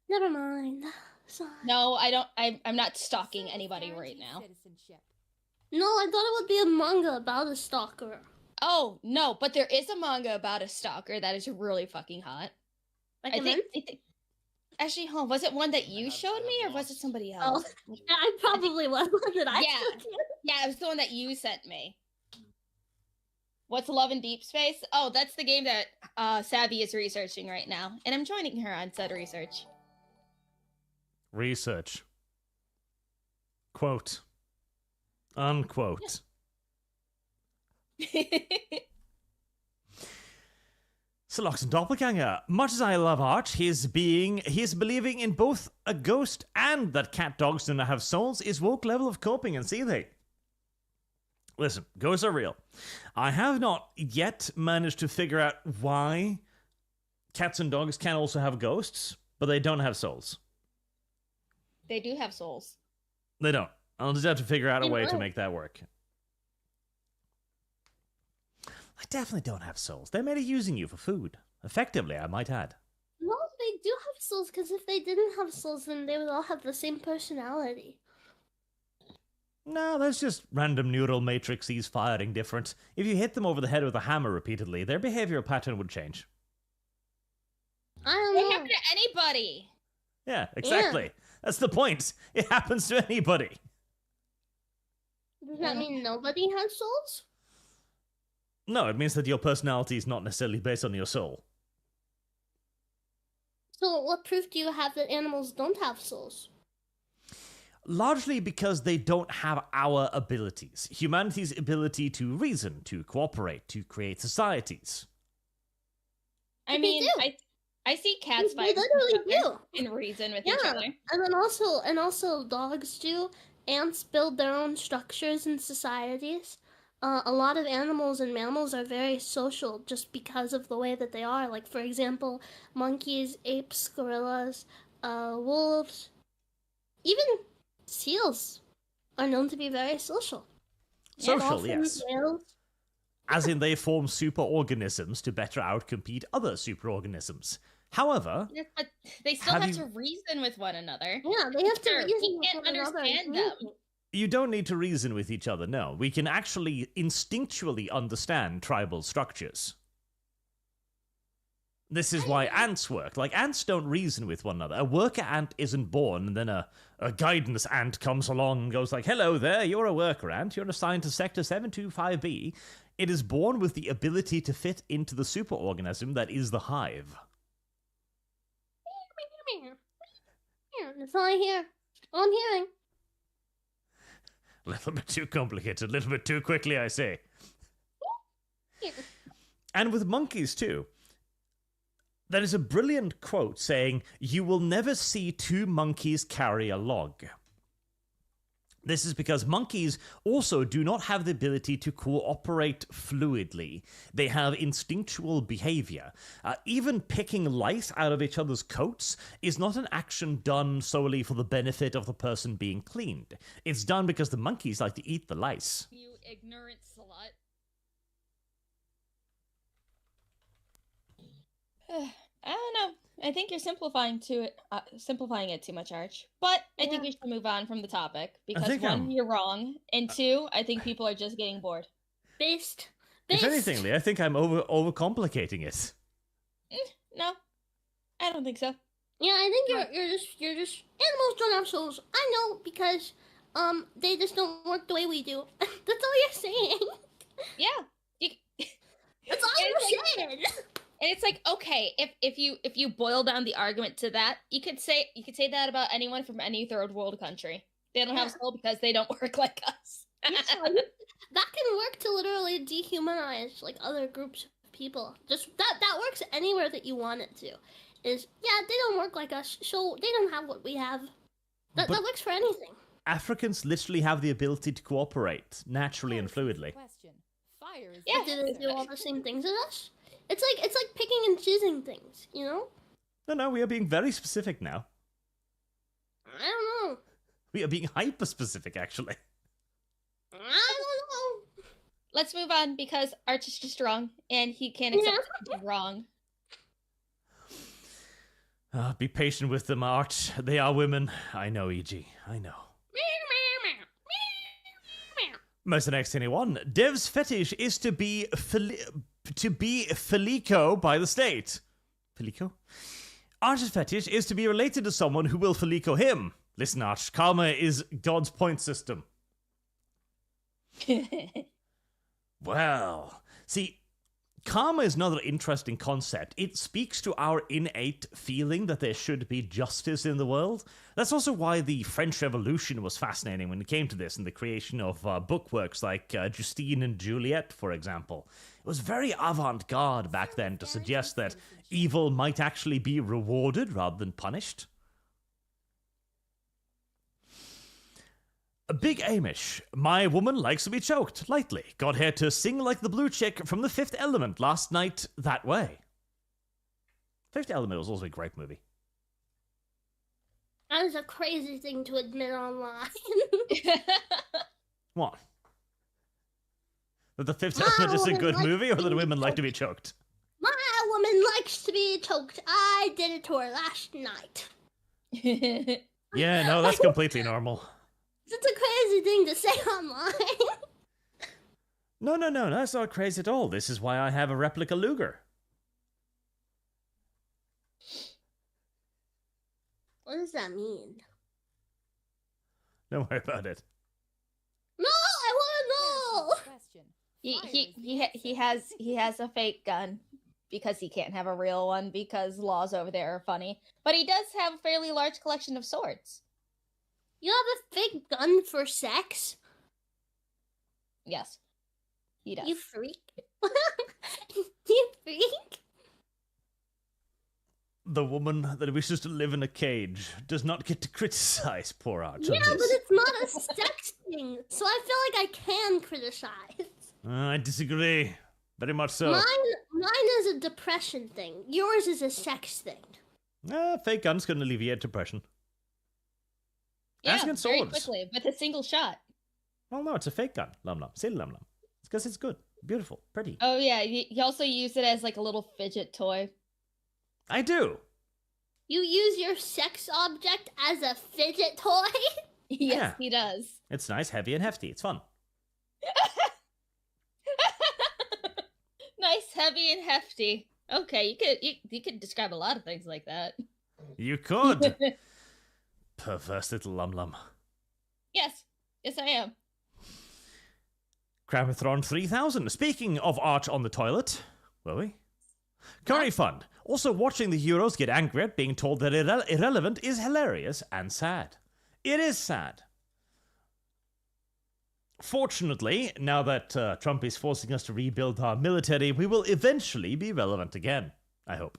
Never mind. Sorry. No, I don't. I'm not stalking anybody right now. Citizenship. No, I thought it would be a manga about a stalker. Oh no, but there is a manga about a stalker that is really fucking hot. I think. Actually, was it one that you showed me, or was it somebody else? Oh, I probably was. Did I? Yeah. Yeah, it was the one that you sent me. What's Love in Deep Space? Oh, that's the game that Savvy is researching right now, and I'm joining her on said research. Research. Quote. Unquote. Salox and Doppelganger. Much as I love Arch, his believing in both a ghost and that cat dogs do not have souls is woke level of coping and seething. Listen, ghosts are real. I have not yet managed to figure out why cats and dogs can also have ghosts, but they don't have souls. They do have souls. They don't. I'll just have to figure out a way to make that work. I definitely don't have souls. They're made of using you for food. Effectively, I might add. No, they do have souls, because if they didn't have souls, then they would all have the same personality. No, that's just random neural matrices firing different. If you hit them over the head with a hammer repeatedly, their behavioral pattern would change. I don't It know. happen to anybody. Yeah, exactly. That's the point. It happens to anybody. Does that mean nobody has souls? No, it means that your personality is not necessarily based on your soul. So what proof do you have that animals don't have souls? Largely because they don't have our abilities. Humanity's ability to reason, to cooperate, to create societies. I They mean, do. I see cats They fight literally do. in reason with Yeah, each other. and then also dogs do. Ants build their own structures in societies. A lot of animals and mammals are very social just because of the way that they are. Like, for example, monkeys, apes, gorillas, wolves, even seals are known to be very social. Social, Dolphins, yes. whales. As in they form superorganisms to better outcompete other superorganisms. However, Yes, but they still Have have you- to reason with one another. Yeah, they have to Sure, reason we with can't one another and understand them. communicate. you don't need to reason with each other, no. We can actually instinctually understand tribal structures. This is why ants work. Like, ants don't reason with one another. A worker ant isn't born, and then a guidance ant comes along and goes like, hello there, you're a worker ant. You're assigned to Sector 725B. It is born with the ability to fit into the superorganism that is the hive. That's all I hear. All I'm hearing. A little bit too complicated, a little bit too quickly, I say. Yeah. And with monkeys, too. There is a brilliant quote saying, you will never see two monkeys carry a log. This is because monkeys also do not have the ability to cooperate fluidly. They have instinctual behavior. Even picking lice out of each other's coats is not an action done solely for the benefit of the person being cleaned. It's done because the monkeys like to eat the lice. You ignorant slut. I don't know. I think you're simplifying it too much, Arch. But I think we should move on from the topic because think one, you're wrong, and two, I think people are just getting bored. Based. If anything, Lee, I think I'm overcomplicating it. No, I don't think so. Yeah, I think you're just animals don't have souls. I know because they just don't work the way we do. That's all you're saying. Yeah, That's all you're saying. and it's like, okay, if you boil down the argument to that, you could say that about anyone from any third world country. They don't have soul because they don't work like us. Yeah, that can work to literally dehumanize like other groups of people. Just that works anywhere that you want it to. They don't work like us, so they don't have what we have. That works for anything. Africans literally have the ability to cooperate naturally and fluidly. Question. Fire is Yeah. Do they do all the same things as us? It's like picking and choosing things, you know? No, we are being very specific now. I don't know. We are being hyper-specific, actually. I don't Let's move on because Arch is just wrong, and he can't accept being wrong. Be patient with them, Arch. They are women. I know, E.G. I know. Most next anyone. Dev's fetish is to be Felico by the state. Felico? Arch's fetish is to be related to someone who will Felico him. Listen, Arch, karma is God's point system. Well, see, karma is another interesting concept. It speaks to our innate feeling that there should be justice in the world. That's also why the French Revolution was fascinating when it came to this and the creation of bookworks like Justine and Juliet, for example. It was very avant-garde back then to suggest that evil might actually be rewarded rather than punished. Big Amish. My woman likes to be choked, lightly. Got her to sing like the blue chick from The Fifth Element last night that way. Fifth Element was also a great movie. That is a crazy thing to admit online. What? That The Fifth Element is a woman good likes movie, or to that be women like to be choked? My woman likes to be choked. I did it to her last night. Yeah, no, that's completely normal. It's a crazy thing to say online. No, that's not crazy at all. This is why I have a replica Luger. What does that mean? Don't worry about it. No, I want to know. Question. He has a fake gun because he can't have a real one because laws over there are funny. But he does have a fairly large collection of swords. You have a fake gun for sex? Yes, he does. You freak. You freak. The woman that wishes to live in a cage does not get to criticize poor Arch. Yeah, but it's not a sex thing, so I feel like I can criticize. I disagree. Very much so. Mine is a depression thing. Yours is a sex thing. Fake guns can alleviate depression. Yeah, Ask against very swords. quickly with a single shot. Well, no, it's a fake gun. Lum lum. Say lum lum. It's because it's good, beautiful, pretty. Oh yeah, you also use it as like a little fidget toy. I do. You use your sex object as a fidget toy? Yes, Yeah. he does. It's nice, heavy, and hefty. It's fun. Nice, heavy, and hefty. Okay, you could describe a lot of things like that. You could. Perverse little lum lum. Yes, I am. Cramathron 3000. Speaking of Arch on the toilet, were we? Curry Fund. Also, watching the heroes get angry at being told that irrelevant is hilarious and sad. It is sad. Fortunately, now that Trump is forcing us to rebuild our military, we will eventually be relevant again. I hope.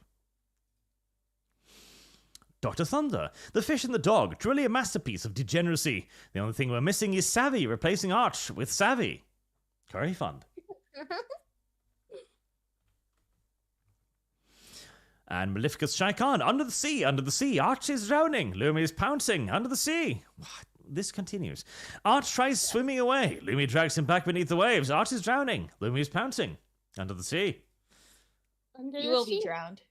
Dr. Thunder. The Fish and the Dog. Truly a masterpiece of degeneracy. The only thing we're missing is Savvy, replacing Arch with Savvy. Curry Fund. And Maleficus Shaikan, under the sea, Arch is drowning, Lumi is pouncing, under the sea. This continues. Arch tries swimming away, Lumi drags him back beneath the waves, Arch is drowning, Lumi is pouncing, under the sea. You will be drowned.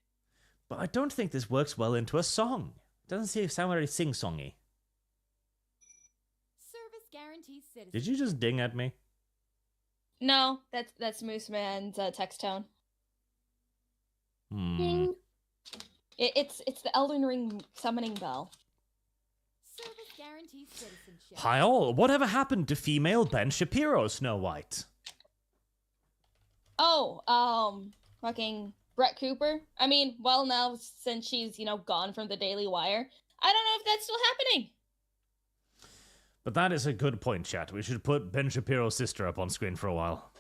But I don't think this works well into a song. It doesn't sound very sing-songy. Service guarantees citizenship. Did you just ding at me? No, that's Moose Man's text tone. Ding. It's the Elden Ring summoning bell. Service guarantees citizenship. Hi all, whatever happened to female Ben Shapiro, Snow White? Oh, fucking Brett Cooper. I mean, well, now since she's, gone from the Daily Wire, I don't know if that's still happening. But that is a good point, chat. We should put Ben Shapiro's sister up on screen for a while.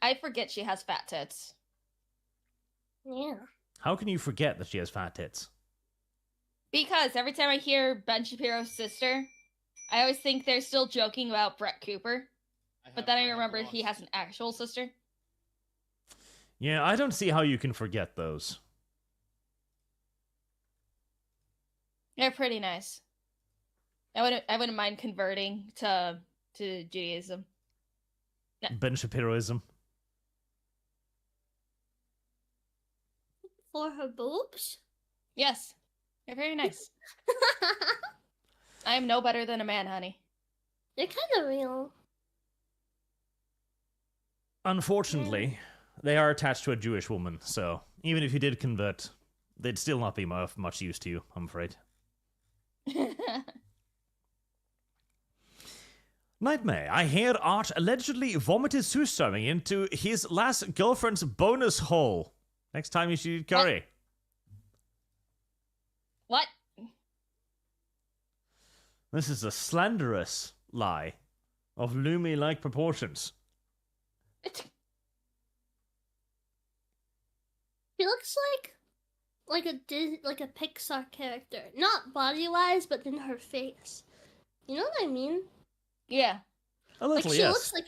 I forget she has fat tits. Yeah. How can you forget that she has fat tits? Because every time I hear Ben Shapiro's sister, I always think they're still joking about Brett Cooper. But then I remember he has an actual sister. Yeah, I don't see how you can forget those. They're pretty nice. I wouldn't mind converting to Judaism. Ben Shapiroism. For her boobs? Yes. They're very nice. I am no better than a man, honey. They're kind of real. Unfortunately, they are attached to a Jewish woman, so even if you did convert, they'd still not be of much use to you, I'm afraid. Nightmare. I hear Arch allegedly vomited Susami into his last girlfriend's bonus hole. Next time you should eat curry. What? This is a slanderous lie of Lumi-like proportions. She looks like a Pixar character. Not body-wise, but in her face. You know what I mean? Yeah. A little, Like she yes. looks like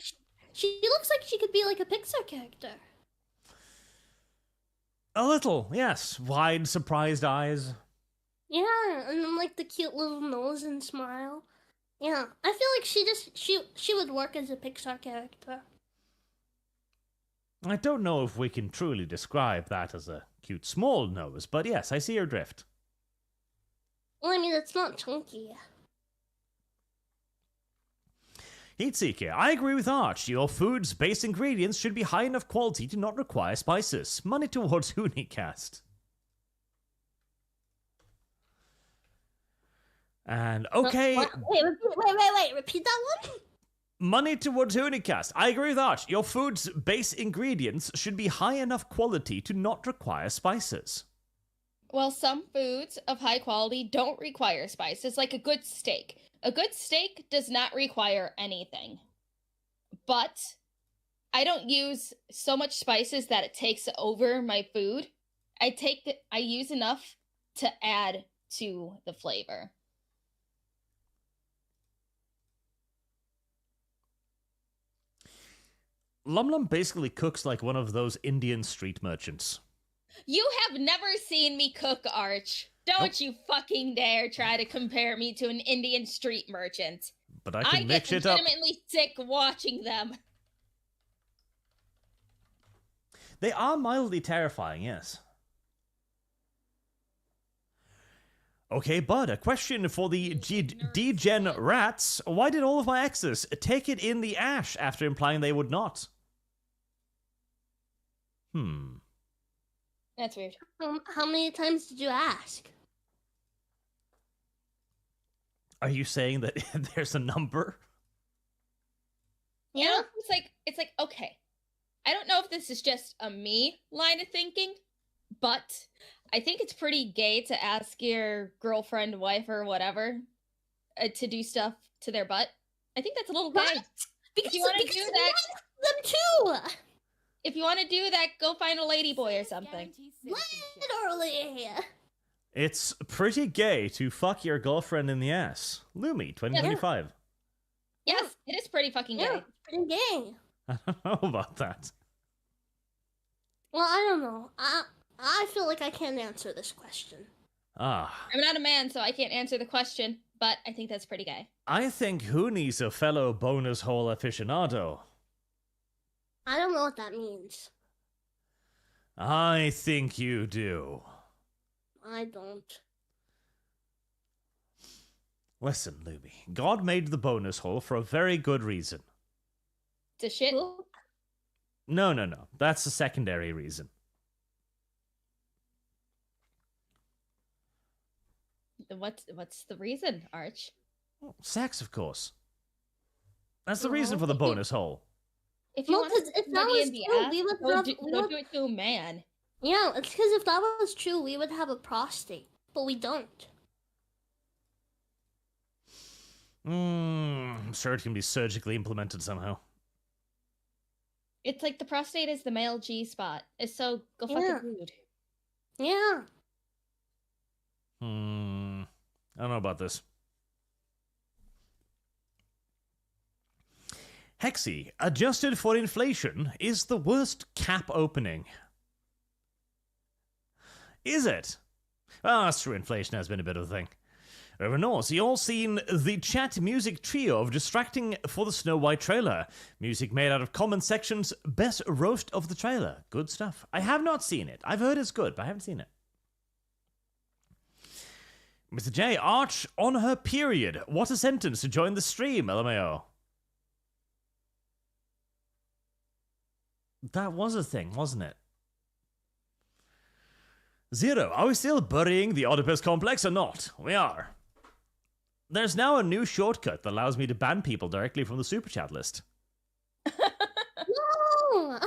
she looks like she could be like a Pixar character. A little, yes. Wide, surprised eyes. Yeah, and then like the cute little nose and smile. Yeah, I feel like she would work as a Pixar character. I don't know if we can truly describe that as a cute small nose, but yes, I see your drift. Well, I mean, it's not chunky. Heatseeker, I agree with Arch. Your food's base ingredients should be high enough quality to not require spices. Money towards Hunii. And okay. Wait. Repeat that one? Money towards Hunii. I agree with Arch. Your food's base ingredients should be high enough quality to not require spices. Well, some foods of high quality don't require spices, like a good steak. A good steak does not require anything. But I don't use so much spices that it takes over my food. I use enough to add to the flavor. Lum Lum basically cooks like one of those Indian street merchants. You have never seen me cook, Arch. Don't you fucking dare try to compare me to an Indian street merchant. But I can mix it up. I get legitimately sick watching them. They are mildly terrifying, yes. Okay, Bud, a question for the degen rats. Why did all of my exes take it in the ash after implying they would not? That's weird. How many times did you ask? Are you saying that there's a number? Yeah. You know, it's like, okay. I don't know if this is just a me line of thinking, but I think it's pretty gay to ask your girlfriend, wife, or whatever to do stuff to their butt. I think that's a little gay. Because if you want to do that, them too. If you want to do that, go find a ladyboy or something. Literally. It's pretty gay to fuck your girlfriend in the ass. Lumi, 2025. Yes, it is pretty fucking gay. Yeah, it's pretty gay. I don't know about that. Well, I don't know. I feel like I can't answer this question. I'm not a man, so I can't answer the question, but I think that's pretty gay. I think Huni's a fellow bonus hole aficionado. I don't know what that means. I think you do. I don't. Listen, Lumi, God made the bonus hole for a very good reason. To shit? No. That's a secondary reason. What's the reason, Arch? Well, sex, of course. That's the reason for the bonus hole. If you want if that was true, we would go do it to a man. Yeah, it's because if that was true, we would have a prostate, but we don't. I'm sure it can be surgically implemented somehow. It's like the prostate is the male G spot. It's so go fuck a dude. Yeah. I don't know about this. Hexy, adjusted for inflation, is the worst cap opening. Is it? Ah, that's true. Inflation has been a bit of a thing. Renault, you all seen the chat music trio of Distracting for the Snow White trailer? Music made out of comment section's best roast of the trailer. Good stuff. I have not seen it. I've heard it's good, but I haven't seen it. Mr. J, Arch on her period. What a sentence to join the stream, LMAO. That was a thing, wasn't it? Zero, are we still burying the Oedipus complex or not? We are. There's now a new shortcut that allows me to ban people directly from the Superchat list. No!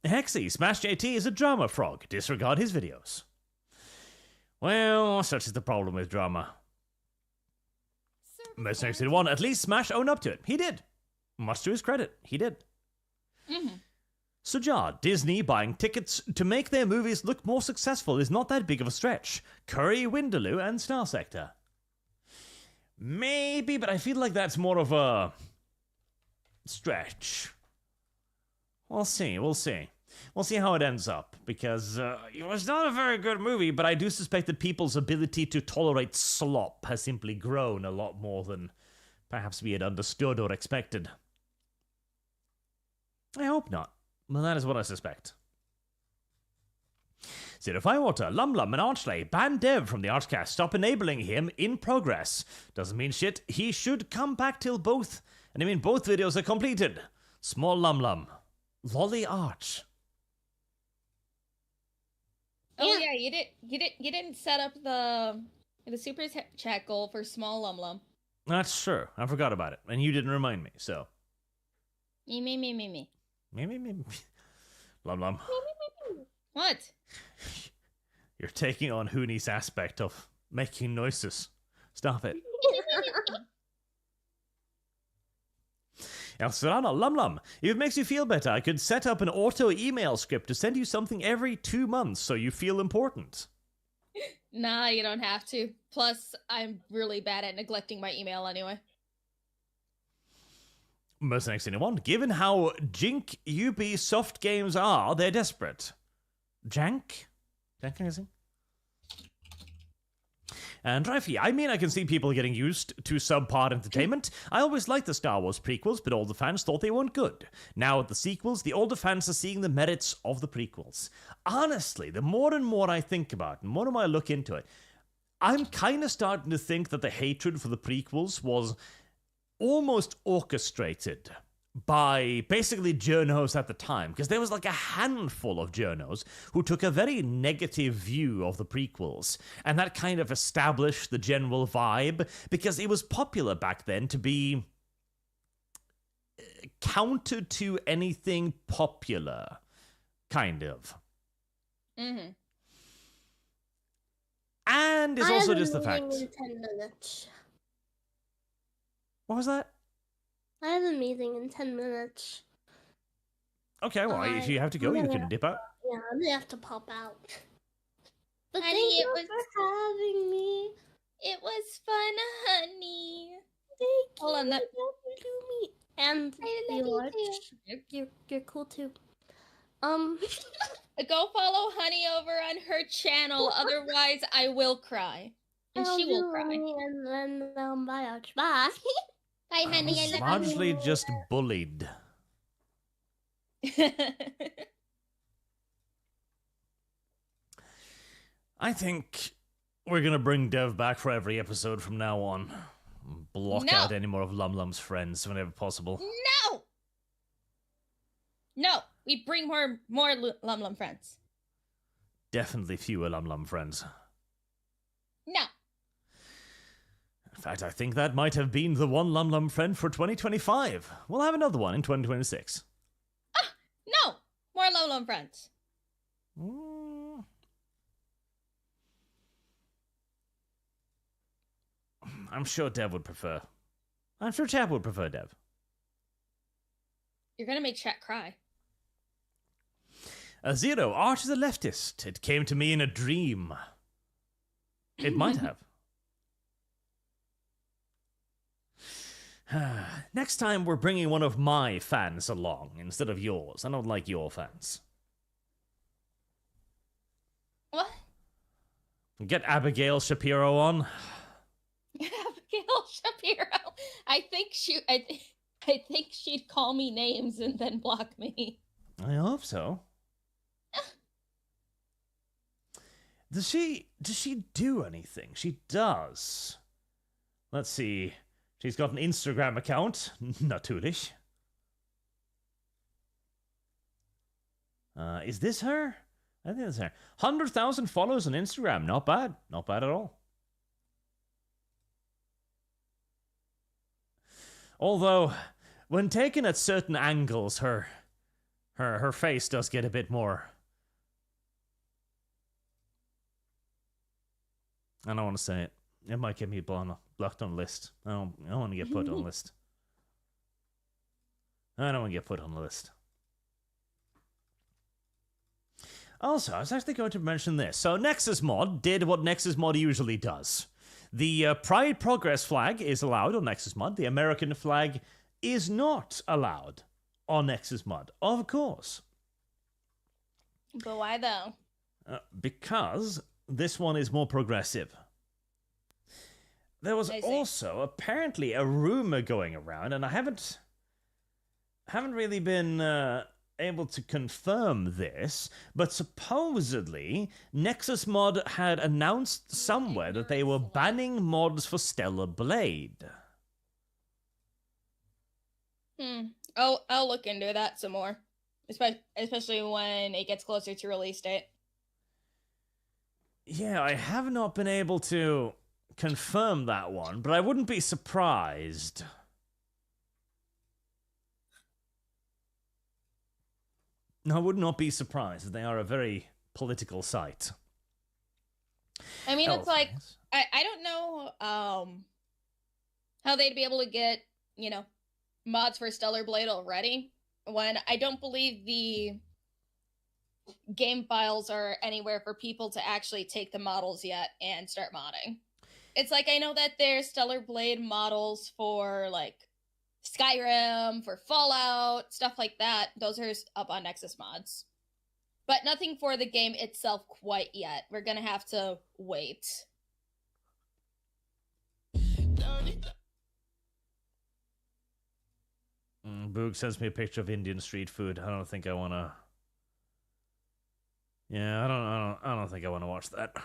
Hexy, Smash JT is a drama frog. Disregard his videos. Well, such is the problem with drama. Most next one, at least Smash owned up to it. He did. Much to his credit, he did. Sujar, Disney buying tickets to make their movies look more successful is not that big of a stretch. Curry, Windaloo, and Star Sector. Maybe, but I feel like that's more of a stretch. We'll see. We'll see how it ends up, because it was not a very good movie, but I do suspect that people's ability to tolerate slop has simply grown a lot more than perhaps we had understood or expected. I hope not. Well, that is what I suspect. Zero Firewater, Lum Lum, and Archley ban Dev from the ArchCast. Stop enabling him in progress. Doesn't mean shit. He should come back till both. And I mean both videos are completed. Small Lum Lum. Lolly Arch. Oh yeah, you didn't set up the super chat goal for small Lum Lum. That's true. I forgot about it. And you didn't remind me, so. Me. Me. Lum Lum. What? You're taking on Huni's aspect of making noises. Stop it. El Serrano, Lum Lum. If it makes you feel better, I could set up an auto email script to send you something every 2 months so you feel important. Nah, you don't have to. Plus, I'm really bad at neglecting my email anyway. Mercenaries Anyone, given how jink Ubisoft games are, they're desperate. Jank? Jankizing? And Dreyfy, I mean, I can see people getting used to subpar entertainment. I always liked the Star Wars prequels, but older fans thought they weren't good. Now with the sequels, the older fans are seeing the merits of the prequels. Honestly, the more and more I think about it, the more and more I look into it, I'm kind of starting to think that the hatred for the prequels was almost orchestrated by basically journos at the time, because there was like a handful of journos who took a very negative view of the prequels, and that kind of established the general vibe, because it was popular back then to be counter to anything popular, kind of. Mm-hmm. And it's also just the fact. In 10 minutes. What was that? I have a meeting in 10 minutes. Okay, well, if you have to go, you can dip out. Yeah, I'm gonna have to pop out. But Honey, thank it you was- for having me. It was fun, honey. Thank Hold on, you. that- Love you, Lumi. And I love you, you Arch. too. You're cool too. Go follow Honey over on her channel, otherwise I will cry. And she will cry. And then bye, Arch. Bye. Bye, I Honey. was I love largely just bullied. you. I think we're gonna bring Dev back for every episode from now on. Block No. out any more of Lum Lum's friends whenever possible. No, we bring more Lum Lum friends. Definitely fewer Lum Lum friends. No. In fact, I think that might have been the one Lum Lum friend for 2025. We'll have another one in 2026. No, more Lum Lum friends. Mm. I'm sure Dev would prefer. I'm sure Chap would prefer Dev. You're gonna make chat cry. Zero, Arch is a leftist. It came to me in a dream. It might have. Next time, we're bringing one of my fans along instead of yours. I don't like your fans. What? Get Abigail Shapiro on. Abigail Shapiro. I think she'd call me names and then block me. I hope so. Does she do anything? She does. Let's see. She's got an Instagram account. Natürlich. Is this her? I think it's her. 100,000 followers on Instagram. Not bad. Not bad at all. Although, when taken at certain angles, her face does get a bit more. I don't want to say it. It might get me blocked on a list. I don't want to get put on a list. I don't want to get put on the list. Also, I was actually going to mention this. So Nexus Mod did what Nexus Mod usually does. The Pride Progress flag is allowed on Nexus Mod. The American flag is not allowed on Nexus Mod. Of course. But why though? Because this one is more progressive. There was I see. also apparently a rumor going around, and I haven't really been able to confirm this, but supposedly Nexus Mod had announced somewhere that they were banning mods for Stellar Blade. I'll look into that some more, especially when it gets closer to release date. Yeah, I have not been able to confirm that one, but I wouldn't be surprised. No, I would not be surprised. They are a very political site. I mean, it's like, I don't know how they'd be able to get, mods for Stellar Blade already, when I don't believe the game files are anywhere for people to actually take the models yet and start modding. It's like, I know that there's Stellar Blade models for, like, Skyrim, for Fallout, stuff like that. Those are up on Nexus Mods. But nothing for the game itself quite yet. We're gonna have to wait. Boog sends me a picture of Indian street food. I don't think I want to... Yeah, I don't think I want to watch that.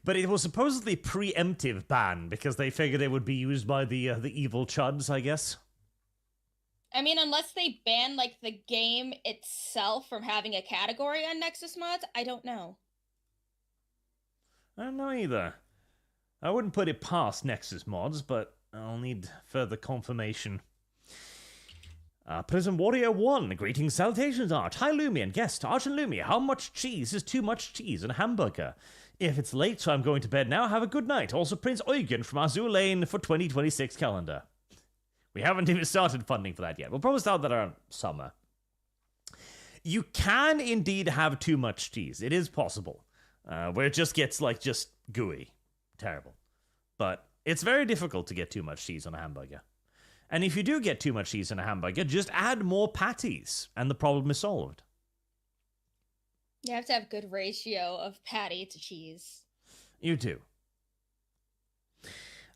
But it was supposedly preemptive ban because they figured it would be used by the evil chuds, I guess. I mean, unless they ban, like, the game itself from having a category on Nexus Mods, I don't know. I don't know either. I wouldn't put it past Nexus Mods, but I'll need further confirmation. Prism Warrior 1, greetings, salutations, Arch. Hi, Lumi, and guest, Arch and Lumi, how much cheese is too much cheese in a hamburger? If it's late, so I'm going to bed now, have a good night. Also, Prince Eugen from Azur Lane for 2026 calendar. We haven't even started funding for that yet. We'll probably start that around summer. You can indeed have too much cheese. It is possible. Where it just gets, like, just gooey. Terrible. But it's very difficult to get too much cheese on a hamburger. And if you do get too much cheese on a hamburger, just add more patties, and the problem is solved. You have to have a good ratio of patty to cheese. You do.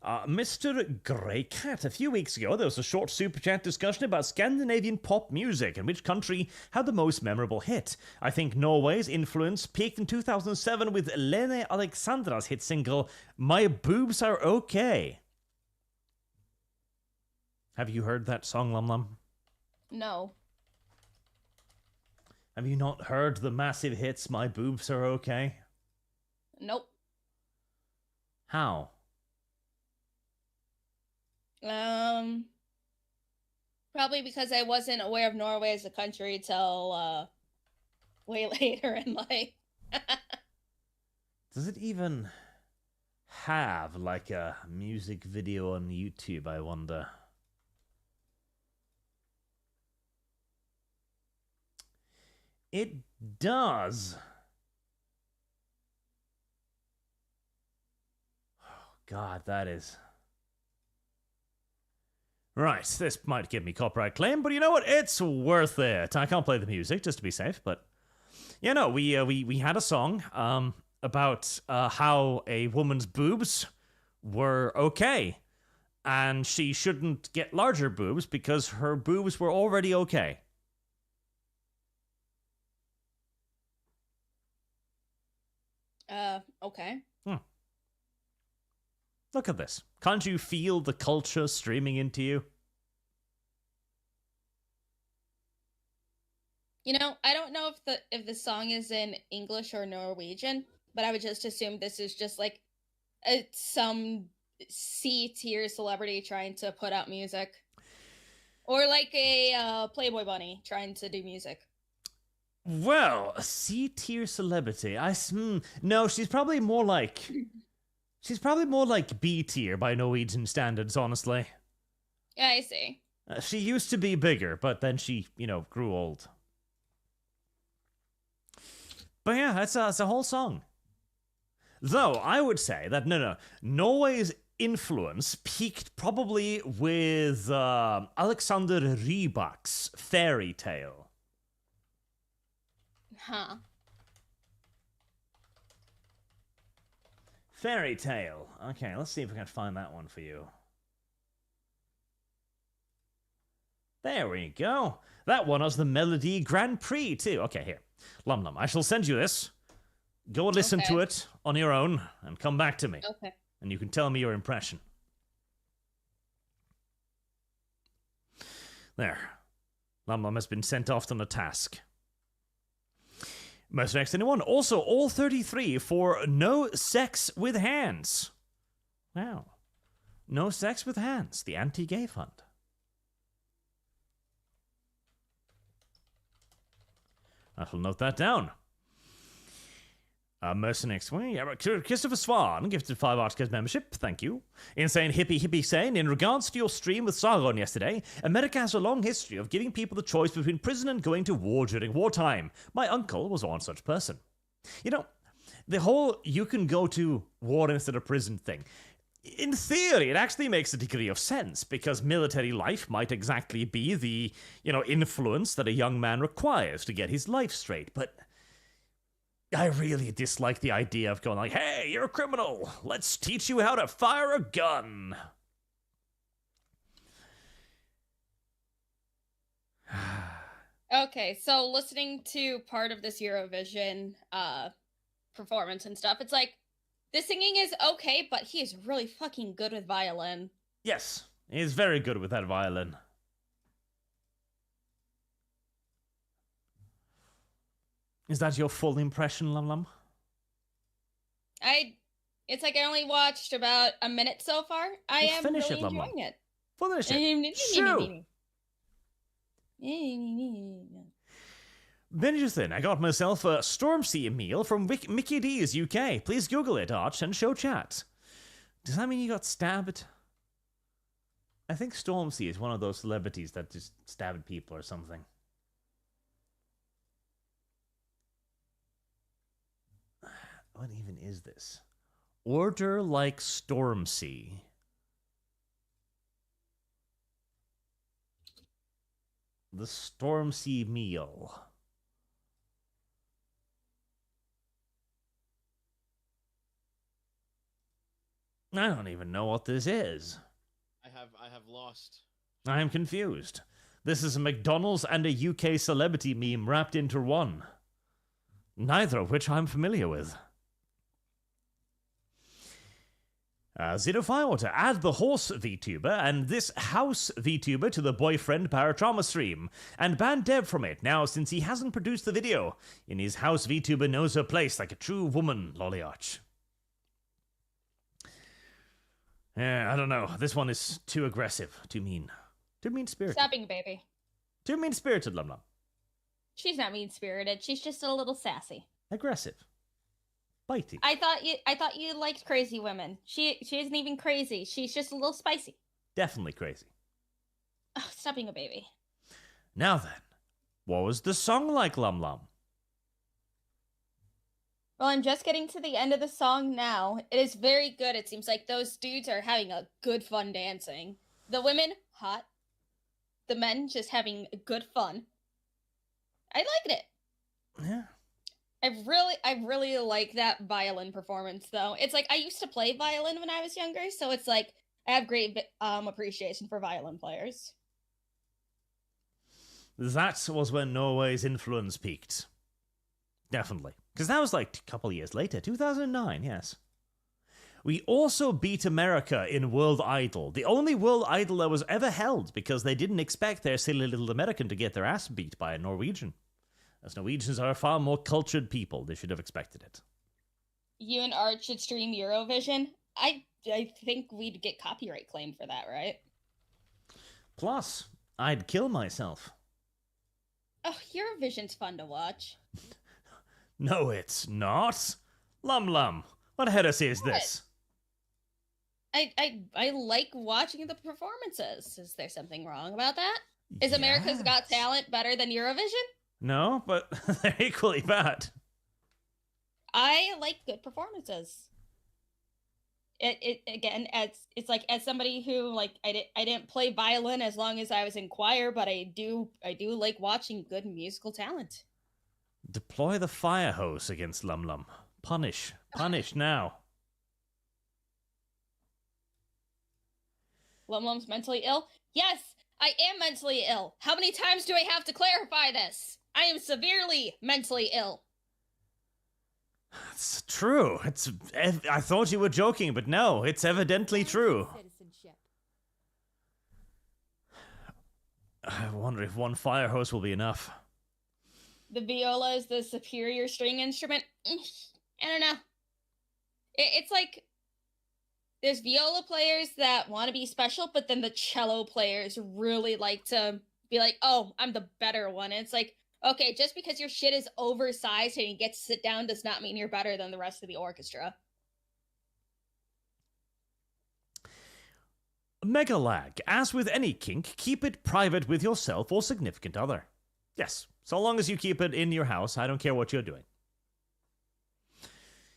Mr. Grey Cat, a few weeks ago, there was a short super chat discussion about Scandinavian pop music and which country had the most memorable hit. I think Norway's influence peaked in 2007 with Lene Alexandra's hit single, My Boobs Are Okay. Have you heard that song, Lum Lum? No. Have you not heard the massive hits, My Boobs Are Okay? Nope. How? Probably because I wasn't aware of Norway as a country till, way later in life. Does it even have, like, a music video on YouTube, I wonder? It does. Oh, God, that is... Right, this might give me copyright claim, but you know what? It's worth it. I can't play the music, just to be safe, but... Yeah, no, we had a song about how a woman's boobs were okay. And she shouldn't get larger boobs because her boobs were already okay. Okay. Look at this. Can't you feel the culture streaming into you? You know, I don't know if the song is in English or Norwegian, but I would just assume this is just like some C-tier celebrity trying to put out music. Or like a Playboy bunny trying to do music. Well, a C-tier celebrity. No, she's probably more like B-tier by Norwegian standards, honestly. Yeah, I see. She used to be bigger, but then she, grew old. But yeah, that's a whole song. Though, I would say that, Norway's influence peaked probably with Alexander Rybak's Fairy Tale. Huh. Fairy Tale. Okay, let's see if we can find that one for you. There we go. That one was the Melody Grand Prix, too. Okay, here. Lum Lum, I shall send you this. Go and listen to it on your own and come back to me. Okay. And you can tell me your impression. There. Lum Lum has been sent off on a task. Most next anyone. Also, all 33 for No Sex with Hands. Wow. No Sex with Hands, the anti-gay fund. I shall note that down. Mercenaries. Well, yeah, Christopher Swan gifted 5 ArchCast membership. Thank you. Insane Hippie saying, in regards to your stream with Sargon yesterday, America has a long history of giving people the choice between prison and going to war during wartime. My uncle was one such person. You know, the whole you can go to war instead of prison thing, in theory, it actually makes a degree of sense, because military life might exactly be the, influence that a young man requires to get his life straight, but I really dislike the idea of going like, hey, you're a criminal, let's teach you how to fire a gun. Okay, so listening to part of this Eurovision performance and stuff, it's like, the singing is okay, but he is really fucking good with violin. Yes, he is very good with that violin. Is that your full impression, Lum Lum? It's like I only watched about a minute so far. I am really enjoying it. Finish it. Shoo! Benjamin, I got myself a Stormsea meal from Mickey D's UK. Please Google it, Arch, and show chat. Does that mean you got stabbed? I think Stormsea is one of those celebrities that just stabbed people or something. What even is this? Order like Stormsea. The Stormsea meal. I don't even know what this is. I have lost. I am confused. This is a McDonald's and a UK celebrity meme wrapped into one. Neither of which I'm familiar with. Xenofirewater, add the horse VTuber and this house VTuber to the boyfriend paratrauma stream, and ban Dev from it now since he hasn't produced the video. In his house VTuber knows her place like a true woman, lollyarch. Yeah, I don't know. This one is too aggressive, too mean. Too mean-spirited. Stop being a baby. Too mean-spirited, Lum Lum. She's not mean-spirited. She's just a little sassy. Aggressive. Bitey. I thought you liked crazy women. She isn't even crazy. She's just a little spicy. Definitely crazy. Oh, stop being a baby. Now then, what was the song like, Lum Lum? Well, I'm just getting to the end of the song now. It is very good. It seems like those dudes are having a good fun dancing. The women, hot. The men, just having good fun. I liked it. Yeah. I really like that violin performance, though. It's like, I used to play violin when I was younger, so it's like, I have great appreciation for violin players. That was when Norway's influence peaked. Definitely. Because that was like a couple years later, 2009, yes. We also beat America in World Idol, the only World Idol that was ever held because they didn't expect their silly little American to get their ass beat by a Norwegian. As Norwegians are a far more cultured people, they should have expected it. You and Arch should stream Eurovision. I think we'd get copyright claim for that, right? Plus, I'd kill myself. Oh, Eurovision's fun to watch. No, it's not. Lum Lum, what heresy is this? I like watching the performances. Is there something wrong about that? Is America's Got Talent better than Eurovision? No, but they're equally bad. I like good performances. It's like as somebody who like I didn't play violin as long as I was in choir, but I do like watching good musical talent. Deploy the fire hose against Lum Lum. Punish now. Lum Lum's mentally ill? Yes, I am mentally ill. How many times do I have to clarify this? I am severely mentally ill. It's true. I thought you were joking, but no, it's evidently true. Citizenship. I wonder if one fire hose will be enough. The viola is the superior string instrument. I don't know. It's like there's viola players that want to be special, but then the cello players really like to be like, oh, I'm the better one. And it's like, okay, just because your shit is oversized and you get to sit down does not mean you're better than the rest of the orchestra. Mega lag. As with any kink, keep it private with yourself or significant other. Yes, so long as you keep it in your house, I don't care what you're doing.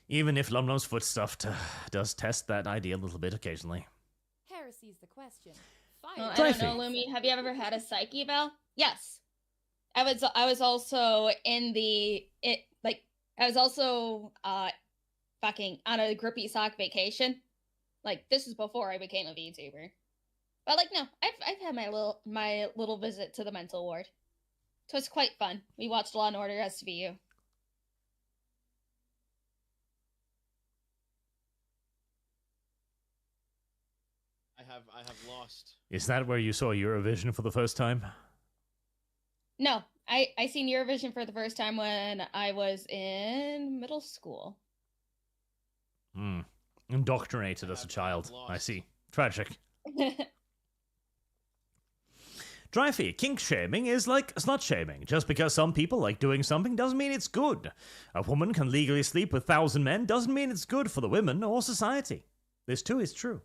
Even if Lumlum's foot stuff does test that idea a little bit occasionally. Heresy's the question. Well, Fire. I don't know, Lumi. Have you ever had a psyche eval? Yes. I was also fucking on a grippy sock vacation. Like, this is before I became a VTuber. But like, no, I've had my little visit to the mental ward. So it's quite fun. We watched Law and Order SVU. I have lost. Is that where you saw Eurovision for the first time? No, I seen Eurovision for the first time when I was in middle school. Indoctrinated as a child. I see. Tragic. Dryfee, kink shaming is like slut shaming. Just because some people like doing something doesn't mean it's good. A woman can legally sleep with 1,000 men doesn't mean it's good for the women or society. This too is true.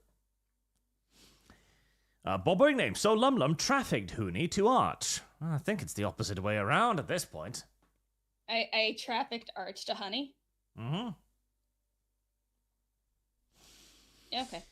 Bob name. So Lumlum trafficked Hunii to Arch. I think it's the opposite way around at this point. I trafficked Arch to Hunii. Mm-hmm. Yeah, okay.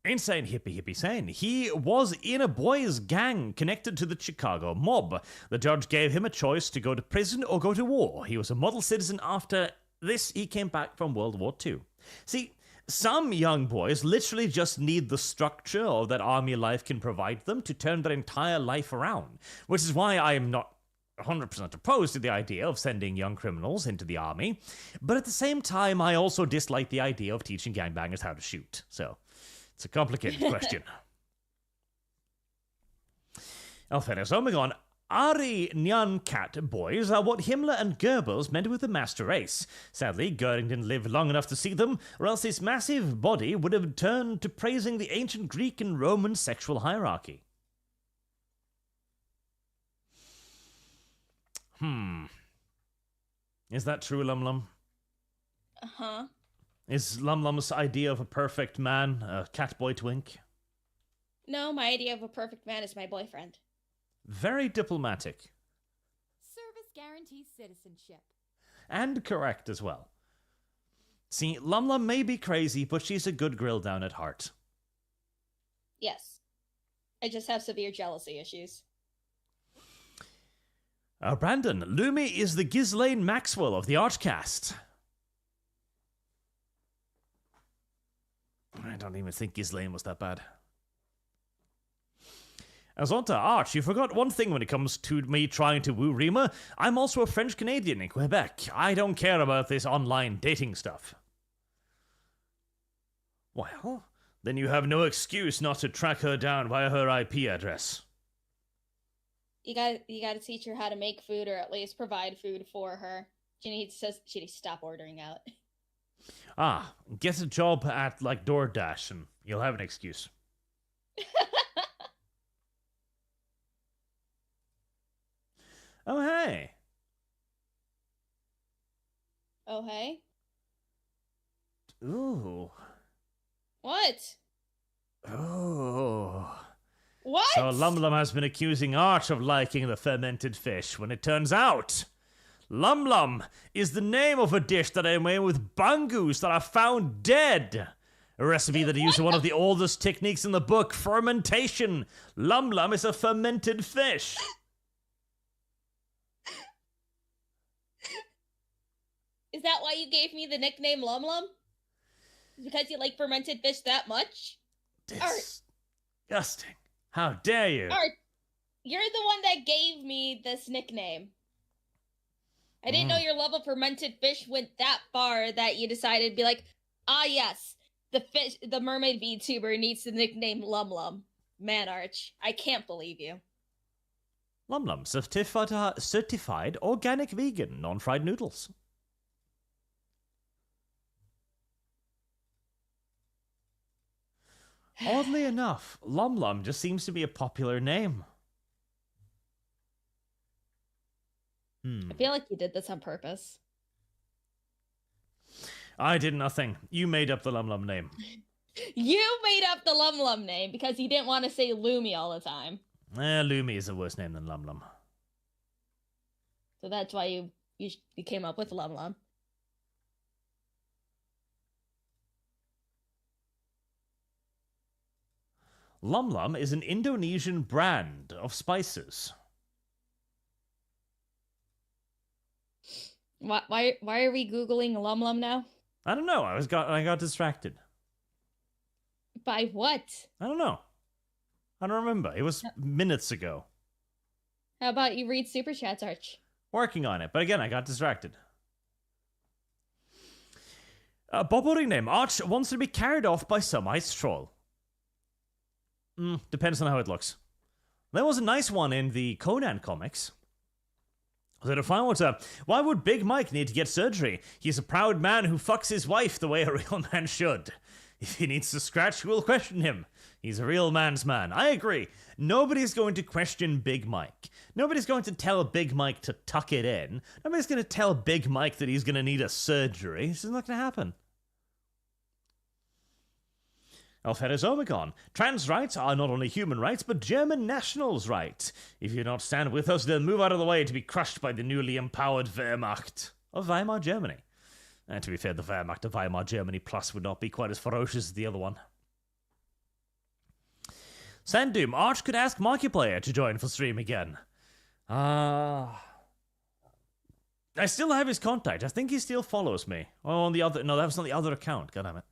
Insane hippie sane. He was in a boys' gang connected to the Chicago mob. The judge gave him a choice to go to prison or go to war. He was a model citizen after this. He came back from World War II. See, some young boys literally just need the structure of that army life can provide them to turn their entire life around, which is why I am not 100% opposed to the idea of sending young criminals into the army, but at the same time, I also dislike the idea of teaching gangbangers how to shoot, so it's a complicated question. Alphenis Omegon, Ari Nyan Cat boys are what Himmler and Goebbels meant with the master race. Sadly, Goering didn't live long enough to see them, or else his massive body would have turned to praising the ancient Greek and Roman sexual hierarchy. Is that true, Lumlum? Uh-huh. Is Lumlum's idea of a perfect man a catboy twink? No, my idea of a perfect man is my boyfriend. Very diplomatic. Service guarantees citizenship. And correct as well. See, Lumlum may be crazy, but she's a good grill down at heart. Yes. I just have severe jealousy issues. Brandon, Lumi is the Ghislaine Maxwell of the ArchCast. I don't even think Ghislaine was that bad. Azonta, Arch, you forgot one thing when it comes to me trying to woo Rima. I'm also a French-Canadian in Quebec. I don't care about this online dating stuff. Well, then you have no excuse not to track her down via her IP address. You gotta teach her how to make food, or at least provide food for her. She needs to stop ordering out. Get a job at, like, DoorDash, and you'll have an excuse. Oh, hey. Oh, hey? Ooh. What? Oh. What? So Lumlum has been accusing Arch of liking the fermented fish, when it turns out Lumlum is the name of a dish that I made with bangus that are found dead. A recipe that uses one of the oldest techniques in the book, fermentation. Lumlum is a fermented fish. Is that why you gave me the nickname Lum Lum? Because you like fermented fish that much? Disgusting. How dare you? Arch, you're the one that gave me this nickname. I didn't know your love of fermented fish went that far that you decided to be like, ah yes, the mermaid VTuber needs the nickname Lum Lum. Man, Arch, I can't believe you. Lum Lum, certified organic vegan, non-fried noodles. Oddly enough, Lum Lum just seems to be a popular name. I feel like you did this on purpose. I did nothing. You made up the Lum Lum name. You made up the Lum Lum name because you didn't want to say Lumi all the time. Lumi is a worse name than Lum Lum. So that's why you came up with Lum Lum. Lum Lum is an Indonesian brand of spices. Why are we Googling Lum Lum now? I don't know. I got distracted. By what? I don't know. I don't remember. It was minutes ago. How about you read Superchats, Arch? Working on it, but again, I got distracted. Bobbling name. Arch wants to be carried off by some ice troll. Depends on how it looks. There was a nice one in the Conan comics. So to find out, why would Big Mike need to get surgery? He's a proud man who fucks his wife the way a real man should. If he needs to scratch, we'll question him. He's a real man's man. I agree. Nobody's going to question Big Mike. Nobody's going to tell Big Mike to tuck it in. Nobody's going to tell Big Mike that he's going to need a surgery. This is not going to happen. Alferes Omegon. Trans rights are not only human rights, but German nationals' rights. If you do not stand with us, they'll move out of the way to be crushed by the newly empowered Wehrmacht of Weimar, Germany. And to be fair, the Wehrmacht of Weimar, Germany Plus would not be quite as ferocious as the other one. Sandoom. Arch could ask Markiplier to join for stream again. I still have his contact. I think he still follows me. Oh, on the other... No, that was on the other account. God damn it.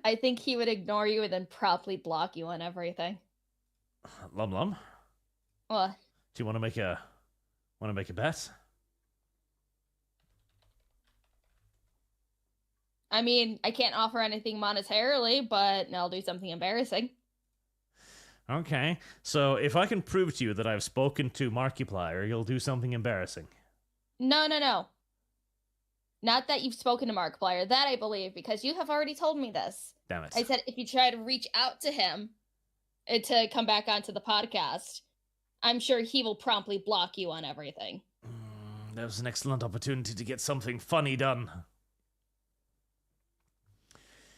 I think he would ignore you and then promptly block you on everything. Lum Lum? What? Do you want to make a bet? I mean, I can't offer anything monetarily, but I'll do something embarrassing. Okay, so if I can prove to you that I've spoken to Markiplier, you'll do something embarrassing. No. Not that you've spoken to Markiplier. That I believe, because you have already told me this. Damn it. I said if you try to reach out to him to come back onto the podcast, I'm sure he will promptly block you on everything. That was an excellent opportunity to get something funny done.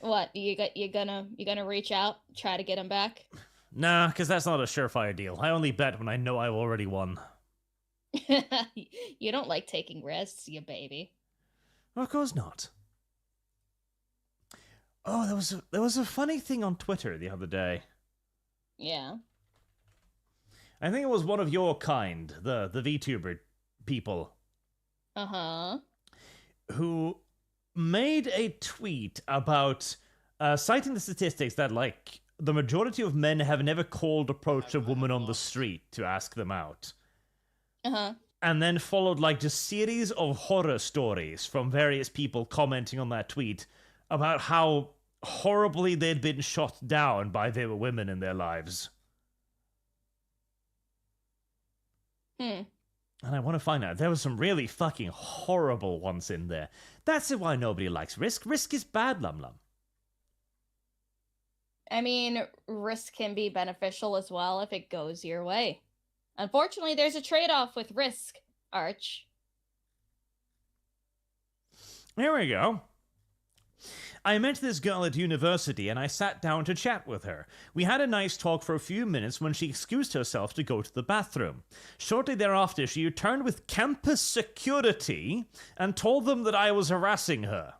What, you gonna reach out, try to get him back? Nah, because that's not a surefire deal. I only bet when I know I've already won. You don't like taking risks, you baby. Of course not. Oh, there was a funny thing on Twitter the other day. Yeah. I think it was one of your kind, the VTuber people. Uh-huh. Who made a tweet about citing the statistics that, like, the majority of men have never called approach a woman on the street to ask them out. Uh-huh. And then followed, like, just series of horror stories from various people commenting on that tweet about how horribly they'd been shot down by their women in their lives. And I want to find out. There were some really fucking horrible ones in there. That's why nobody likes Risk. Risk is bad, Lum Lum. I mean, risk can be beneficial as well if it goes your way. Unfortunately, there's a trade-off with risk, Arch. Here we go. I met this girl at university and I sat down to chat with her. We had a nice talk for a few minutes when she excused herself to go to the bathroom. Shortly thereafter, she returned with campus security and told them that I was harassing her.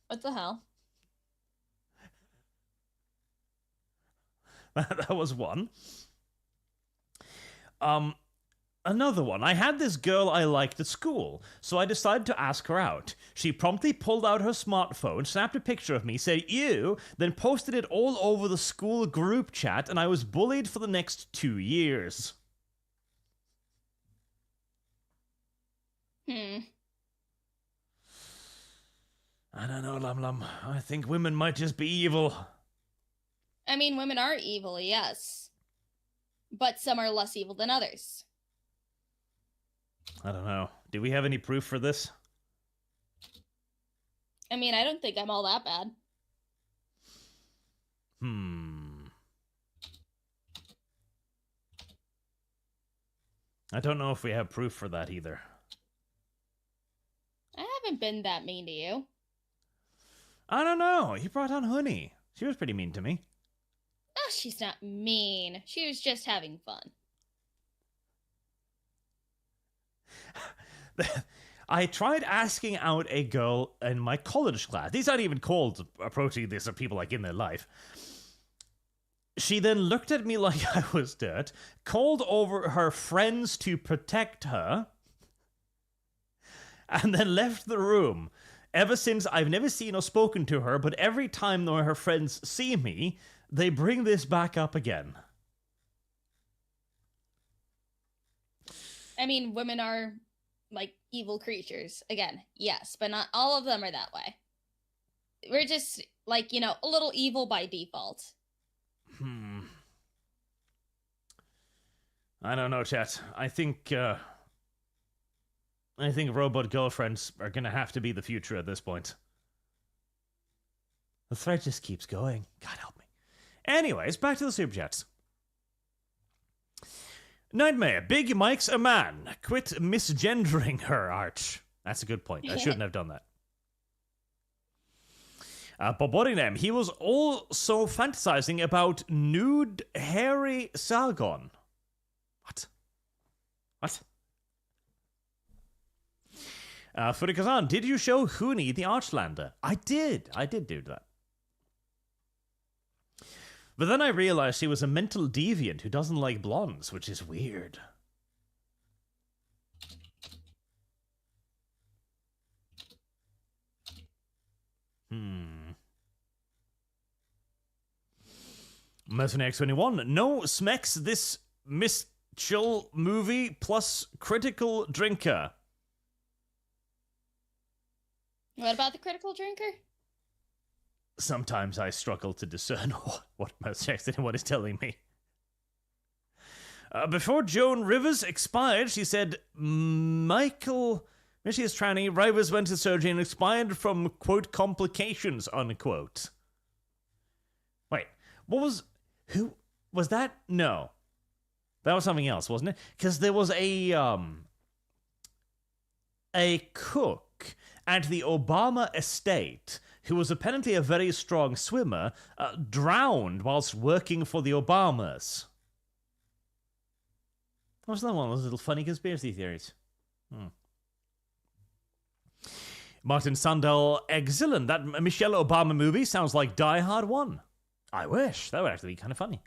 What the hell? That was one. Another one. I had this girl I liked at school, so I decided to ask her out. She promptly pulled out her smartphone, snapped a picture of me, said, "Ew," then posted it all over the school group chat, and I was bullied for the next 2 years. I don't know, Lum Lum. I think women might just be evil. I mean, women are evil, yes. But some are less evil than others. I don't know. Do we have any proof for this? I mean, I don't think I'm all that bad. I don't know if we have proof for that either. I haven't been that mean to you. I don't know. You brought on Hunii. She was pretty mean to me. Oh, she's not mean. She was just having fun. I tried asking out a girl in my college class. These aren't even called approaching this are people like in their life. She then looked at me like I was dirt, called over her friends to protect her, and then left the room. Ever since, I've never seen or spoken to her, but every time her friends see me, they bring this back up again. I mean, women are, like, evil creatures. Again, yes, but not all of them are that way. We're just, like, a little evil by default. I don't know, chat. I think robot girlfriends are gonna have to be the future at this point. The thread just keeps going. God help me. Anyways, back to the super chats. Nightmare, Big Mike's a man. Quit misgendering her, Arch. That's a good point. I shouldn't have done that. Bob Boddingham, he was also fantasizing about nude, hairy Sargon. What? Furikazan, did you show Hunii the Archlander? I did do that. But then I realized she was a mental deviant who doesn't like blondes, which is weird. Mercenary21, no smecks this Miss Chill movie plus critical drinker. What about the critical drinker? Sometimes I struggle to discern what Mercenary21 is telling me. Before Joan Rivers expired, she said, Michael... She is tranny. Rivers went to surgery and expired from, quote, complications, unquote. Wait, what was... Who... Was that... No. That was something else, wasn't it? Because there was a cook at the Obama estate who was apparently a very strong swimmer, drowned whilst working for the Obamas. What was that one of those little funny conspiracy theories? Martin Sandel, excellent. That Michelle Obama movie sounds like Die Hard 1. I wish. That would actually be kind of funny.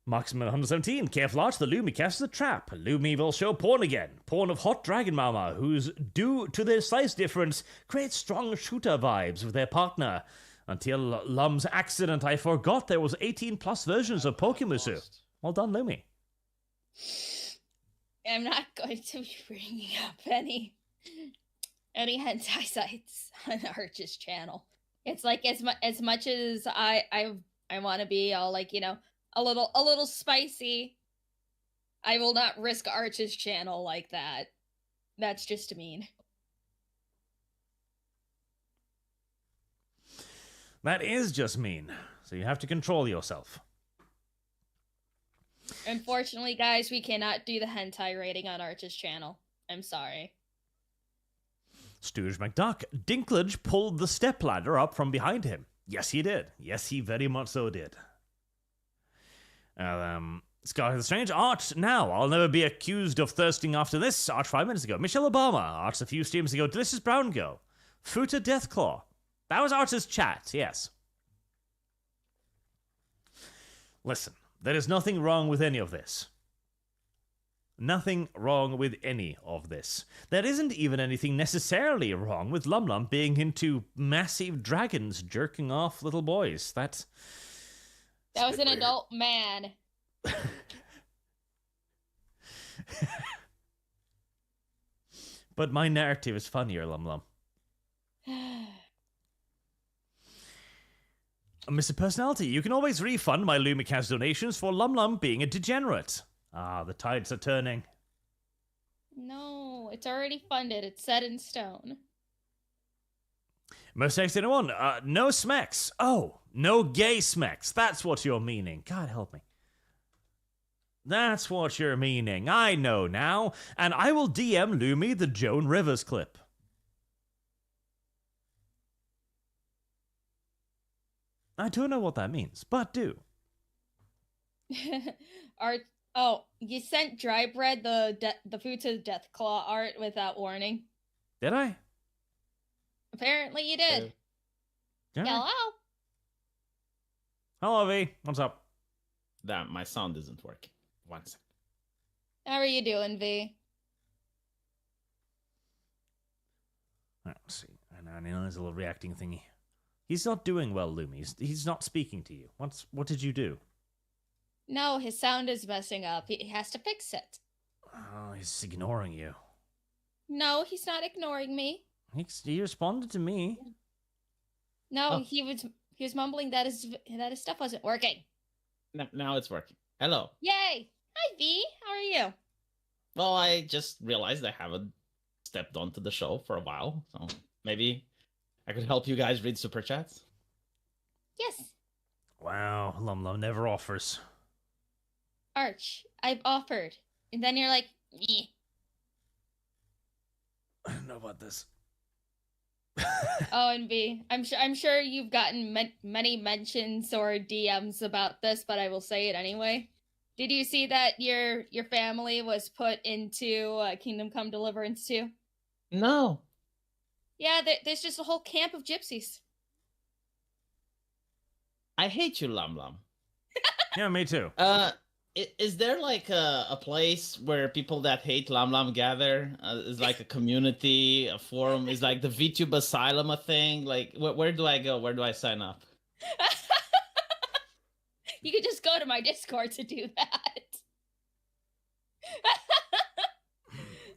Marksman 117, careful Arch, the Lumi cast is a trap. Lumi will show porn again. Porn of hot dragon mama, who's, due to their size difference, create strong shooter vibes with their partner. Until Lum's accident, I forgot there was 18+ versions of Pokemusu. Well done, Lumi. I'm not going to be bringing up any hentai sites on Arch's channel. It's like as much as I want to be all like, a little spicy, I will not risk Arch's channel like that. That's just mean. That is just mean. So you have to control yourself. Unfortunately, guys, we cannot do the hentai rating on Arch's channel. I'm sorry. Stooge McDuck, Dinklage pulled the stepladder up from behind him. Yes, he did. Yes, he very much so did. Scarlet the Strange, Arch, now, I'll never be accused of thirsting after this. Arch 5 minutes ago. Michelle Obama, Arch a few streams ago. Delicious Brown Girl. Futa Deathclaw. That was Arch's chat, yes. Listen, there is nothing wrong with any of this. Nothing wrong with any of this. There isn't even anything necessarily wrong with Lum Lum being into massive dragons jerking off little boys. That was an adult man. But my narrative is funnier, Lum Lum. Mr. Personality, you can always refund my Lumicast donations for Lum Lum being a degenerate. Ah, the tides are turning. No, it's already funded. It's set in stone. Most X81, no smecks. Oh, no gay smecks. That's what you're meaning. God help me. That's what you're meaning. I know now. And I will DM Lumi the Joan Rivers clip. I don't know what that means, but do. Oh, you sent Dry Bread the food to death claw art without warning. Did I? Apparently you did. Hello? Hello, V. What's up? Damn, my sound isn't working. 1 second. How are you doing, V? Let's see. I know there's a little reacting thingy. He's not doing well, Lumi. He's not speaking to you. What did you do? No, his sound is messing up. He has to fix it. Oh, he's ignoring you. No, he's not ignoring me. He responded to me. No, he was mumbling that his stuff wasn't working. Now it's working. Hello. Yay! Hi, V. How are you? Well, I just realized I haven't stepped onto the show for a while, so maybe I could help you guys read Superchats. Yes. Wow, Lum Lum never offers. Arch, I've offered. And then you're like, meh. I don't know about this. Oh, and V, I'm sure you've gotten many mentions or DMs about this, but I will say it anyway. Did you see that your family was put into Kingdom Come Deliverance 2? No. Yeah, there's just a whole camp of gypsies. I hate you, Lum Lum. Yeah, me too. Is there like a place where people that hate Lum Lum gather? Is like a community, a forum? Is like the VTube Asylum a thing? Like, where do I go? Where do I sign up? You could just go to my Discord to do that.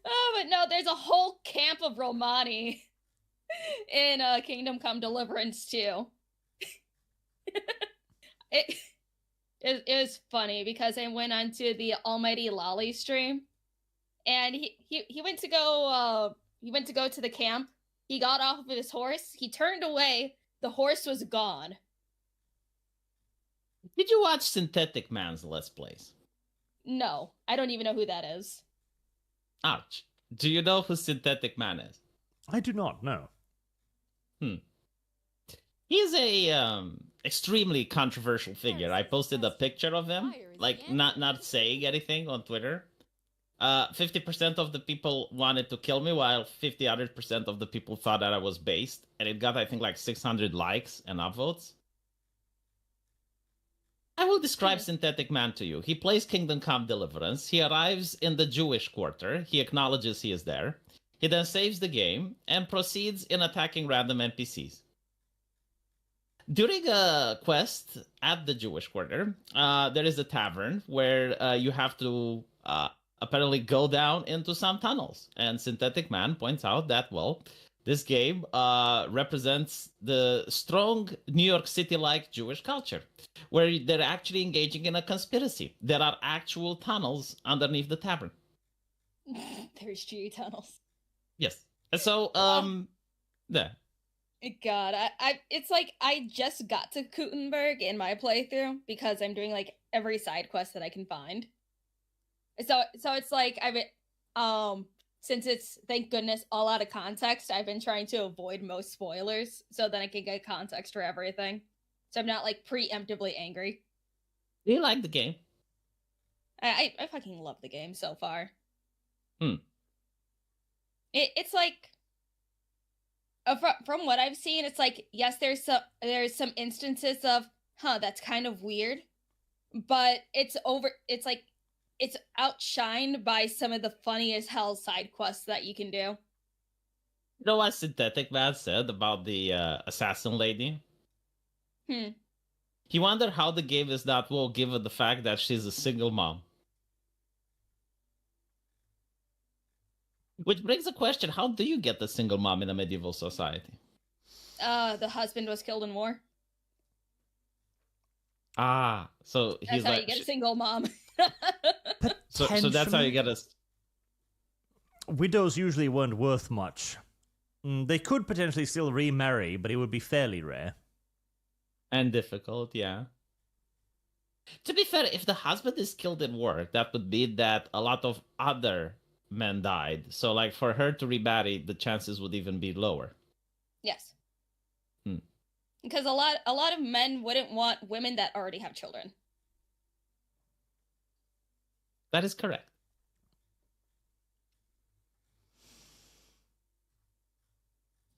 Oh, but no, there's a whole camp of Romani in Kingdom Come Deliverance 2. It was funny because I went onto the Almighty Lolly stream, and he went to go to the camp. He got off of his horse. He turned away. The horse was gone. Did you watch Synthetic Man's Let's Plays? No, I don't even know who that is. Ouch. Do you know who Synthetic Man is? I do not know. He's a extremely controversial figure. I posted a picture of him, like not saying anything on Twitter. 50% of the people wanted to kill me, while 50% of the people thought that I was based, and it got, I think, like 600 likes and upvotes. I will describe Synthetic Man to you. He plays Kingdom Come Deliverance. He arrives in the Jewish quarter. He acknowledges he is there. He then saves the game and proceeds in attacking random NPCs. During a quest at the Jewish quarter, there is a tavern where you have to apparently go down into some tunnels. And Synthetic Man points out that, well, this game represents the strong New York City-like Jewish culture, where they're actually engaging in a conspiracy. There are actual tunnels underneath the tavern. There's G tunnels. Yes. So, there. God, it's like I just got to Gutenberg in my playthrough because I'm doing like every side quest that I can find. So it's like since it's, thank goodness, all out of context, I've been trying to avoid most spoilers so then I can get context for everything. So I'm not like preemptively angry. Do you like the game? I fucking love the game so far. It's like from what I've seen, it's like, yes, there's some instances of, that's kind of weird, but it's it's outshined by some of the funniest hell side quests that you can do. You know what Synthetic Man said about the assassin lady? He wondered how the game is not woke given the fact that she's a single mom. Which brings the question, how do you get a single mom in a medieval society? The husband was killed in war. Ah, so That's he's how like... you get a single mom. So that's how you get a... Widows usually weren't worth much. They could potentially still remarry, but it would be fairly rare. And difficult, yeah. To be fair, if the husband is killed in war, that would mean that a lot of other men died. So, like, for her to remarry, the chances would even be lower. Yes. Because a lot of men wouldn't want women that already have children. That is correct.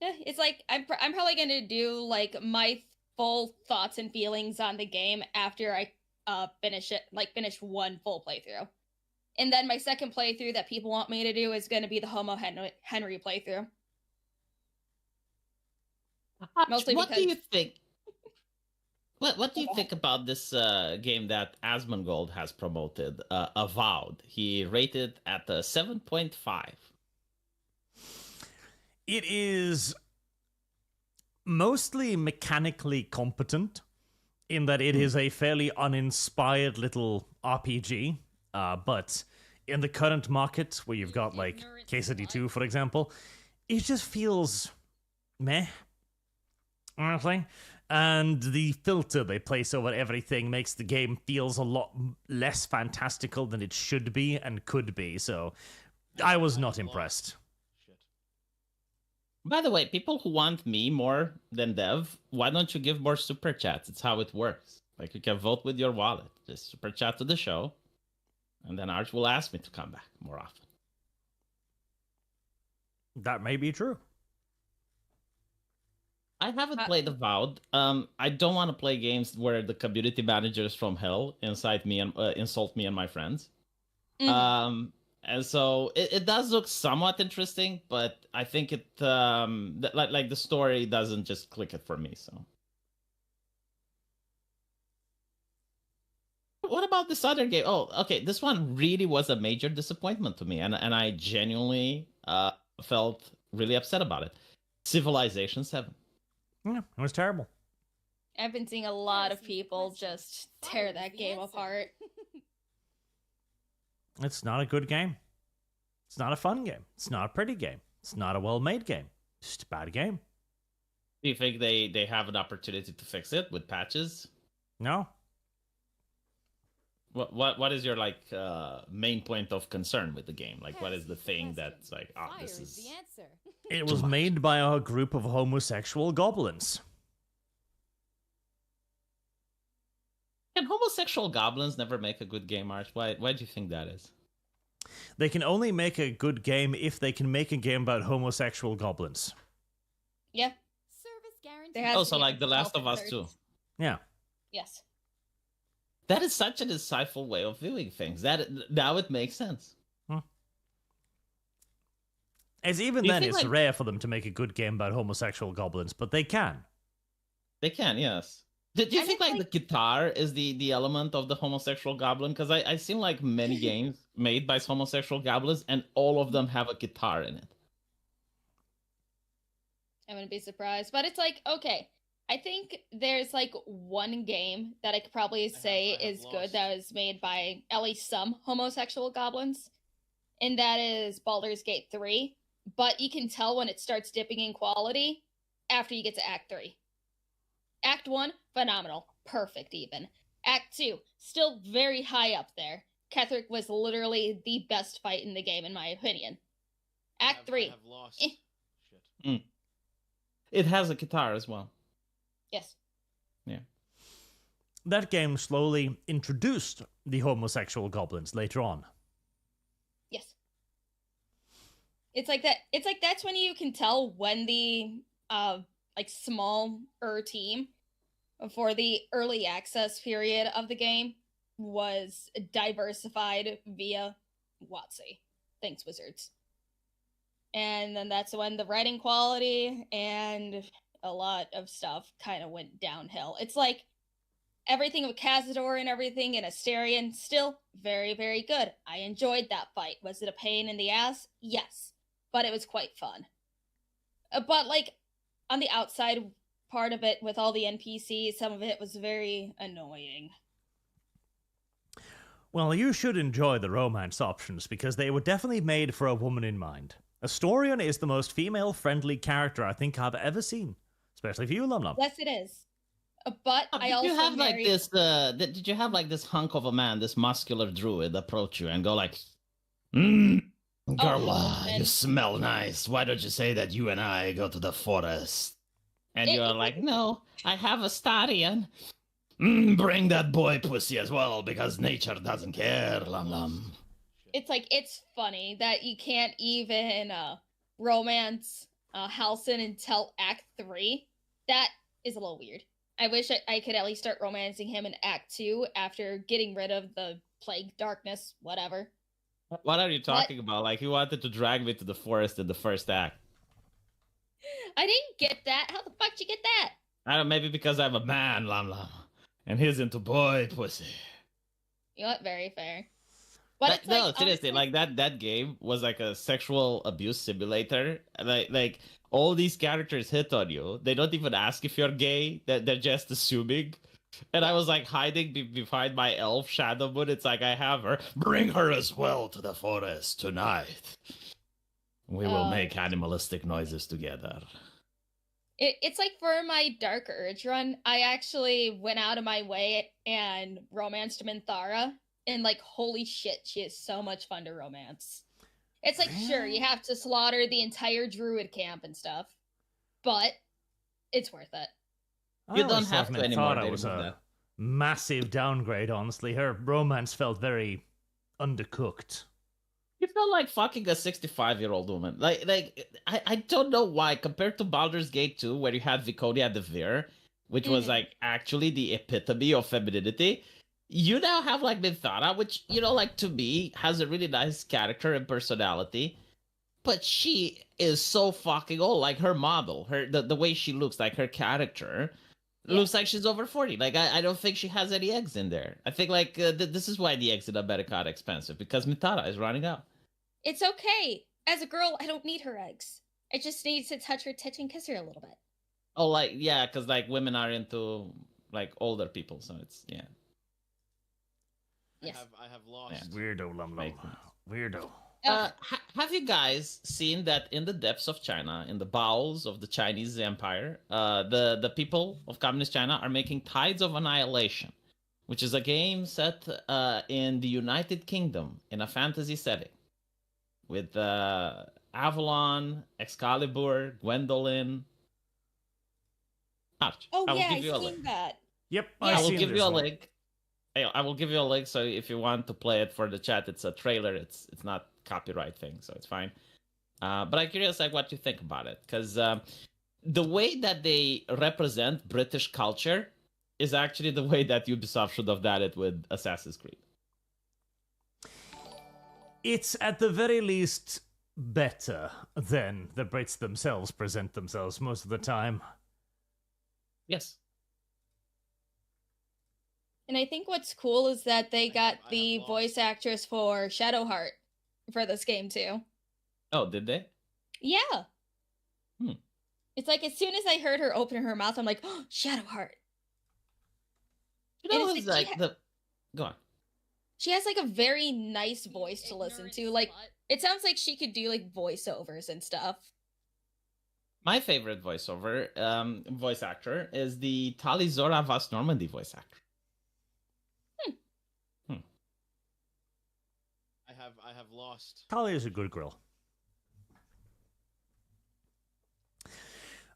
Yeah, it's like I'm probably gonna do like my full thoughts and feelings on the game after I finish one full playthrough, and then my second playthrough that people want me to do is gonna be the Homo Henry playthrough. Mostly what because... do you think? What do you think about this game that Asmongold has promoted, Avowed? He rated at a 7.5. It is mostly mechanically competent in that it is a fairly uninspired little RPG, but in the current market where you've got like Quesadilla 2, for example, it just feels meh, honestly. And the filter they place over everything makes the game feels a lot less fantastical than it should be and could be, so I was not impressed. By the way, people who want me more than Dev, why don't you give more super chats? It's how it works. Like, you can vote with your wallet. Just super chat to the show, and then Arch will ask me to come back more often. That may be true. I haven't played Avowed. I don't want to play games where the community managers from hell insult me and my friends. And so it does look somewhat interesting, but I think it like the story doesn't just click it for me. So, what about this other game? Oh, okay, this one really was a major disappointment to me, and I genuinely felt really upset about it. Civilization 7. Yeah, it was terrible. I've been seeing a lot of people just tear that game apart. It's not a good game. It's not a fun game. It's not a pretty game. It's not a well-made game. It's just a bad game. Do you think they have an opportunity to fix it with patches? No. What is your like main point of concern with the game? Like, what is the thing that's like, oh, this is the answer. It was made by a group of homosexual goblins. Can homosexual goblins never make a good game, Arch? Why do you think that is? They can only make a good game if they can make a game about homosexual goblins. Yeah. Service guarantee. Oh, so like The Last of Us 2. Yeah. Yes. That is such an insightful way of viewing things. That now it makes sense. As even Do you then, think, it's like- rare for them to make a good game about homosexual goblins, but they can. They can, yes. Do you And think it's like the guitar is the element of the homosexual goblin? Because I seen like many games made by homosexual goblins, and all of them have a guitar in it. I wouldn't be surprised. But it's like, okay, I think there's like one game that I could probably say I have is good lost. that was made by at least some homosexual goblins, and that is Baldur's Gate 3. But you can tell when it starts dipping in quality after you get to Act 3. Act 1, phenomenal. Perfect, even. Act 2, still very high up there. Ketherick was literally the best fight in the game, in my opinion. Act 3. I have lost. Eh. Shit. It has a guitar as well. Yes. Yeah. That game slowly introduced the homosexual goblins later on. Yes. It's like that. It's like that's when you can tell when the like smaller team for the early access period of the game was diversified via WotC. Thanks, Wizards. And then that's when the writing quality and a lot of stuff kind of went downhill. It's like everything with Cazador and everything in Asterion, still very, very good. I enjoyed that fight. Was it a pain in the ass? Yes. But it was quite fun. But, like, on the outside part of it, with all the NPCs, some of it was very annoying. Well, you should enjoy the romance options, because they were definitely made for a woman in mind. Astorion is the most female-friendly character I think I've ever seen. Especially for you, Lum Lum. Yes, it is. But I also did you have like this? Did you have like this hunk of a man, this muscular druid, approach you and go like, Garla, you smell nice. Why don't you say that you and I go to the forest? And you're like, no, I have a Starion. Bring that boy pussy as well, because nature doesn't care, Lum Lum. It's like, it's funny that you can't even romance Halcyon until Act 3. That is a little weird. I wish I could at least start romancing him in Act 2 after getting rid of the plague, darkness, whatever. What are you talking about? Like, you wanted to drag me to the forest in the first act. I didn't get that. How the fuck did you get that? I don't know, maybe because I'm a man, Lum Lum. And he's into boy pussy. You know what? Very fair. But it's no, like, seriously, honestly, like that game was like a sexual abuse simulator. Like all these characters hit on you. They don't even ask if you're gay. They're just assuming. And I was like hiding behind my elf Shadow Moon. It's like, I have her. Bring her as well to the forest tonight. We will make animalistic noises together. It's like for my Dark Urge run, I actually went out of my way and romanced Minthara. And like, holy shit, she is so much fun to romance. It's like, sure, you have to slaughter the entire druid camp and stuff. But it's worth it. You don't have to anymore. It was a massive downgrade, honestly. Her romance felt very undercooked. You felt like fucking a 65-year-old woman. Like I don't know why, compared to Baldur's Gate 2, where you had Viconia de Vir, which was like actually the epitome of femininity, you now have like Minthara, which, you know, like to me, has a really nice character and personality. But she is so fucking old. Like her model, the way she looks, like her character, looks like she's over 40. Like I don't think she has any eggs in there. I think like this is why the eggs in America are expensive, because Minthara is running out. It's okay. As a girl, I don't need her eggs. I just need to touch her tit and kiss her a little bit. Oh, like, yeah, because like women are into like older people, so it's Yes. I have lost. Weirdo, Lum Lum. Weirdo. Have you guys seen that in the depths of China, in the bowels of the Chinese Empire, the people of Communist China are making Tides of Annihilation, which is a game set in the United Kingdom in a fantasy setting with Avalon, Excalibur, Gwendolyn. Arch, Oh, I will yeah, give you a I've link. seen that. Yep, I will give you a link. I will give you a link, so if you want to play it for the chat, it's a trailer. It's not copyright thing, so it's fine. But I'm curious, like, what you think about it, because the way that they represent British culture is actually the way that Ubisoft should have done it with Assassin's Creed. It's at the very least better than the Brits themselves present themselves most of the time. Yes. And I think what's cool is that they got the voice actress for Shadowheart for this game too. Oh, did they? Yeah. It's like as soon as I heard her open her mouth, I'm like, oh, Shadowheart. You know, And it's like Go on. She has like a very nice voice to listen to. Like, it sounds like she could do like voiceovers and stuff. My favorite voice actor is the Talizora Vas Normandy voice actor. I have lost. Talia is a good girl.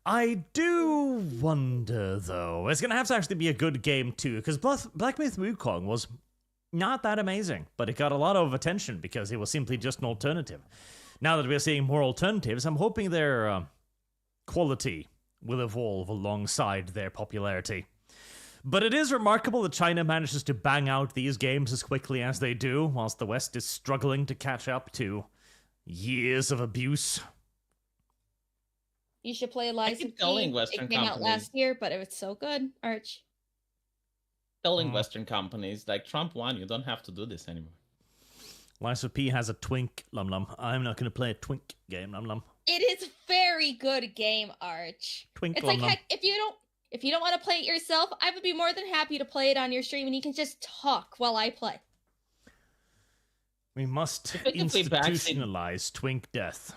I do wonder, though. It's going to have to actually be a good game, too, because Black Myth Wukong was not that amazing, but it got a lot of attention because it was simply just an alternative. Now that we're seeing more alternatives, I'm hoping their quality will evolve alongside their popularity. But it is remarkable that China manages to bang out these games as quickly as they do, whilst the West is struggling to catch up to years of abuse. You should play Lies of telling P. Western It came out companies. last year, but it was so good, Arch. Telling Western companies, like, Trump won, you don't have to do this anymore. Lies of P has a twink, Lum Lum. I'm not going to play a twink game, Lum Lum. It is a very good game, Arch. Twink, It's Lum like, Lum. heck, if you don't want to play it yourself, I would be more than happy to play it on your stream, and you can just talk while I play. We must I think if we backseat- institutionalize twink death.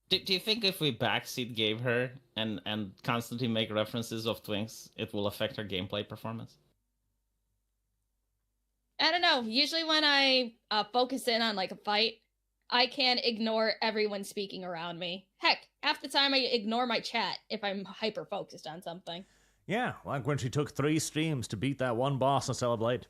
Do you think if we backseat gave her and constantly make references of twinks, it will affect her gameplay performance? I don't know. Usually when I focus in on like a fight, I can ignore everyone speaking around me. Heck, half the time I ignore my chat if I'm hyper focused on something. Yeah, like when she took 3 streams to beat that one boss on Celebrate.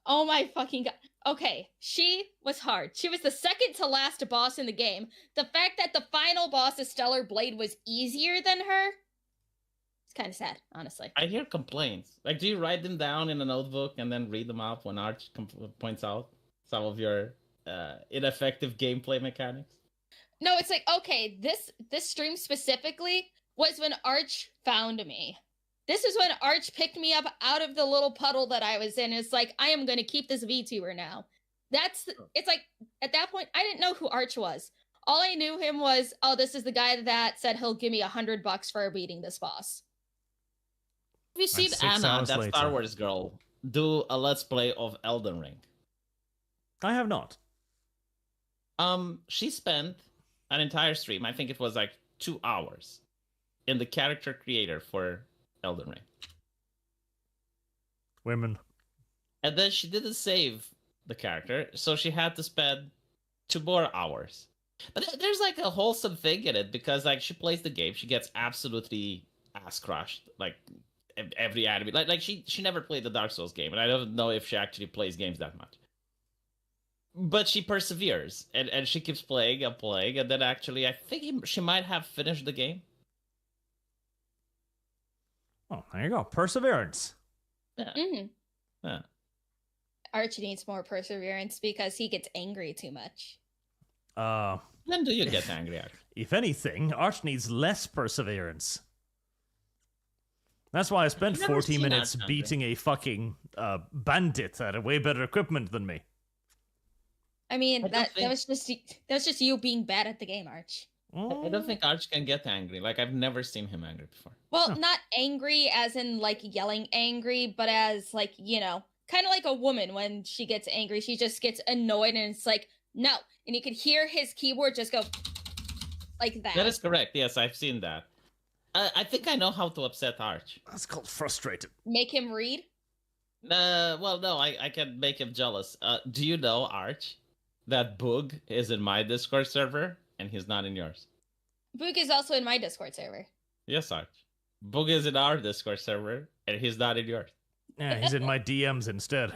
Oh my fucking god. Okay, she was hard. She was the second to last boss in the game. The fact that the final boss of Stellar Blade was easier than her, it's kind of sad, honestly. I hear complaints. Like, do you write them down in a notebook and then read them out when Arch points out some of your ineffective gameplay mechanics? No, it's like, okay, this stream specifically was when Arch found me. This is when Arch picked me up out of the little puddle that I was in. It's like, I am going to keep this VTuber now. It's like, at that point, I didn't know who Arch was. All I knew him was, oh, this is the guy that said he'll give me $100 for beating this boss. Have you seen 6 Anna, hours that later. Star Wars girl, do a Let's Play of Elden Ring? I have not. She spent an entire stream, I think it was like 2 hours, in the character creator for Elden Ring. Women. And then she didn't save the character, so she had to spend 2 more hours. But there's like a wholesome thing in it, because like she plays the game, she gets absolutely ass crushed, like every enemy. Like she never played the Dark Souls game, and I don't know if she actually plays games that much. But she perseveres, and she keeps playing and playing, and then actually I think she might have finished the game. Oh, there you go. Perseverance. Yeah. Mm-hmm. Yeah. Arch needs more perseverance because he gets angry too much. When do you get angry, Arch? If anything, Arch needs less perseverance. That's why I spent I've never 40 seen minutes Arch beating a fucking bandit that had way better equipment than me. I mean, I don't that was just you being bad at the game, Arch. I don't think Arch can get angry. Like, I've never seen him angry before. Well, not angry as in like yelling angry, but as like, you know, kind of like a woman when she gets angry. She just gets annoyed and it's like, no. And you could hear his keyboard just go like that. That is correct. Yes, I've seen that. I think I know how to upset Arch. That's called frustrated. Make him read? Well, no, I can make him jealous. Do you know, Arch, that Boog is in my Discord server and he's not in yours? Boog is also in my Discord server. Yes, Arch. Boog is in our Discord server and he's not in yours. Yeah, he's in my DMs instead.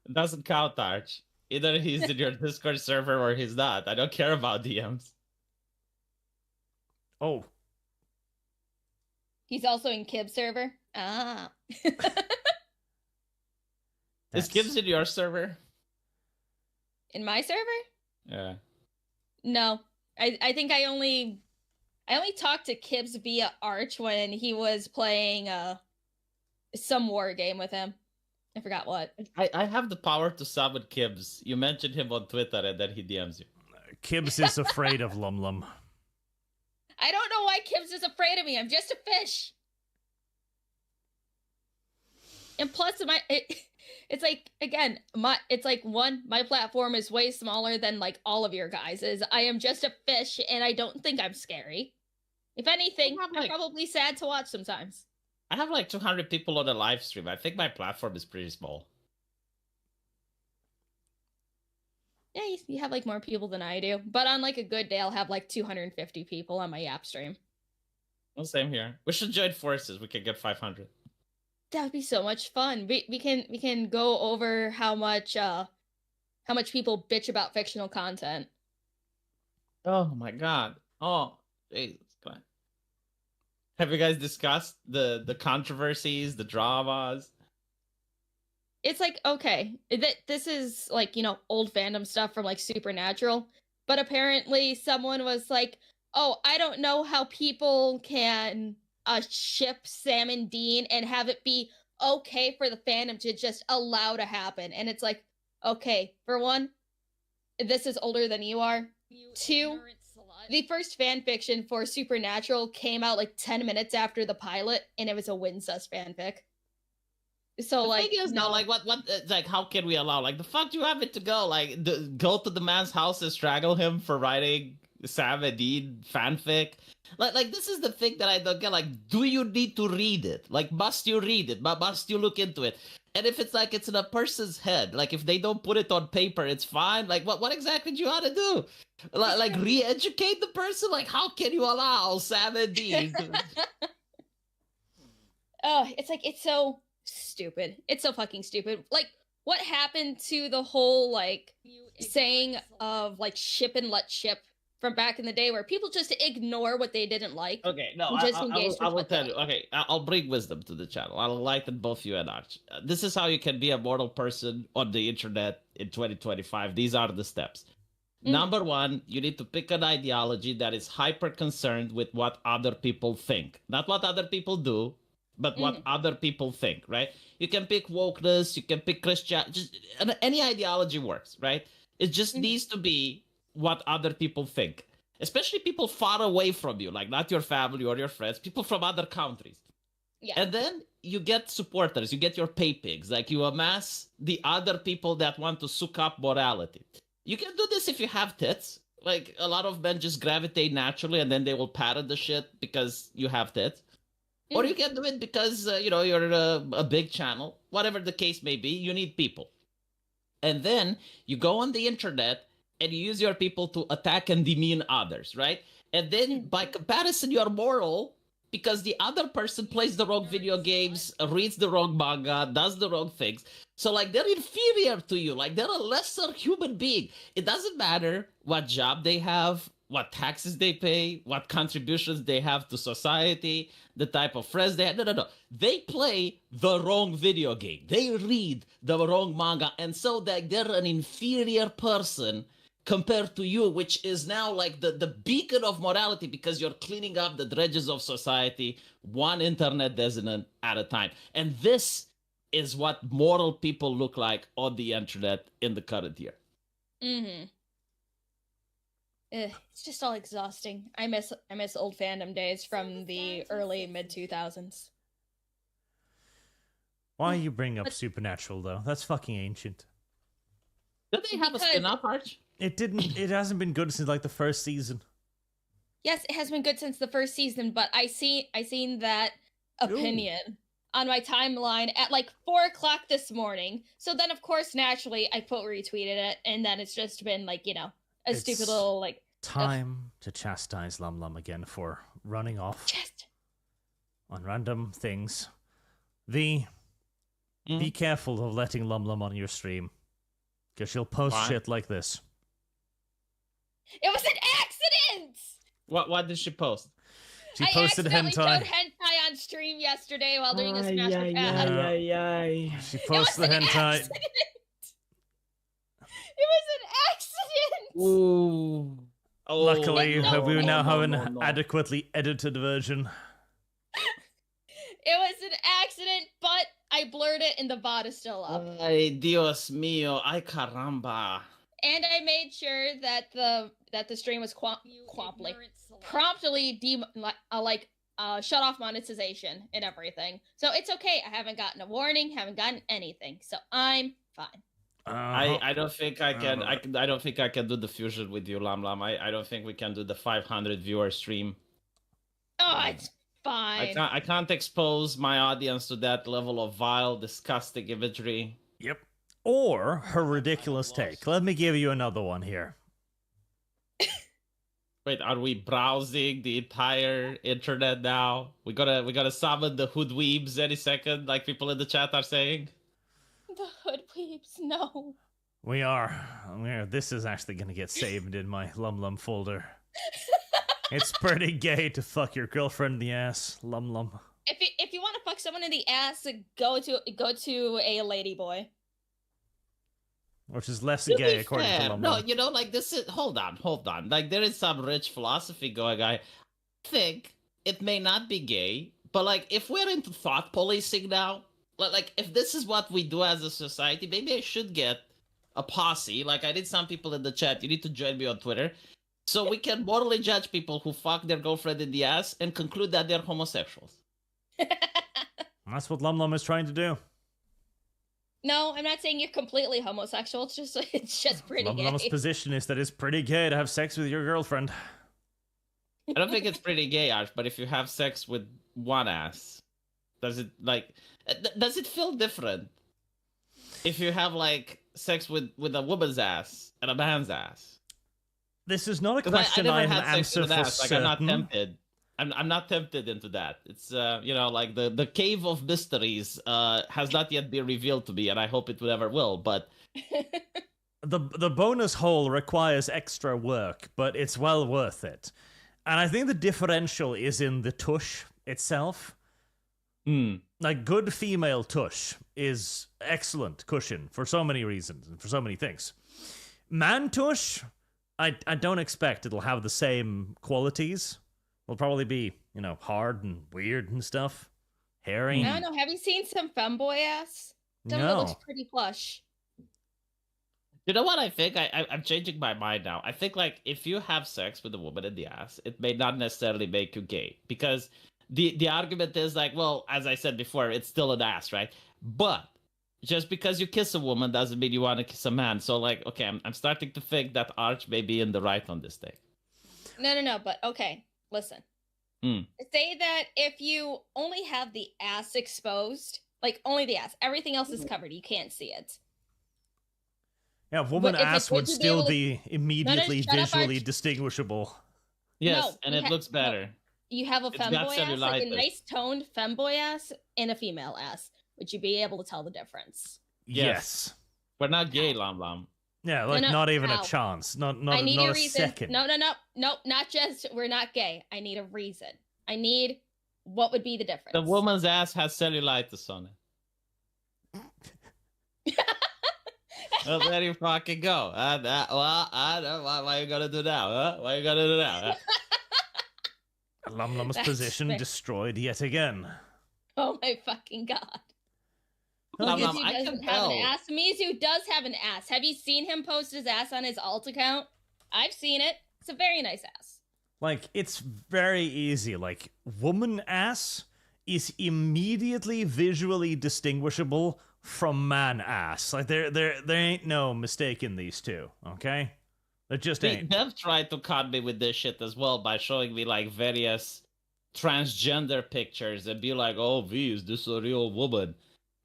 It doesn't count, Arch. Either he's in your Discord server or he's not. I don't care about DMs. Oh, He's also in Kib server. Ah. Is Gibbs in your server? In my server? Yeah. No. I think I only talked to Kibbs via Arch when he was playing some war game with him. I forgot what. I have the power to summon Gibbs. You mentioned him on Twitter and then he DMs you. Kibbs is afraid of Lum Lum. I don't know why Kibbs is afraid of me. I'm just a fish. And plus, it's like, again, my platform is way smaller than like all of your guys's. I am just a fish, and I don't think I'm scary. If anything, I'm probably sad to watch sometimes. I have like 200 people on the live stream. I think my platform is pretty small. Yeah, you have like more people than I do. But on like a good day, I'll have like 250 people on my app stream. Well, same here. We should join forces. We could get 500. That would be so much fun. We can go over how much people bitch about fictional content. Oh my god. Oh, Jesus Christ. Have you guys discussed the controversies, the dramas? It's like, okay, this is like, old fandom stuff from like Supernatural, but apparently someone was like, oh, I don't know how people can ship Sam and Dean and have it be okay for the fandom to just allow to happen. And it's like, okay, for one, this is older than you are. Two, the first fan fiction for Supernatural came out like 10 minutes after the pilot, and it was a Wincest fanfic. So, the thing is, no, like, what, like, how can we allow? Like, the fuck do you have it to go? Like, go to the man's house and strangle him for writing Sam and Dean fanfic? Like, this is the thing that I don't get. Like, do you need to read it? Like, must you read it? Must you look into it? And if it's like it's in a person's head, like if they don't put it on paper, it's fine. Like, what exactly do you want to do? Like re-educate the person? Like, how can you allow Sam and Dean? Oh, it's so stupid. It's so fucking stupid. Like, what happened to the whole like saying of like ship and let ship from back in the day, where people just ignore what they didn't like? Okay, no, I will tell you. Okay, I'll bring wisdom to the channel. I'll enlighten both you and Arch. This is how you can be a mortal person on the internet in 2025. These are the steps. Number one, you need to pick an ideology that is hyper concerned with what other people think. Not what other people do, but what other people think, right? You can pick wokeness, you can pick Christian, just any ideology works, right? It just needs to be what other people think, especially people far away from you, like not your family or your friends, people from other countries. Yeah. And then you get supporters, you get your pay pigs, like you amass the other people that want to suck up morality. You can do this if you have tits. Like, a lot of men just gravitate naturally and then they will parrot the shit because you have tits. Or you can do it because, you're a big channel. Whatever the case may be, you need people. And then you go on the internet and you use your people to attack and demean others, right? And then, by comparison, you're moral because the other person plays the wrong video games, reads the wrong manga, does the wrong things. So, like, they're inferior to you. Like, they're a lesser human being. It doesn't matter what job they have, what taxes they pay, what contributions they have to society, the type of friends they have. No. They play the wrong video game. They read the wrong manga. And so they're an inferior person compared to you, which is now like the beacon of morality because you're cleaning up the dredges of society, one internet dissonant at a time. And this is what moral people look like on the internet in the current year. It's just all exhausting. I miss old fandom days from the early mid-2000s. Why you bring up Supernatural though? That's fucking ancient. Did they have a spin-off, Arch? It hasn't been good since like the first season. Yes, it has been good since the first season, but I seen that opinion on my timeline at like 4:00 this morning. So then, of course, naturally, I retweeted it, and then it's just been like, a stupid little like time to chastise Lum Lum again for running off on random things. Be careful of letting Lum Lum on your stream, because she'll post shit like this. It was an accident! What did she post? She posted I accidentally hentai. showed hentai on stream yesterday while doing a Smash with Pat. She posted the hentai. It was an accident! Ooh. Oh, Luckily, we now have an adequately edited version. It was an accident, but I blurred it and the VOD is still up. Ay, Dios mío, ay caramba. And I made sure that the stream was promptly shut off monetization and everything. So it's okay. I haven't gotten a warning, haven't gotten anything. So I'm fine. I don't think I can. I don't think I can do the fusion with you, Lam Lam. I don't think we can do the 500 viewer stream. Oh, it's fine. I can't expose my audience to that level of vile, disgusting imagery. Yep. Or her ridiculous take. Let me give you another one here. Wait, are we browsing the entire internet now? We gotta summon the hoodweebs any second, like people in the chat are saying. The hoodweebs, no. We are. This is actually gonna get saved in my Lum Lum folder. It's pretty gay to fuck your girlfriend in the ass. Lum lum. If you want to fuck someone in the ass, go to a lady boy. Which is less To gay be according fair, to Lum no, Lum. you know, like this is hold on. Like there is some rich philosophy going. I think it may not be gay, but like if we're into thought policing now, like if this is what we do as a society, maybe I should get a posse. Like I did some people in the chat. You need to join me on Twitter, so we can morally judge people who fuck their girlfriend in the ass and conclude that they're homosexuals. That's what Lum Lum is trying to do. No, I'm not saying you're completely homosexual. It's just pretty Lum gay. Lum's position is that it's pretty gay to have sex with your girlfriend. I don't think it's pretty gay, Arch, but if you have sex with one ass, does it feel different if you have like sex with a woman's ass and a man's ass? This is not a 'Cause question I I never can had sex answer with an for ass. Like certain. I'm not tempted. I'm not tempted into that. It's you know, like the cave of mysteries has not yet been revealed to me, and I hope it never will. But The bonus hole requires extra work, but it's well worth it. And I think the differential is in the tush itself. Like, good female tush is excellent cushion for so many reasons and for so many things. Man tush, I don't expect it'll have the same qualities. It'll probably be, you know, hard and weird and stuff. Hairy. I don't know. Have you seen some femboy ass? Some that looks pretty plush. you know what I think? I'm changing my mind now. I think like if you have sex with a woman in the ass, it may not necessarily make you gay, because the argument is like, well, as I said before, it's still an ass, right? But just because you kiss a woman doesn't mean you want to kiss a man. So like, okay, I'm starting to think that Arch may be in the right on this thing. No, but okay. Listen. Say that if you only have the ass exposed, like only the ass, everything else is covered. You can't see it. Yeah, woman But it's like, ass would would you be still able to- be immediately shut up, visually Arch. distinguishable. Yes, No, and you it ha- looks no. better. You have a It's got femboy ass, like a cellulitis. nice toned femboy ass and a female ass. Would you be able to tell the difference? Yes. We're not gay, Lam Lam. Yeah, like no, not even how? a chance. Not I need not a a reason. second. No, not just we're not gay. I need a reason. I need what would be the difference. The woman's ass has cellulitis on it. Well, there you fucking go. Why are you gonna do that? Huh? Why are you gonna do that? Huh? Lum Lum's That's position fair. destroyed yet again. Oh my fucking god. Lam Mizu Lam, I can doesn't have tell. an ass. Mizu does have an ass. Have you seen him post his ass on his alt account? I've seen it. It's a very nice ass. Like, it's very easy. Like, woman ass is immediately visually distinguishable from man ass. Like, there ain't no mistake in these two, okay? There just ain't. Dev tried to con me with this shit as well by showing me like various transgender pictures and be like, "Oh, V, is this a real woman?"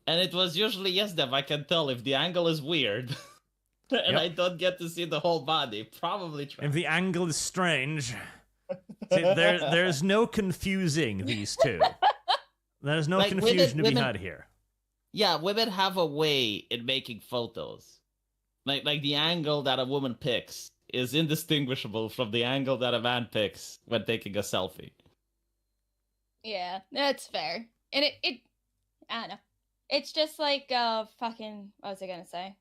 And it was usually, yes, Dev, I can tell if the angle is weird and Yep. I don't get to see the whole body. Probably If the angle is strange, see, there's no confusing these two. There's no Like, confusion to be women- had here. Yeah, women have a way in making photos. Like the angle that a woman picks is indistinguishable from the angle that a man picks when taking a selfie. Yeah, that's fair. And it I don't know. It's just like fucking what was I gonna say?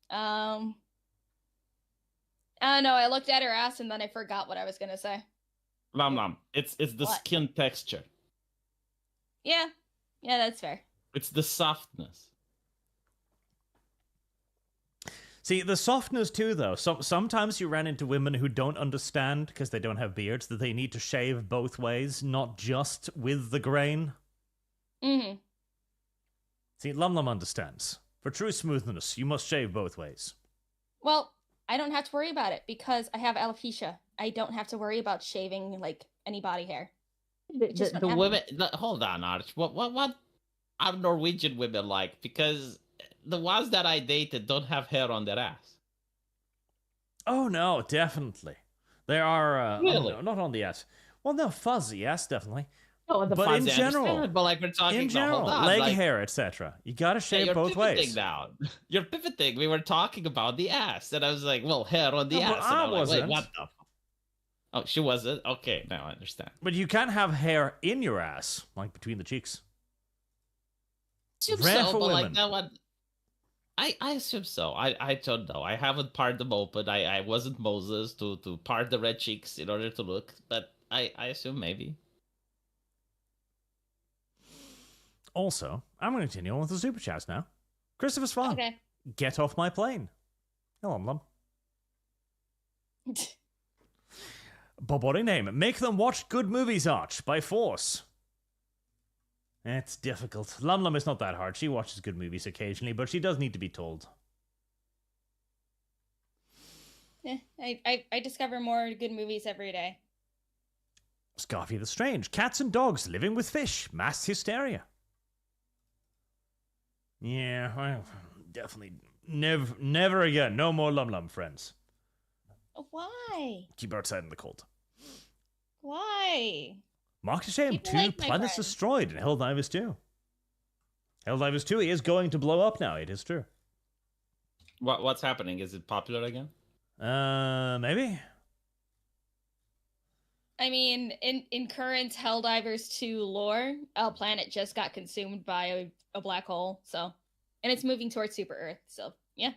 I don't know, I looked at her ass and then I forgot what I was gonna say. Lam Lam, it's the What? skin texture. Yeah, that's fair. It's the softness. See, the softness too, though. Sometimes you ran into women who don't understand, because they don't have beards, that they need to shave both ways, not just with the grain. Mm-hmm. See, Lum Lum understands. For true smoothness, you must shave both ways. Well, I don't have to worry about it because I have alopecia. I don't have to worry about shaving like any body hair. Just The don't have women, hold on, Arch. What are Norwegian women like? Because the ones that I dated don't have hair on their ass. Oh, no, definitely. They are, Really? no, not on the ass. Well, no, fuzzy, yes, definitely. No, the But in fuzzy, I general- understand, but like we're talking In general, hold on, leg like, hair, etc. You gotta yeah, shave you're both pivoting ways. now. You're pivoting. We were talking about the ass, and I was like, well, hair on the No, but ass. And I I'm like, wait, wasn't. what the fuck? Oh, she wasn't? Okay, now I understand. But you can have hair in your ass, like between the cheeks. Assume Rare so, for but women. like that one... I assume so. I don't know. I haven't parted them open. I wasn't Moses to part the red cheeks in order to look, but I assume maybe. Also, I'm going to continue on with the super chats now. Christopher Swan, Okay. get off my plane. Hello, Lum. But body name, make them watch good movies, Arch, by force. It's difficult. Lum Lum is not that hard. She watches good movies occasionally, but she does need to be told. I discover more good movies every day. Scarfy the Strange, cats and dogs living with fish, mass hysteria. Yeah, well, definitely never again. No more Lum Lum friends. Why? Keep her outside in the cold. Why? Mark to shame, People 2 like my planets friends. destroyed in Helldivers 2. Helldivers 2 is going to blow up now, it is true. What's happening? Is it popular again? Maybe? I mean, in current Helldivers 2 lore, a planet just got consumed by a black hole, so... And it's moving towards Super Earth, so, yeah.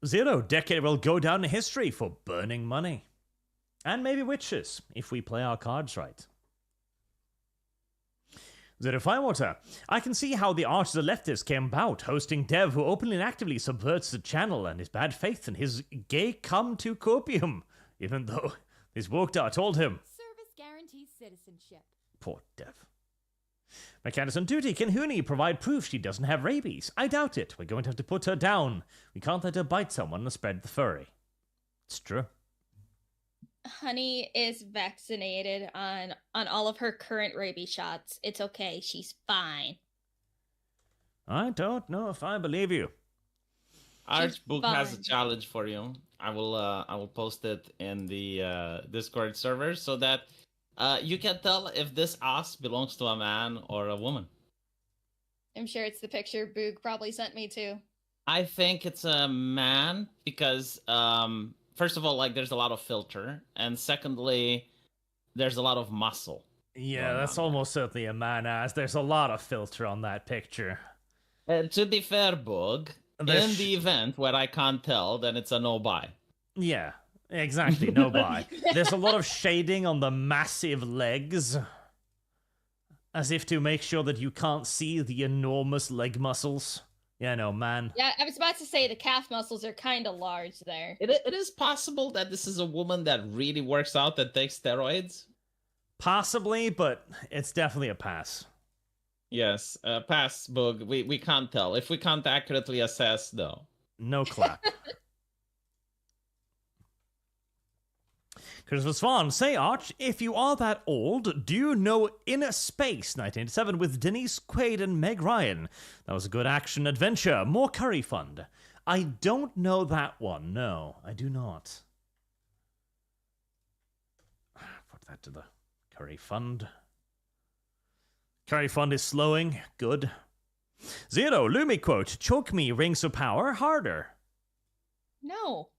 Zero Decade will go down in history for burning money. And maybe witches, if we play our cards right. Zero Firewater, I can see how the Arch of the Leftist came about, hosting Dev who openly and actively subverts the channel and his bad faith and his gay come to copium, even though his Woktar told him. Service guarantees citizenship. Poor Dev. Mechanics on duty, can Hunii provide proof she doesn't have rabies? I doubt it. We're going to have to put her down. We can't let her bite someone and spread the furry. It's true. Hunii is vaccinated on all of her current rabies shots. It's okay. She's fine. I don't know if I believe you. Archbook has a fine. challenge for you. I will post it in the Discord server so that you can tell if this ass belongs to a man or a woman. I'm sure it's the picture Boog probably sent me too. I think it's a man because first of all, like there's a lot of filter, and secondly, there's a lot of muscle. Yeah, going that's on. almost certainly a man ass. There's a lot of filter on that picture. And to be fair, Bug, There's in the event where I can't tell, then it's a no buy. Yeah, exactly, no buy. There's a lot of shading on the massive legs. As if to make sure that you can't see the enormous leg muscles. Yeah, no, man. Yeah, I was about to say the calf muscles are kind of large there. It is possible that this is a woman that really works out that takes steroids. Possibly, but it's definitely a pass. Yes, pass, Bug. We can't tell. If we can't accurately assess, though. No clap. Christopher Swan, say, Arch, if you are that old, do you know Inner Space 1987 with Denise Quaid and Meg Ryan? That was a good action adventure. More curry fund. I don't know that one. No, I do not. Put that to the curry fund. Curry fund is slowing. Good. Zero, Lumi quote, choke me, rings of power, harder. No.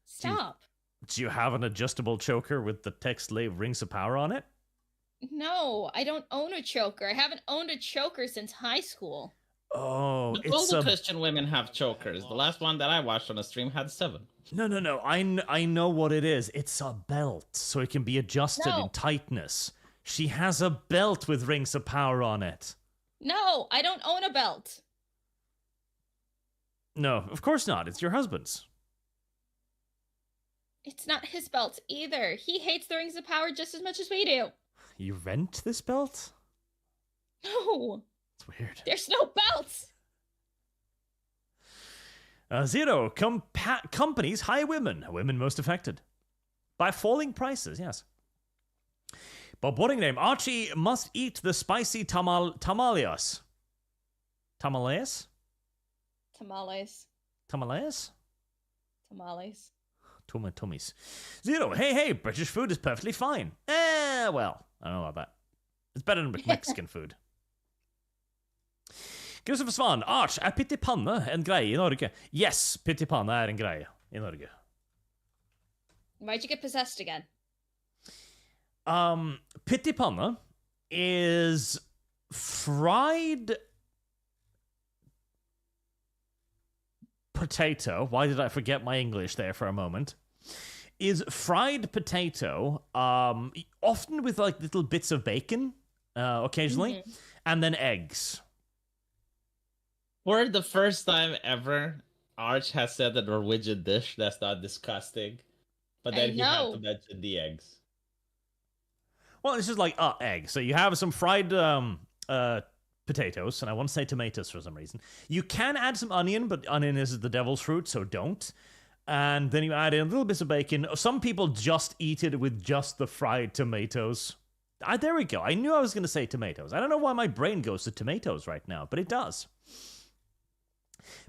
Stop. Do you have an adjustable choker with the text lave rings of power on it? No, I don't own a choker. I haven't owned a choker since high school. Oh, But all it's the a... Christian women have chokers. The last one that I watched on a stream had 7. No. I know what it is. It's a belt, so it can be adjusted No. in tightness. She has a belt with rings of power on it. No, I don't own a belt. No, of course not. It's your husband's. It's not his belt either. He hates the rings of power just as much as we do. You rent this belt? No, It's weird. there's no belts. Zero, companies hire women most affected. By falling prices, yes. But boarding name, Archie must eat the spicy tamales. Tamales? Tamales. Tamales? Tamales. Tummies. Zero, hey, British food is perfectly fine. Well, I don't know about that. It's better than Mexican food. Christopher Svan, Arch, er pyttipanne en greie i Norge? Yes, pyttipanne er en greie i Norge. Why'd you get possessed again? Pittipanna is fried potato. Why did I forget my English there for a moment? Is fried potato, often with like little bits of bacon, occasionally, and then eggs. For the first time ever, Arch has said a Norwegian dish that's not disgusting, but then he had to mention the eggs. Well, it's just like eggs. So you have some fried potatoes, and I want to say tomatoes for some reason. You can add some onion, but onion is the devil's fruit, so don't. And then you add in a little bits of bacon. Some people just eat it with just the fried tomatoes. There we go. I knew I was going to say tomatoes. I don't know why my brain goes to tomatoes right now, but it does.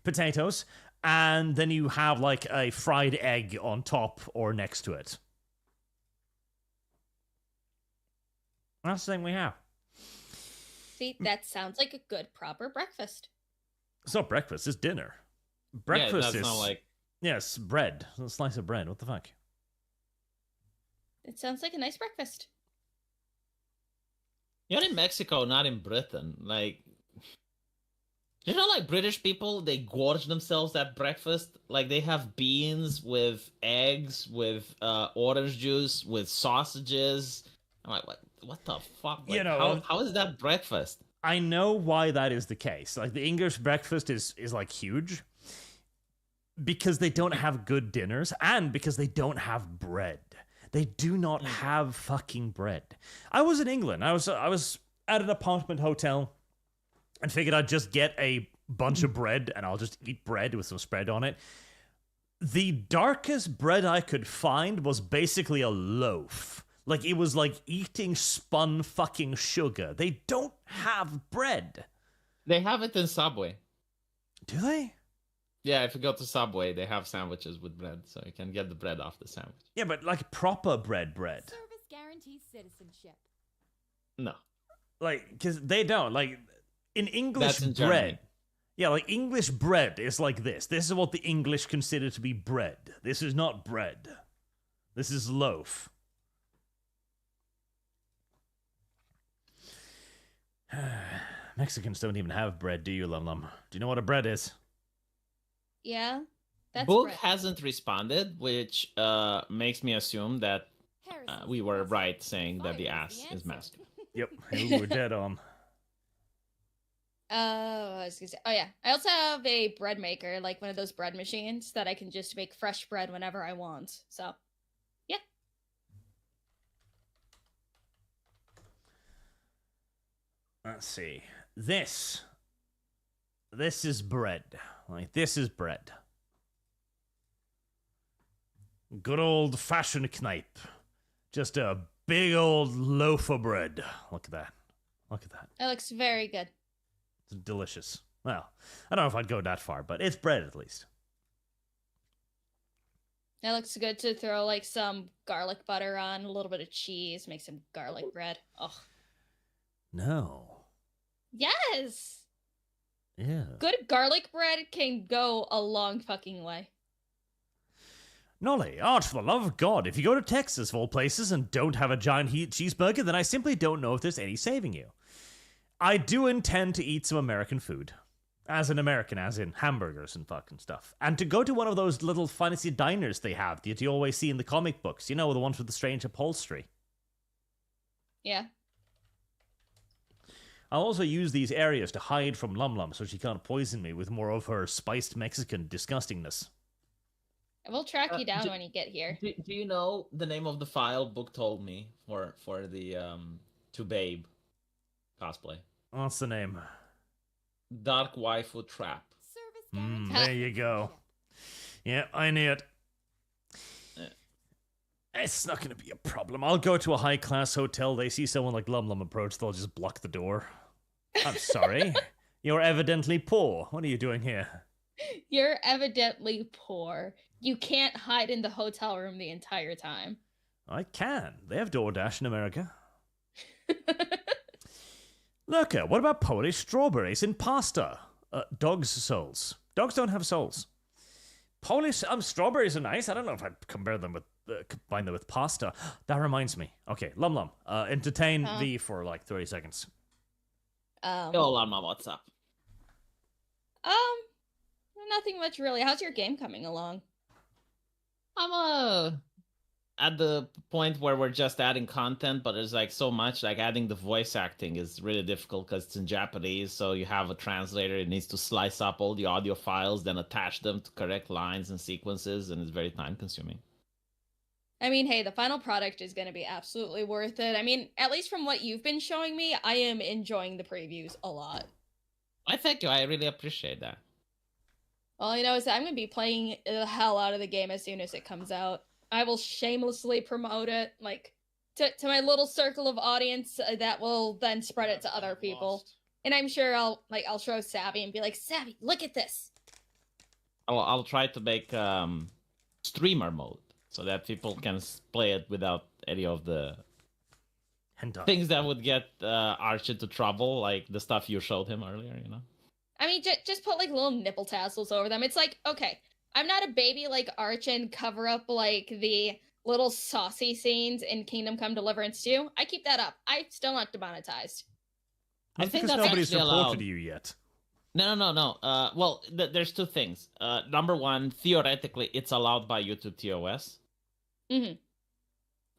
Potatoes, and then you have like a fried egg on top or next to it. That's the thing we have. See, that sounds like a good, proper breakfast. It's not breakfast, it's dinner. Breakfast is... not like... Yes, bread. A slice of bread. What the fuck? It sounds like a nice breakfast. You're in Mexico, not in Britain. Like, you know, like British people, they gorge themselves at breakfast. Like, they have beans with eggs, with orange juice, with sausages. I'm like, what the fuck? Like, you know, how is that breakfast? I know why that is the case. Like, the English breakfast is like huge. Because they don't have good dinners, and because they don't have bread. They do not have fucking bread. I was in England. I was at an apartment hotel and figured I'd just get a bunch of bread and I'll just eat bread with some spread on it. The darkest bread I could find was basically a loaf. Like, it was like eating spun fucking sugar. They don't have bread. They have it in Subway. Do they? Yeah, if you go to Subway, they have sandwiches with bread, so you can get the bread off the sandwich. Yeah, but like proper bread. Service guarantees citizenship. No. Like, because they don't. Like, in English in bread. Germany. Yeah, like English bread is like this. This is what the English consider to be bread. This is not bread. This is loaf. Mexicans don't even have bread, do you, Lum Lum? Do you know what a bread is? Yeah, that's Book bread. hasn't responded, which makes me assume that we were right saying that the ass is masculine. Yep, we were dead on. I was gonna say, oh yeah, I also have a bread maker, like one of those bread machines that I can just make fresh bread whenever I want. So, yeah. Let's see. This is bread. Like, this is bread. Good old-fashioned knipe. Just a big old loaf of bread. Look at that. Look at that. It looks very good. It's delicious. Well, I don't know if I'd go that far, but it's bread at least. It looks good to throw like some garlic butter on, a little bit of cheese, make some garlic bread. Oh. No. Yes! Yeah. Good garlic bread can go a long fucking way. Nolly, Arch, for the love of God, if you go to Texas, of all places, and don't have a giant heat cheeseburger, then I simply don't know if there's any saving you. I do intend to eat some American food. As an American, as in hamburgers and fucking stuff. And to go to one of those little fancy diners they have that you always see in the comic books. You know, the ones with the strange upholstery. Yeah. I'll also use these areas to hide from Lum Lum so she can't poison me with more of her spiced Mexican disgustingness. We'll track you down when you get here. Do you know the name of the file Book told me for the To Babe cosplay? What's the name? Dark Waifu Trap. Service guarantees There you go. Yeah, I knew it. Yeah. It's not going to be a problem. I'll go to a high-class hotel. They see someone like Lum Lum approach, they'll just block the door. I'm sorry. You're evidently poor. What are you doing here? You're evidently poor. You can't hide in the hotel room the entire time. I can. They have DoorDash in America. Look, what about Polish strawberries in pasta? Dogs' souls. Dogs don't have souls. Polish strawberries are nice. I don't know if I'd compare them with combine that with pasta. That reminds me. Okay, Lum, entertain V for like 30 seconds. Yo, Lama, what's up? Nothing much really. How's your game coming along? I'm at the point where we're just adding content, but there's like so much. Like adding the voice acting is really difficult because it's in Japanese, so you have a translator. It needs to slice up all the audio files, then attach them to correct lines and sequences, and it's very time consuming. I mean, hey, the final product is going to be absolutely worth it. I mean, at least from what you've been showing me, I am enjoying the previews a lot. I thank you. I really appreciate that. All I know is that I'm going to be playing the hell out of the game as soon as it comes out. I will shamelessly promote it, like, to my little circle of audience that will then spread it to other people. And I'm sure I'll show Savvy and be like, Savvy, look at this. I'll try to make streamer mode so that people can play it without any of the things that would get Arch into trouble, like the stuff you showed him earlier, you know? I mean, just put, like, little nipple tassels over them. It's like, okay, I'm not a baby like Arch and cover up, like, the little saucy scenes in Kingdom Come Deliverance 2. I keep that up. I still not demonetized. I think because that's nobody's actually reported allowed. you yet. No. Well, there's two things. Number one, theoretically, it's allowed by YouTube TOS.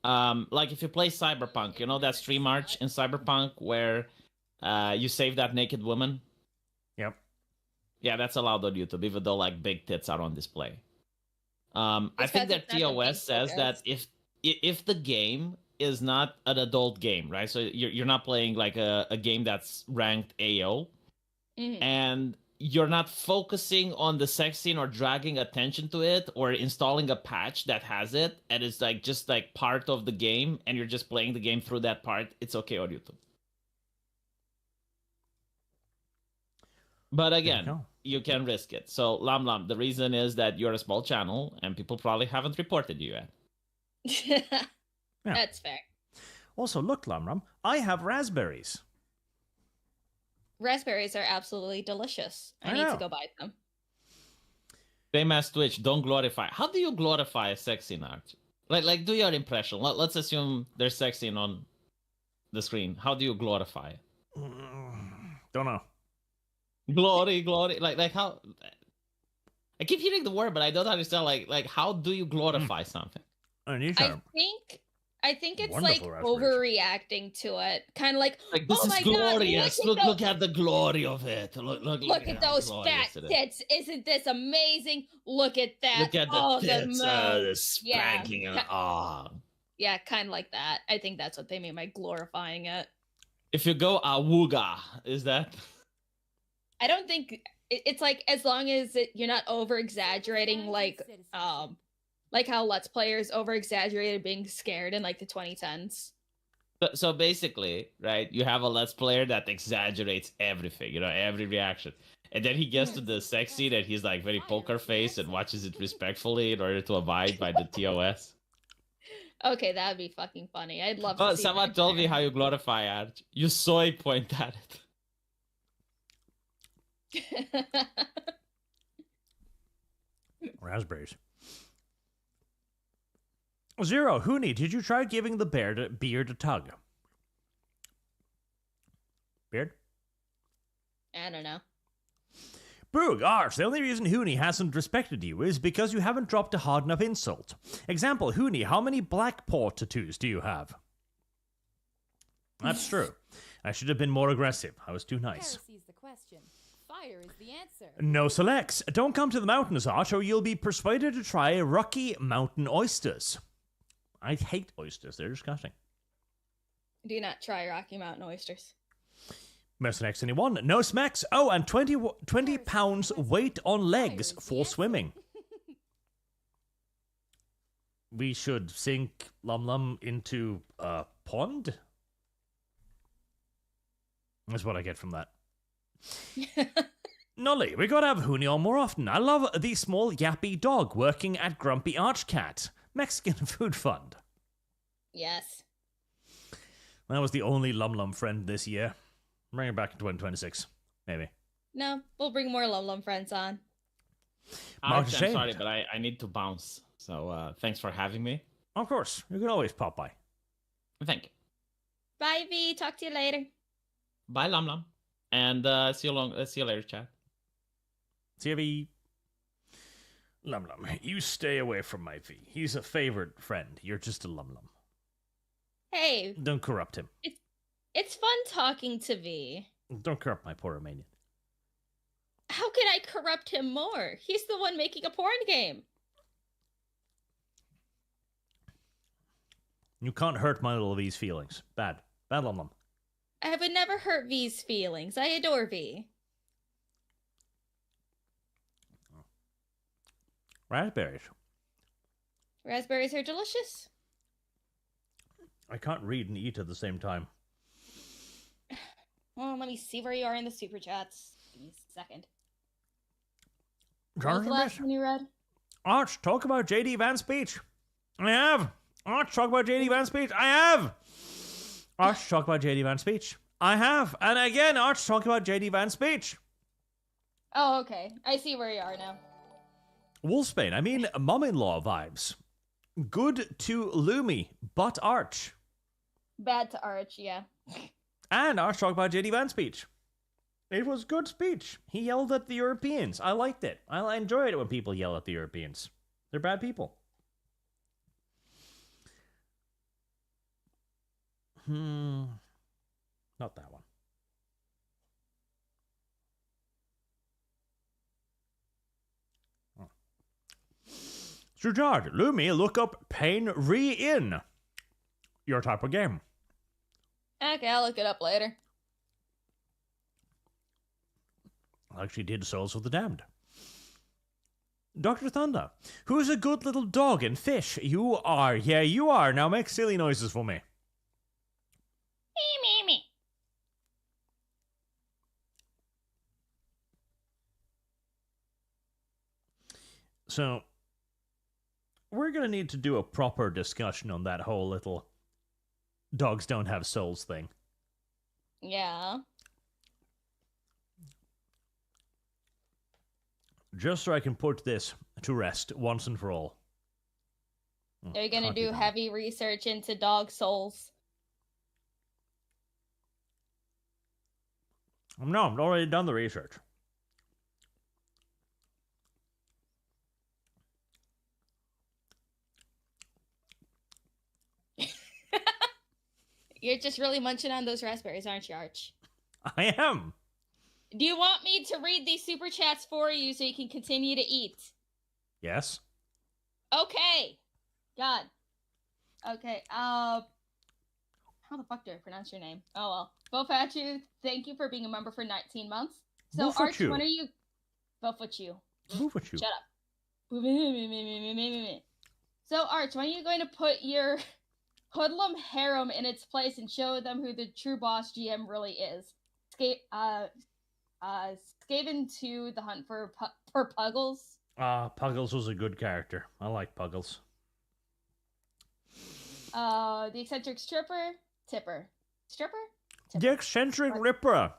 Like if you play Cyberpunk, you know that stream Arch in Cyberpunk where you save that naked woman? Yep. Yeah, that's allowed on YouTube, even though like big tits are on display. I think that TOS says that if the game is not an adult game, right? So you're not playing like a game that's ranked AO, and you're not focusing on the sex scene or dragging attention to it or installing a patch that has it and it's like just like part of the game and you're just playing the game through that part, it's okay on YouTube. But again, you can risk it. So Lam, the reason is that you're a small channel and people probably haven't reported you yet. That's fair. Also, look, Lam, I have raspberries. Raspberries are absolutely delicious. I need to go buy them. Famous Twitch, don't glorify. How do you glorify a sex scene, Arch? Like do your impression. Let's assume there's sex scene on the screen. How do you glorify it? Don't know. Glory. Like how? I keep hearing the word, but I don't understand. Like how do you glorify something? I think it's like overreacting to it, kind of like this is glorious. God, look at the glory of it. Look at those fat tits. Isn't this amazing? Look at that. Look at the tits. The spanking and yeah, kind of like that. I think that's what they mean by glorifying it. If you go awooga, is that? I don't think it's like as long as you're not over exaggerating, like how Let's Players over-exaggerated being scared in, like, the 2010s. So basically, right, you have a Let's Player that exaggerates everything, you know, every reaction. And then he gets to the sex scene and he's, like, very poker face and watches it respectfully in order to abide by the TOS. Okay, that would be fucking funny. I'd love to see someone told me how you glorify Arch. You soy point at it. Raspberries. Zero, Hunii, did you try giving the beard a tug? Beard? I don't know. Boog, Arch, the only reason Hunii hasn't respected you is because you haven't dropped a hard enough insult. Example, Hunii, how many black paw tattoos do you have? That's true. I should have been more aggressive. I was too nice. Heresy's the question. Fire is the answer. No selects. Don't come to the mountains, Arch, or you'll be persuaded to try Rocky Mountain oysters. I hate oysters. They're disgusting. Do not try Rocky Mountain oysters. Mercenex anyone? No smacks. Oh, and 20 pounds weight on legs for swimming. We should sink Lum into a pond? That's what I get from that. Nolly, we gotta have Hunii on more often. I love the small yappy dog working at Grumpy ArchCat. Mexican Food Fund. Yes. That was the only Lum friend this year. Bring it back in 2026, maybe. No, we'll bring more Lum friends on. Arch, I'm sorry, but I need to bounce. So thanks for having me. Of course, you can always pop by. Thank you. Bye, V. Talk to you later. Bye, Lam Lam. And see you later, chat. See you, V. Lum Lum, you stay away from my V. He's a favorite friend. You're just a Lum Lum. Hey. Don't corrupt him. It's fun talking to V. Don't corrupt my poor Romanian. How can I corrupt him more? He's the one making a porn game. You can't hurt my little V's feelings. Bad. Bad, Lum Lum. I would never hurt V's feelings. I adore V. Raspberries. Raspberries are delicious. I can't read and eat at the same time. Well, let me see where you are in the super chats. Give me a second. What was Jonathan the last one you read? Arch, talk about JD Van's speech. I have. Arch, talk about JD Van's speech. I have. Arch, talk about JD Van's speech. I have. And again, Arch, talk about JD Van's speech. Oh, okay. I see where you are now. Wolfsbane, I mean, mom-in-law vibes. Good to Lumi, but Arch. Bad to Arch, yeah. And Arch talked about JD Van's speech. It was good speech. He yelled at the Europeans. I liked it. I enjoyed it when people yell at the Europeans. They're bad people. Not that one. Sujard, Lumi, look up Pain Re-In. Your type of game. Okay, I'll look it up later. Like she did Souls of the Damned. Dr. Thunder, who's a good little dog and fish? You are. Yeah, you are. Now make silly noises for me. Me. So, we're going to need to do a proper discussion on that whole little dogs don't have souls thing. Yeah. Just so I can put this to rest once and for all. Are you gonna Can't do that. heavy research into dog souls? No, I've already done the research. You're just really munching on those raspberries, aren't you, Arch? I am. Do you want me to read these super chats for you so you can continue to eat? Yes. Okay. God. Okay, how the fuck do I pronounce your name? Oh well. Bofatu, thank you for being a member for 19 months. So, Arch, Bofatu. when are you... Bofatu. Move with you. Shut up. So, Arch, when are you going to put your hoodlum harem in its place and show them who the true boss GM really is? Skaven to the hunt for Puggles. Puggles was a good character. I like Puggles. The eccentric stripper, Tipper. Stripper? Tipper. The eccentric Ripper.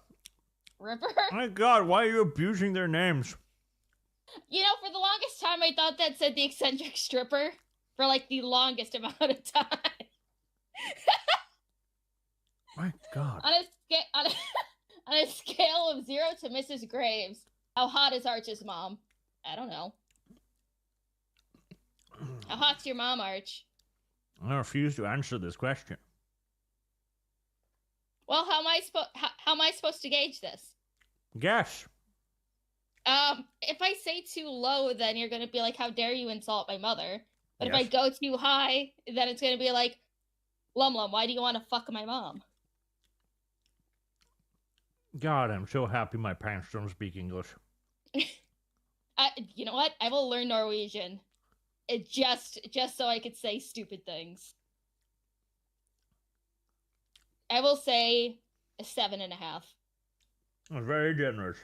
Ripper? My god, why are you abusing their names? You know, for the longest time, I thought that said the eccentric stripper for like the longest amount of time. My god. On a scale of 0 to Mrs. Graves, how hot is Arch's mom? I don't know. How hot's your mom, Arch? I refuse to answer this question. Well, how am I supposed to gauge this? Guess. If I say too low, then you're gonna be like, how dare you insult my mother? But Yes. if I go too high, then it's gonna be like, Lum, why do you want to fuck my mom? God, I'm so happy my parents don't speak English. You know what? I will learn Norwegian. Just so I could say stupid things. I will say a 7.5. That's very generous.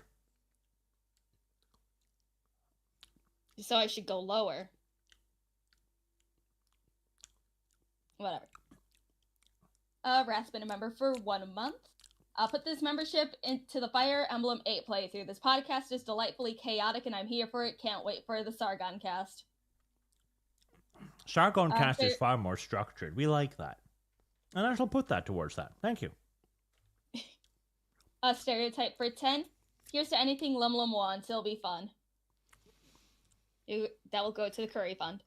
So I should go lower. Whatever. Rat's been a member for 1 month. I'll put this membership into the Fire Emblem 8 playthrough. This podcast is delightfully chaotic and I'm here for it. Can't wait for the Sargon cast. Shark on Cast is there- far more structured. We like that. And I shall put that towards that. Thank you. A stereotype for 10. Here's to anything Lum Lum wants. It'll be fun. That will go to the curry fund.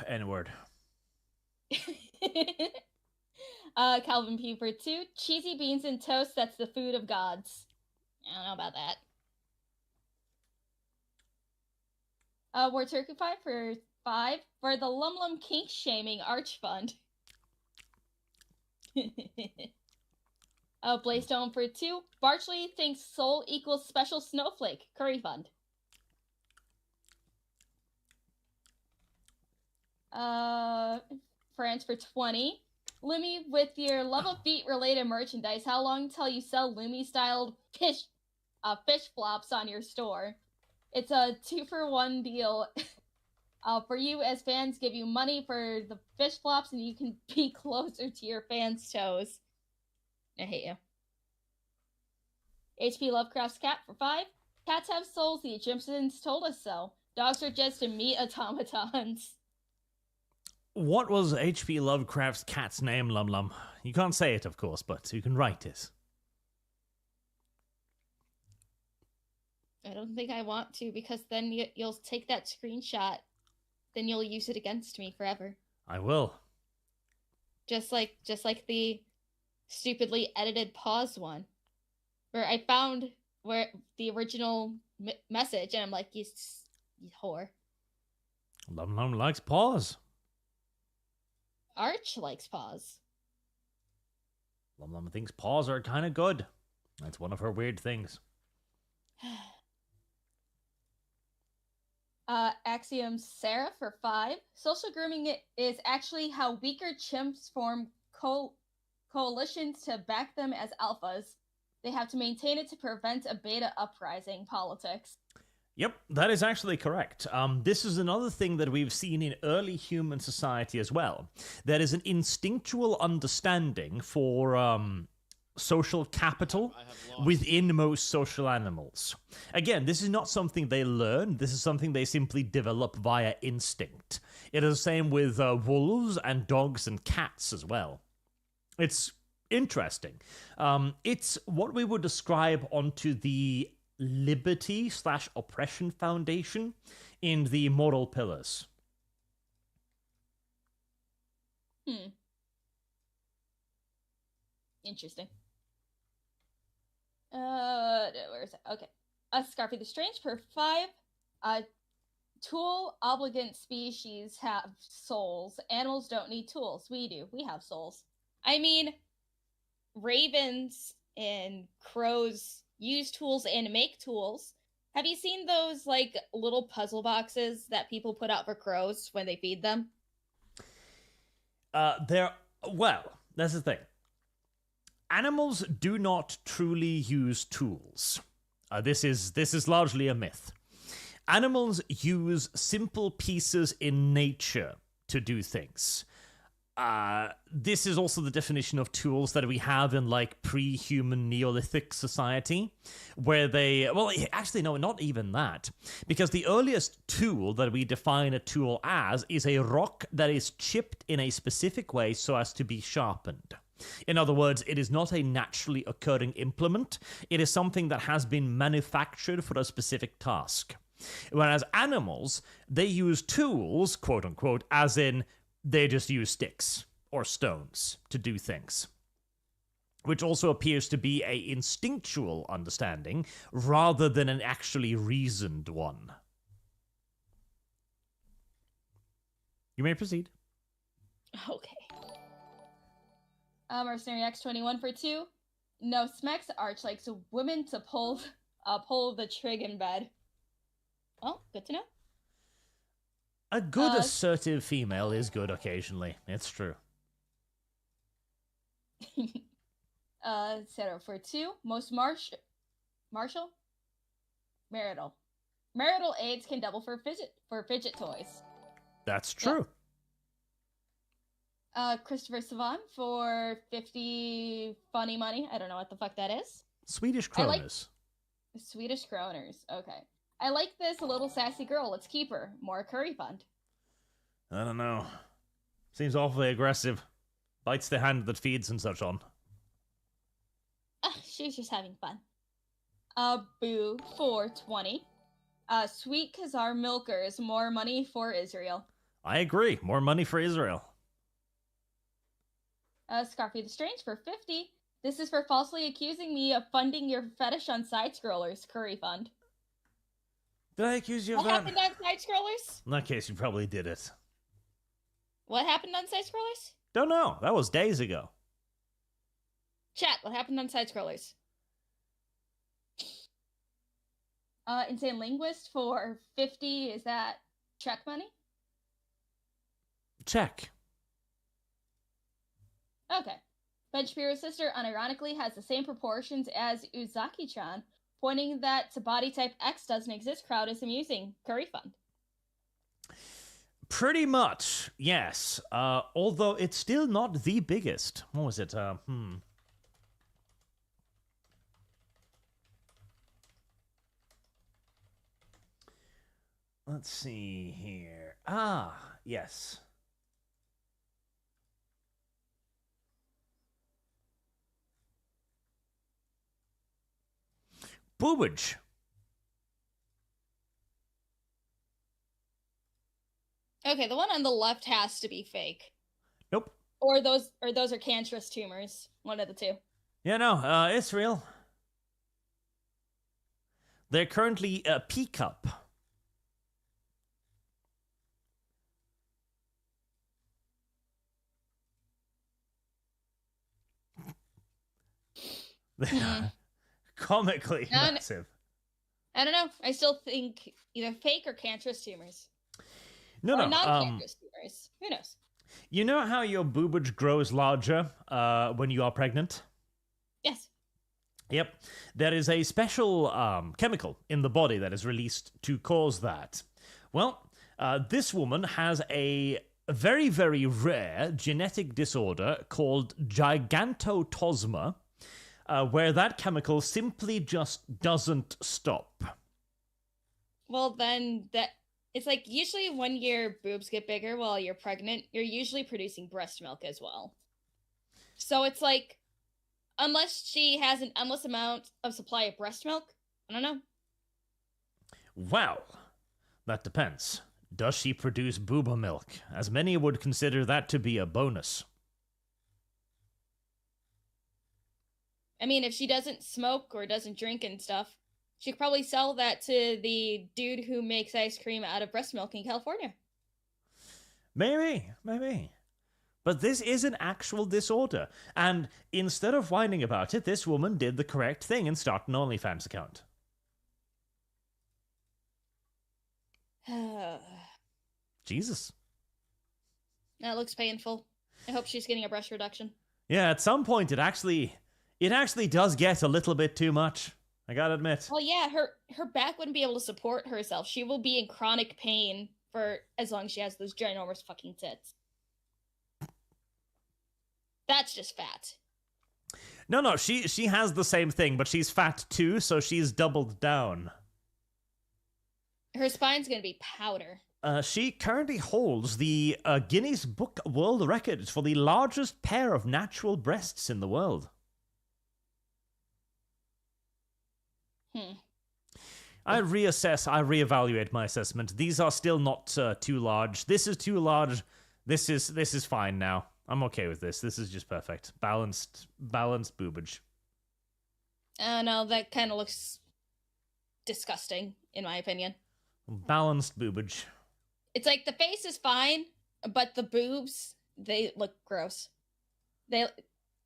N-word. Calvin P for 2. Cheesy beans and toast, that's the food of gods. I don't know about that. War Turkey 5 for 5. For the Lum Lum kink shaming Arch Fund. Blaystone for 2. Barchley thinks soul equals special snowflake. Curry Fund. France for 20. Lumi, with your love of feet related merchandise, how long till you sell Lumi styled fish flops on your store? It's a 2-for-1 deal. For you as fans, give you money for the fish flops, and you can be closer to your fans' toes. I hate you. HP Lovecraft's cat for 5. Cats have souls. The Egyptians told us so. Dogs are just meat automatons. What was H.P. Lovecraft's cat's name, Lum Lum? You can't say it, of course, but you can write it. I don't think I want to, because then you'll take that screenshot. Then you'll use it against me forever. I will. Just like the stupidly edited pause one, where I found where the original message, and I'm like, you whore. Lum Lum likes paws. Arch likes pause. Lum Lum thinks paws are kind of good. That's one of her weird things. Axiom Sarah for 5. Social grooming is actually how weaker chimps form coalitions to back them as alphas. They have to maintain it to prevent a beta uprising politics. Yep, that is actually correct. This is another thing that we've seen in early human society as well. There is an instinctual understanding for social capital within most social animals. Again, this is not something they learn. This is something they simply develop via instinct. It is the same with wolves and dogs and cats as well. It's interesting. It's what we would describe onto the Liberty/Oppression Foundation in the moral pillars. Interesting. Where is it? Okay. Scarfy the Strange for 5. Tool obligant species have souls. Animals don't need tools. We do. We have souls. I mean, ravens and crows use tools and make tools. Have you seen those, like, little puzzle boxes that people put out for crows when they feed them? Well, that's the thing. Animals do not truly use tools. This is largely a myth. Animals use simple pieces in nature to do things. This is also the definition of tools that we have in, like, pre-human Neolithic society, where actually, no, not even that. Because the earliest tool that we define a tool as is a rock that is chipped in a specific way so as to be sharpened. In other words, it is not a naturally occurring implement. It is something that has been manufactured for a specific task. Whereas animals, they use tools, quote unquote, as in they just use sticks or stones to do things. Which also appears to be a instinctual understanding rather than an actually reasoned one. You may proceed. Okay. Mercenary X21 for 2. No, Smex Arch likes women to pull the trig in bed. Well, good to know. A good assertive female is good occasionally. It's true. Zero for 2. Most Marshall? Marital. Marital aids can double for fidget toys. That's true. Yeah. Christopher Savan for 50 funny money. I don't know what the fuck that is. Swedish kroners. Swedish kroners. Okay. I like this little sassy girl. Let's keep her. More curry fund. I don't know. Seems awfully aggressive. Bites the hand that feeds and such on. She's just having fun. Boo 420. Sweet Khazar milkers, more money for Israel. I agree. More money for Israel. Scarfy the Strange for 50. This is for falsely accusing me of funding your fetish on side scrollers. Curry fund. Did I accuse you of What that? happened on side scrollers? In that case, you probably did it. What happened on side scrollers? Don't know. That was days ago. Chat, what happened on side scrollers? Insane Linguist for 50. Is that check money? Check. Okay. Ben Shapiro's sister unironically has the same proportions as Uzaki-chan, pointing that to body type X doesn't exist. Crowd is amusing. Curry fund. Pretty much, yes. Although it's still not the biggest. What was it? Let's see here. Yes. Boobage. Okay, the one on the left has to be fake. Nope. Or those are cancerous tumors. One of the two. Yeah, no, it's real. They're currently a P-cup. They are comically massive. I don't know. I still think either fake or cancerous tumors. No, or non-cancerous tumors. Who knows? You know how your boobage grows larger when you are pregnant? Yes. Yep. There is a special chemical in the body that is released to cause that. Well, this woman has a very, very rare genetic disorder called gigantotosma, where that chemical simply just doesn't stop. Well, then it's like usually when your boobs get bigger while you're pregnant, you're usually producing breast milk as well. So it's like, unless she has an endless amount of supply of breast milk, I don't know. Well, that depends. Does she produce booba milk? As many would consider that to be a bonus. I mean, if she doesn't smoke or doesn't drink and stuff, she could probably sell that to the dude who makes ice cream out of breast milk in California. Maybe. But this is an actual disorder. And instead of whining about it, this woman did the correct thing and started an OnlyFans account. Jesus. That looks painful. I hope she's getting a breast reduction. Yeah, at some point it actually does get a little bit too much. I gotta admit. Well, yeah, her back wouldn't be able to support herself. She will be in chronic pain for as long as she has those ginormous fucking tits. That's just fat. No, she has the same thing, but she's fat too, so she's doubled down. Her spine's gonna be powder. She currently holds the Guinness Book World Record for the largest pair of natural breasts in the world. I reevaluate my assessment. These are still not too large. This is too large. This is fine now. I'm okay with this. This is just perfect. Balanced boobage. No, that kind of looks disgusting, in my opinion. Balanced boobage. It's like the face is fine, but the boobs, they look gross. They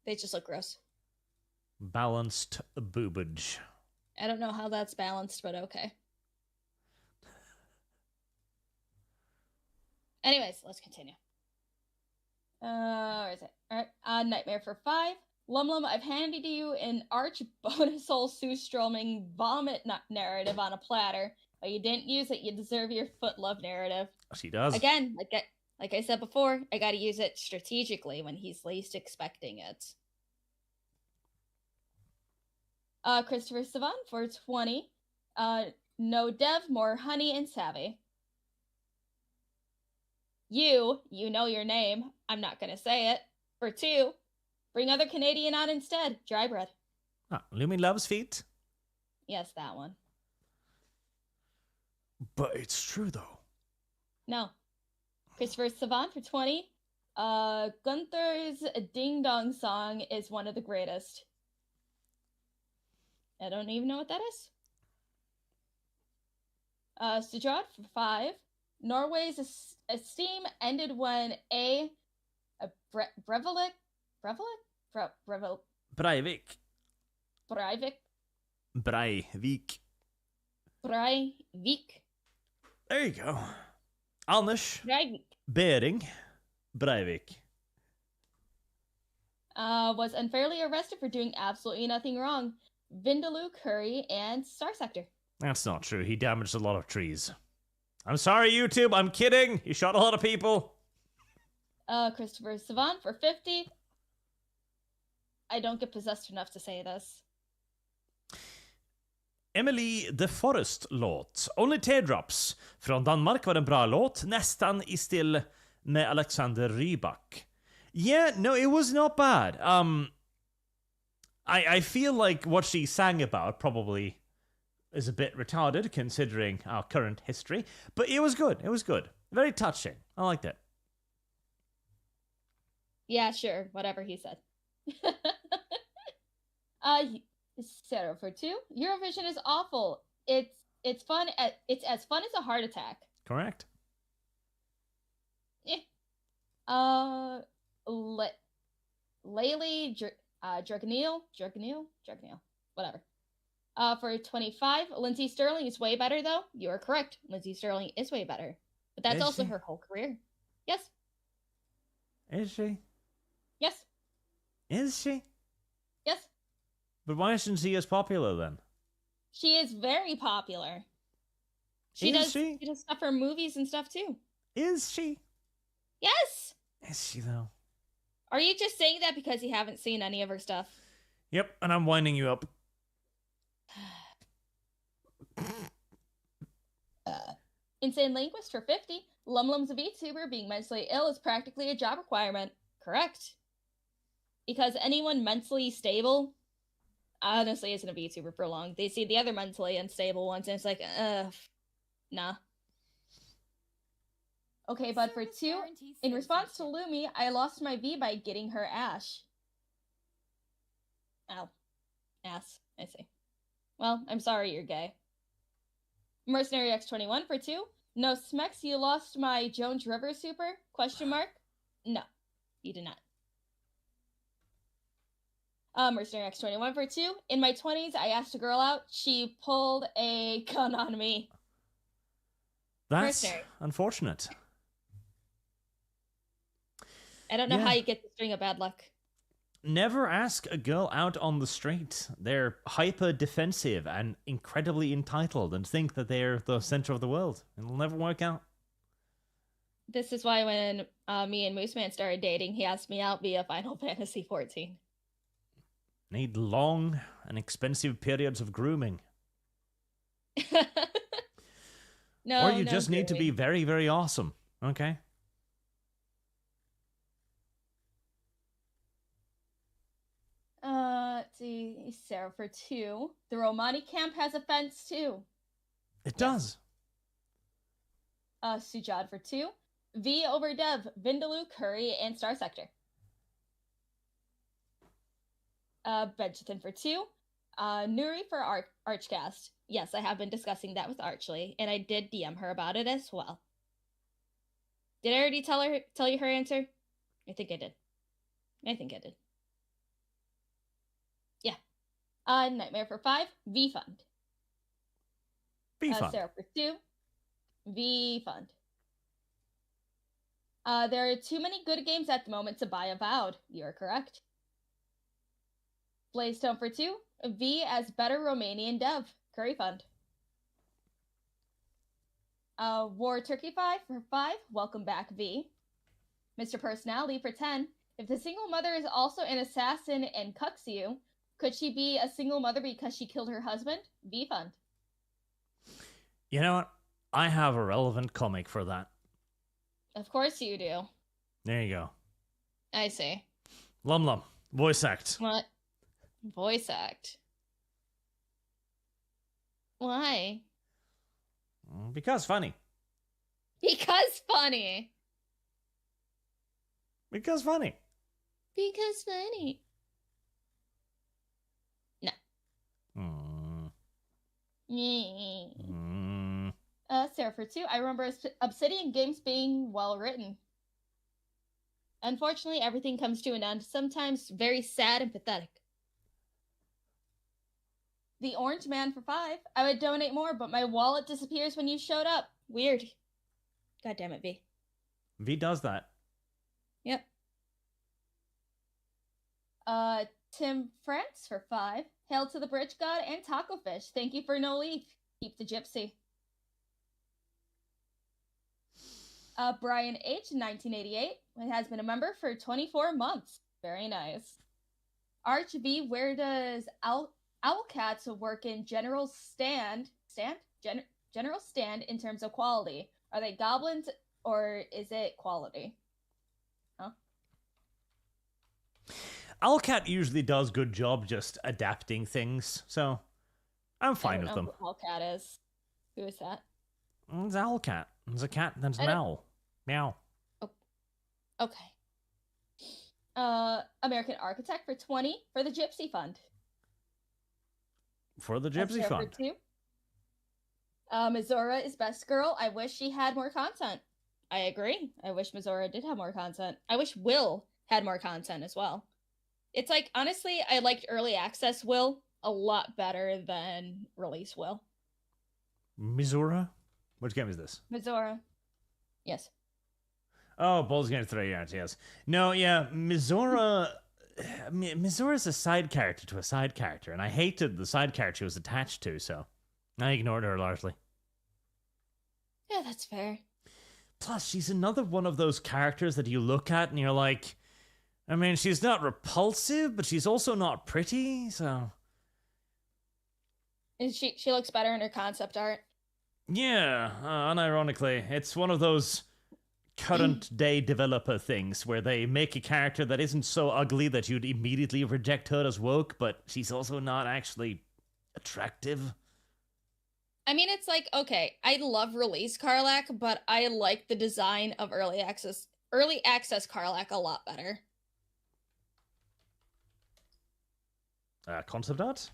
just look gross. Balanced boobage. I don't know how that's balanced, but okay. Anyways, let's continue. Where is it? Alright, Nightmare for 5. Lum, I've handed you an Arch bonus hole Sue-Stroming vomit narrative on a platter, but you didn't use it. You deserve your foot love narrative. She does. Again, like I said before, I gotta use it strategically when he's least expecting it. Christopher Savan for 20. No Dev, more Hunii and Savvy. you know your name. I'm not gonna say it. For 2, bring other Canadian on instead. Dry bread. Ah, Lumi loves feet. Yes, that one. But it's true, though. No. Christopher Savant for 20. Gunther's Ding Dong song is one of the greatest. I don't even know what that is. Sujat for 5. Norway's esteem ended when Breivik There you go. Anders Bering Breivik was unfairly arrested for doing absolutely nothing wrong. Vindaloo, Curry, and Star Sector. That's not true. He damaged a lot of trees. I'm sorry, YouTube. I'm kidding. He shot a lot of people. Christopher Savant for 50. I don't get possessed enough to say this. Emily the Forest-låt. Only Teardrops. Från Danmark var en bra låt. Nästan i stil med Alexander Rybak. Yeah, no, it was not bad. I feel like what she sang about probably is a bit retarded considering our current history, but it was good. It was good. Very touching. I liked it. Yeah, sure. Whatever he said. 0 for 2. Eurovision is awful. It's fun. It's as fun as a heart attack. Correct. Laylee Jerkneil, whatever. For 25, Lindsay Sterling is way better, though. You are correct. Lindsay Sterling is way better. But that's also her whole career. Yes. Is she? Yes. Is she? Yes. But why isn't she as popular, then? She is very popular. She does stuff for movies and stuff, too. Is she? Yes! Is she, though? Are you just saying that because you haven't seen any of her stuff? Yep, and I'm winding you up. Insane Linguist for 50. Lumlum's a VTuber. Being mentally ill is practically a job requirement. Correct. Because anyone mentally stable, honestly, isn't a VTuber for long. They see the other mentally unstable ones, and it's like, nah. Okay, but for 2, in response to Lumi, I lost my V by getting her Ash. Ow. Ass. I see. Well, I'm sorry you're gay. Mercenary X21 for 2. No, Smex, you lost my Jones River Super? Question mark? No, you did not. Mercenary X21 for 2. In my 20s, I asked a girl out. She pulled a gun on me. That's Mercenary. Unfortunate. I don't know how you get the string of bad luck. Never ask a girl out on the street. They're hyper defensive and incredibly entitled and think that they're the center of the world. It'll never work out. This is why when me and Mooseman started dating, he asked me out via Final Fantasy 14. Need long and expensive periods of grooming. No, or you just need to be very, very awesome. Okay? Let's see. Sarah for 2. The Romani camp has a fence too. It does. Sujad for 2. V over Dev, Vindaloo, Curry, and Star Sector. Benjamin for 2. Nuri for ArchCast. Yes, I have been discussing that with Archly, and I did DM her about it as well. Did I already tell you her answer? I think I did. Yeah. Nightmare for 5. V Fund. V Fund. Sarah for 2. V Fund. There are too many good games at the moment to buy Avowed. You're correct. Blaystone for 2. V as better Romanian dev. Curry Fund. War Turkey 5 for 5. Welcome back, V. Mr. Personality for 10. If the single mother is also an assassin and cucks you, could she be a single mother because she killed her husband? V Fund. You know what? I have a relevant comic for that. Of course you do. There you go. I see. Lum, voice act. What? Voice act. Why? Because funny. Because funny. Because funny. Because funny. No. Sarah for 2. I remember Obsidian games being well written. Unfortunately, everything comes to an end, sometimes very sad and pathetic. The Orange Man for 5. I would donate more, but my wallet disappears when you showed up. Weird. God damn it, V. V does that. Yep. Tim France for 5. Hail to the Bridge God and Taco Fish. Thank you for no leaf. Keep the gypsy. Brian H, 1988. It has been a member for 24 months. Very nice. Arch V, where does Owlcats work in general stand in terms of quality? Are they goblins or is it quality? Huh? Owlcat usually does good job just adapting things, so I'm fine with them. Who Owlcat is? Who is that? It's Owlcat. It's a cat that's an owl. Meow. Oh. Okay. American Architect for 20 for the Gypsy Fund. For the Gypsy Fund. For 2. Mizora is best girl. I wish she had more content. I agree. I wish Mizora did have more content. I wish Will had more content as well. It's like, honestly, I liked early access Will a lot better than release Will. Mizora? Which game is this? Mizora. Yes. Oh, Baldur's Gate 3, yes. No, yeah, Mizora's a side character to a side character, and I hated the side character she was attached to, so I ignored her largely. Yeah, that's fair. Plus, she's another one of those characters that you look at and you're like, I mean, she's not repulsive, but she's also not pretty, so... She looks better in her concept art. Yeah, unironically, it's one of those current day developer things where they make a character that isn't so ugly that you'd immediately reject her as woke, but she's also not actually attractive. I mean, it's like, okay, I love release Karlach, but I like the design of early access Karlach a lot better. Concept art?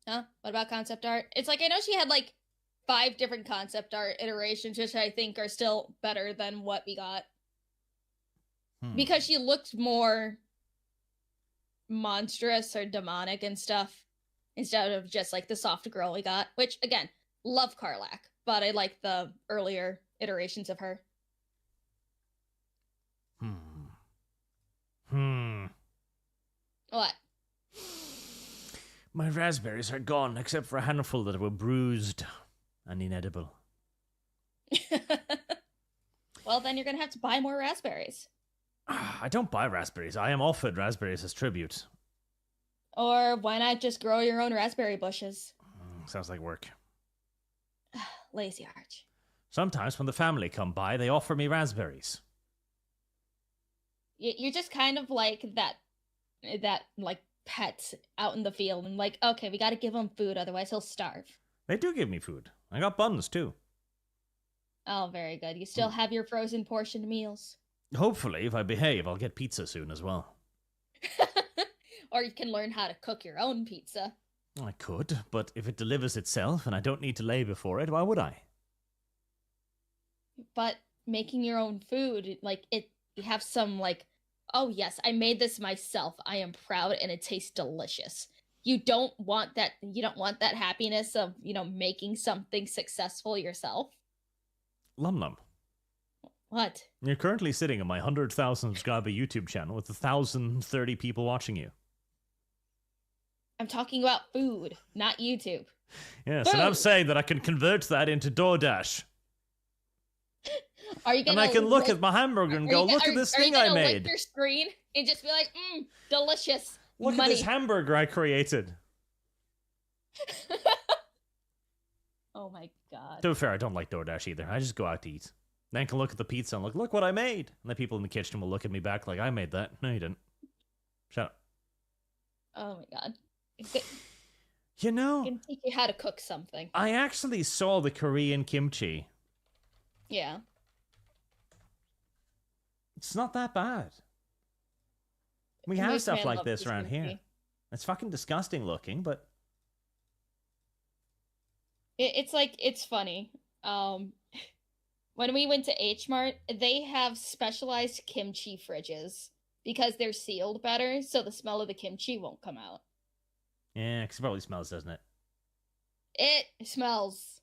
Huh? What about concept art? It's like, I know she had like 5 different concept art iterations, which I think are still better than what we got. Because she looked more monstrous or demonic and stuff, instead of just like the soft girl we got. Which, again, love Karlach, but I like the earlier iterations of her. What? My raspberries are gone, except for a handful that were bruised and inedible. Well, then you're gonna have to buy more raspberries. I don't buy raspberries. I am offered raspberries as tribute. Or why not just grow your own raspberry bushes? Sounds like work. Lazy Arch. Sometimes when the family come by, they offer me raspberries. You're just kind of like that like pets out in the field and like, okay, we gotta give him food, otherwise he'll starve. They do give me food. I got buns too. Oh, very good. You still have your frozen portioned meals. Hopefully, if I behave, I'll get pizza soon as well. Or you can learn how to cook your own pizza. I could, but if it delivers itself and I don't need to labor for it, why would I? But making your own food, like, you have some, like, oh yes, I made this myself. I am proud and it tastes delicious. You don't want that happiness of, making something successful yourself. Lum. What? You're currently sitting on my 100,000 subscriber YouTube channel with 1,030 people watching you. I'm talking about food, not YouTube. Yes, Food. and I'm saying that I can convert that into DoorDash. Are you gonna? And I can look at my hamburger and go, look at this thing I made. Are you gonna lick your screen and just be like, delicious. Look at this hamburger I created. Oh my god. To be fair, I don't like DoorDash either. I just go out to eat. Then I can look at the pizza and look what I made. And the people in the kitchen will look at me back like, I made that. No, you didn't. Shut up. Oh my god. You know, I can teach you how to cook something. I actually saw the Korean kimchi. Yeah. It's not that bad. We have Most stuff men like love this cheese around here. kimchi. It's fucking disgusting looking, but It's like, it's funny. When we went to H Mart, they have specialized kimchi fridges because they're sealed better, so the smell of the kimchi won't come out. yeah, because it probably smells, doesn't it? It smells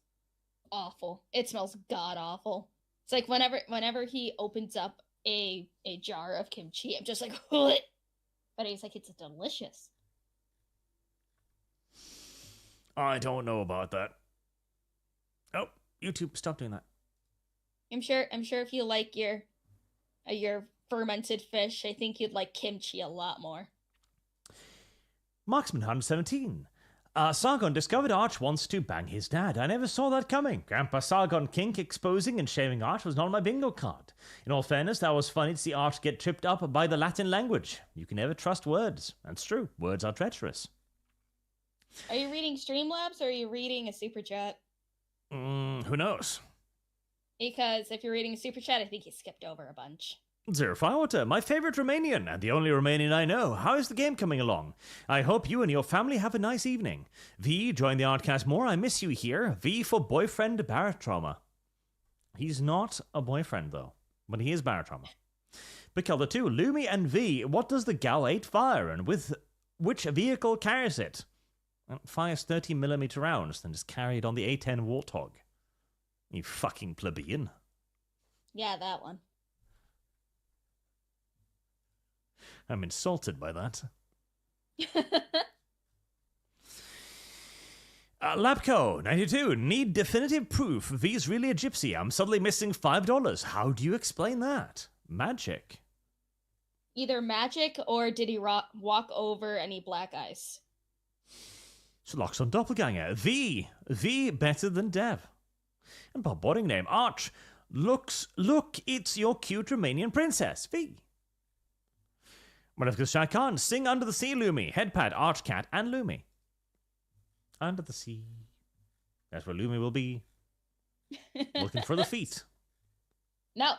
awful. It smells god awful. It's like whenever he opens up a jar of kimchi, I'm just like, "What?" But he's like, it's delicious. I don't know about that. Oh, YouTube, stop doing that. I'm sure if you like your fermented fish, I think you'd like kimchi a lot more. Marksman 117. Sargon discovered Arch wants to bang his dad. I never saw that coming. Grandpa Sargon kink exposing and shaming Arch was not on my bingo card. In all fairness, that was funny to see Arch get tripped up by the Latin language. You can never trust words. That's true. Words are treacherous. Are you reading Streamlabs or are you reading a super chat? Who knows? Because if you're reading a super chat, I think you skipped over a bunch. Zero Firewater, my favorite Romanian, and the only Romanian I know. How is the game coming along? I hope you and your family have a nice evening. V, join the ArchCast more. I miss you here. V for boyfriend barotrauma. He's not a boyfriend, though, but he is barotrauma. Bikelda 2, Lumi and V, what does the Gal 8 fire, and with which vehicle carries it? It fires 30mm rounds, then is carried on the A10 Warthog. You fucking plebeian. Yeah, that one. I'm insulted by that. Labco 92, need definitive proof V's really a gypsy. I'm suddenly missing $5. How do you explain that? Magic. Either magic or did he walk over any black ice? Locks on Doppelganger. V better than Dev. And Bob Boarding name. Arch. Look, it's your cute Romanian princess. V. Motherfucker Shai Khan. Sing Under the Sea, Lumi. Headpad, Archcat, and Lumi. Under the sea. That's where Lumi will be. Looking for the feet. No.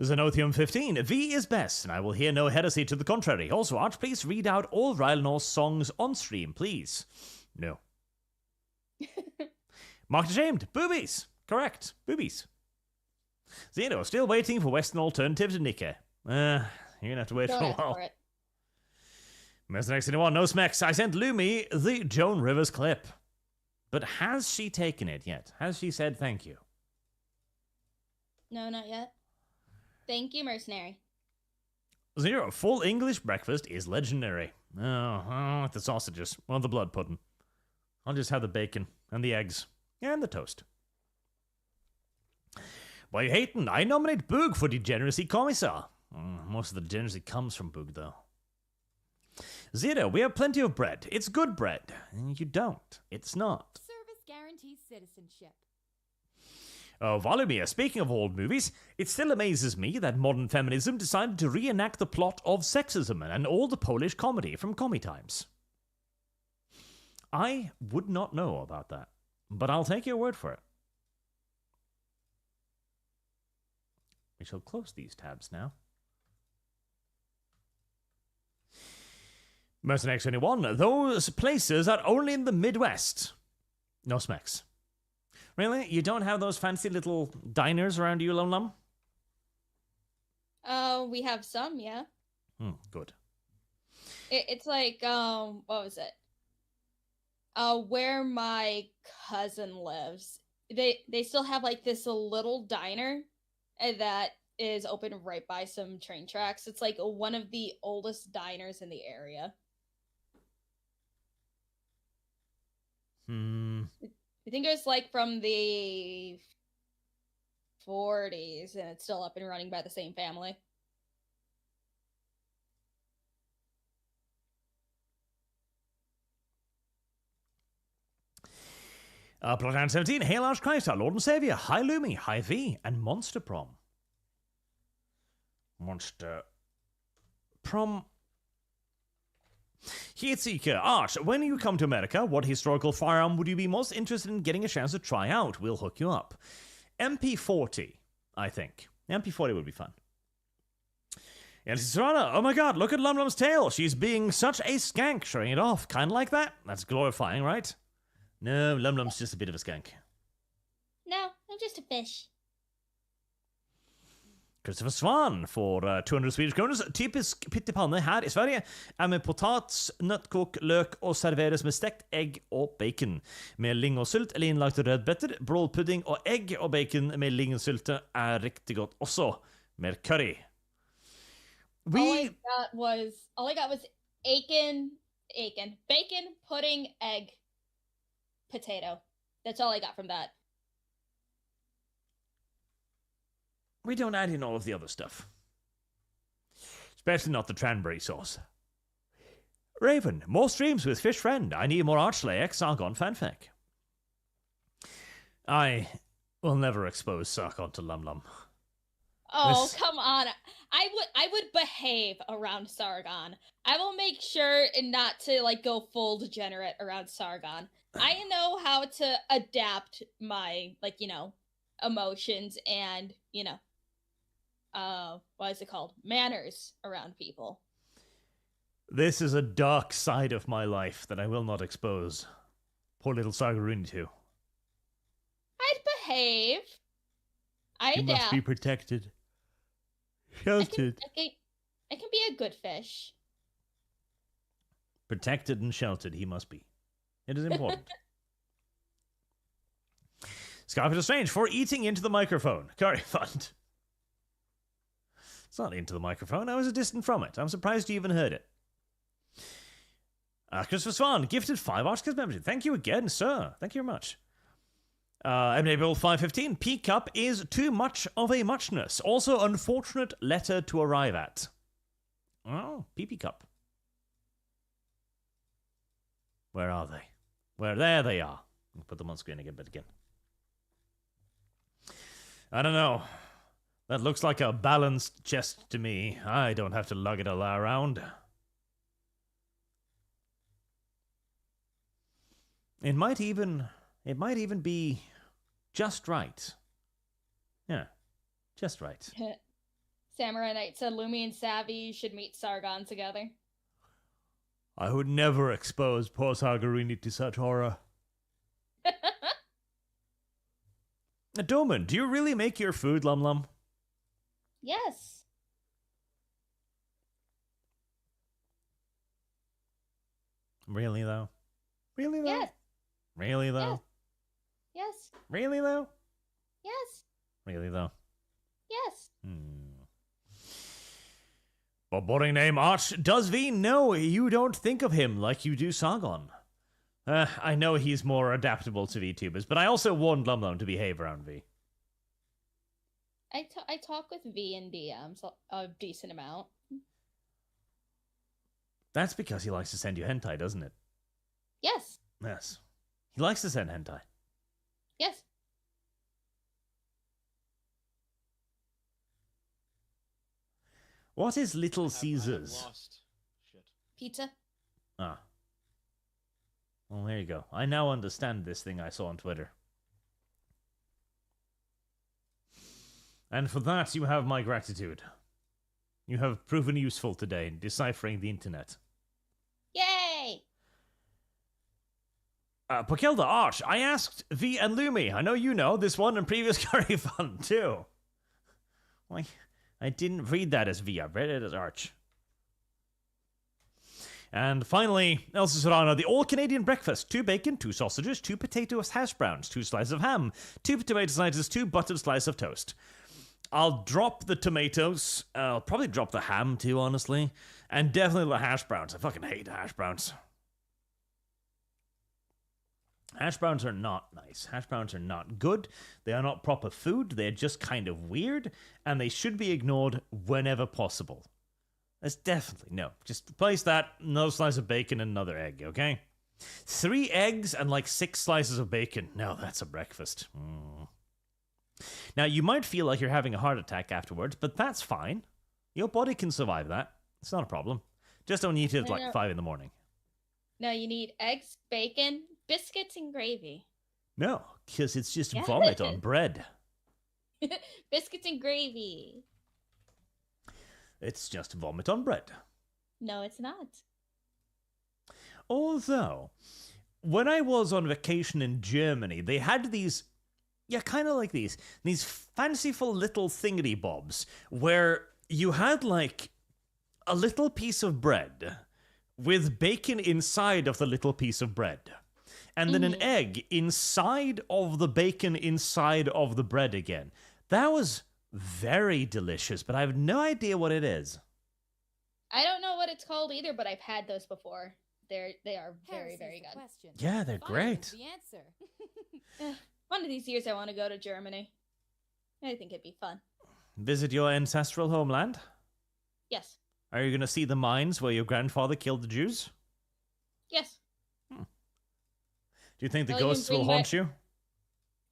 Zenothium 15. V is best, and I will hear no heresy to the contrary. Also, Arch, please read out all Rylanor's songs on stream, please. No. Marked ashamed. Boobies. Correct. Boobies. Zeno, still waiting for Western Alternative to Nika. You're gonna have to wait Don't for a ask while. for it. Mercenaries anyone? No smacks. I sent Lumi the Joan Rivers clip. But has she taken it yet? Has she said thank you? No, not yet. Thank you, mercenary. Zero. Full English breakfast is legendary. Oh, the sausages. Well, the blood pudding. I'll just have the bacon and the eggs and the toast. Why hating? I nominate Boog for degeneracy commissar. Most of the degeneracy comes from Boog, though. Zero. We have plenty of bread. It's good bread. You don't. It's not. Service guarantees citizenship. Oh, Volumia, speaking of old movies, it still amazes me that modern feminism decided to reenact the plot of sexism and all the Polish comedy from Commie Times. I would not know about that, but I'll take your word for it. We shall close these tabs now. Mercenaries 21, those places are only in the Midwest. No smacks. Really? You don't have those fancy little diners around you, Lum Lum? We have some, yeah. Good. It's like, what was it? Where my cousin lives, they still have like this little diner that is open right by some train tracks. It's like one of the oldest diners in the area. I think it was like from the 40s, and it's still up and running by the same family. Bloodhound 17, Hail ArchCast, our Lord and Savior. Hi Lumi, hi V, and Monster Prom. Monster Prom. Heatseeker, Arch, when you come to America, what historical firearm would you be most interested in getting a chance to try out? We'll hook you up. MP40, I think. MP40 would be fun. And Serrana, oh my god, look at Lumlum's tail. She's being such a skank, showing it off. Kind of like that. That's glorifying, right? No, Lumlum's just a bit of a skank. No, I'm just a fish. Christopher Swan for 200 Swedish kronor. Typisk pyttipanne her i Sverige er med potats, nøttkok, løk og serveres med stekt egg og bacon. Med lingonsylt eller innlagte rødbeter, brålpudding og egg og bacon med lingonsylte er riktig godt også. Mer curry. All I got was bacon, pudding, egg, potato. That's all I got from that. We don't add in all of the other stuff. Especially not the cranberry sauce. Raven, more streams with Fish Friend. I need more Archlay X Sargon fanfic. I will never expose Sargon to Lum Lum. Oh, come on. I would behave around Sargon. I will make sure not to go full degenerate around Sargon. I know how to adapt my emotions and, what is it called? Manners around people. This is a dark side of my life that I will not expose poor little Sargaruni to. I'd behave. I adapt. You must be protected. Sheltered. I can be a good fish. Protected and sheltered he must be. It is important. Scarpet Strange for eating into the microphone. Curry Fund. It's not into the microphone. I was distant from it. I'm surprised you even heard it. Christopher Swan, gifted 5 ArchCast membership. Thank you again, sir. Thank you very much. MNABL 515. P-Cup is too much of a muchness. Also, unfortunate letter to arrive at. Oh, PP Cup. Where are they? There they are. I'll put them on screen again, but again. I don't know. That looks like a balanced chest to me. I don't have to lug it all around. It might even be just right. Yeah, just right. Samurai Knight said Lumi and Savvy should meet Sargon together. I would never expose poor Sargarini to such horror. Doman, do you really make your food, Lum Lum? Yes. Really, though? Really, though? Yes. Really, though? Yes. Really, though? Yes. Really, though? Yes. But boring name, Arch. Does V know you don't think of him like you do Sargon? I know he's more adaptable to VTubers, but I also warned Lum Lum to behave around V. I talk with V in DMs a decent amount. That's because he likes to send you hentai, doesn't it? Yes. Yes. He likes to send hentai. Yes. What is Little Caesars? I lost. Shit. Pizza. Ah. Well, there you go. I now understand this thing I saw on Twitter. And for that, you have my gratitude. You have proven useful today in deciphering the internet. Yay! Pokilda, Arch, I asked V and Lumi. I know you know this one and previous Curry Fun, too. Why, I didn't read that as V. I read it as Arch. And finally, Elsa Serrano, the all-Canadian breakfast. 2 bacon, 2 sausages, 2 potatoes, hash browns, 2 slices of ham, 2 tomato slices, 2 buttered slices of toast. I'll drop the tomatoes. I'll probably drop the ham, too, honestly. And definitely the hash browns. I fucking hate hash browns. Hash browns are not nice. Hash browns are not good. They are not proper food. They're just kind of weird. And they should be ignored whenever possible. That's definitely, no. Just replace that, another slice of bacon and another egg, okay? 3 eggs and like 6 slices of bacon. No, that's a breakfast. Now, you might feel like you're having a heart attack afterwards, but that's fine. Your body can survive that. It's not a problem. Just don't eat it at like 5 in the morning. No, you need eggs, bacon, biscuits, and gravy. No, because it's just vomit on bread. Biscuits and gravy. It's just vomit on bread. No, it's not. Although, when I was on vacation in Germany, they had these, kind of like these fanciful little thingity-bobs, where you had, like, a little piece of bread with bacon inside of the little piece of bread. And then an egg inside of the bacon inside of the bread again. That was very delicious, but I have no idea what it is. I don't know what it's called either, but I've had those before. They are very, very good. Question. Yeah, they're great. The answer. One of these years I want to go to Germany. I think it'd be fun. Visit your ancestral homeland? Yes. Are you going to see the mines where your grandfather killed the Jews? Yes. Do you think the I'll even ghosts will bring haunt you?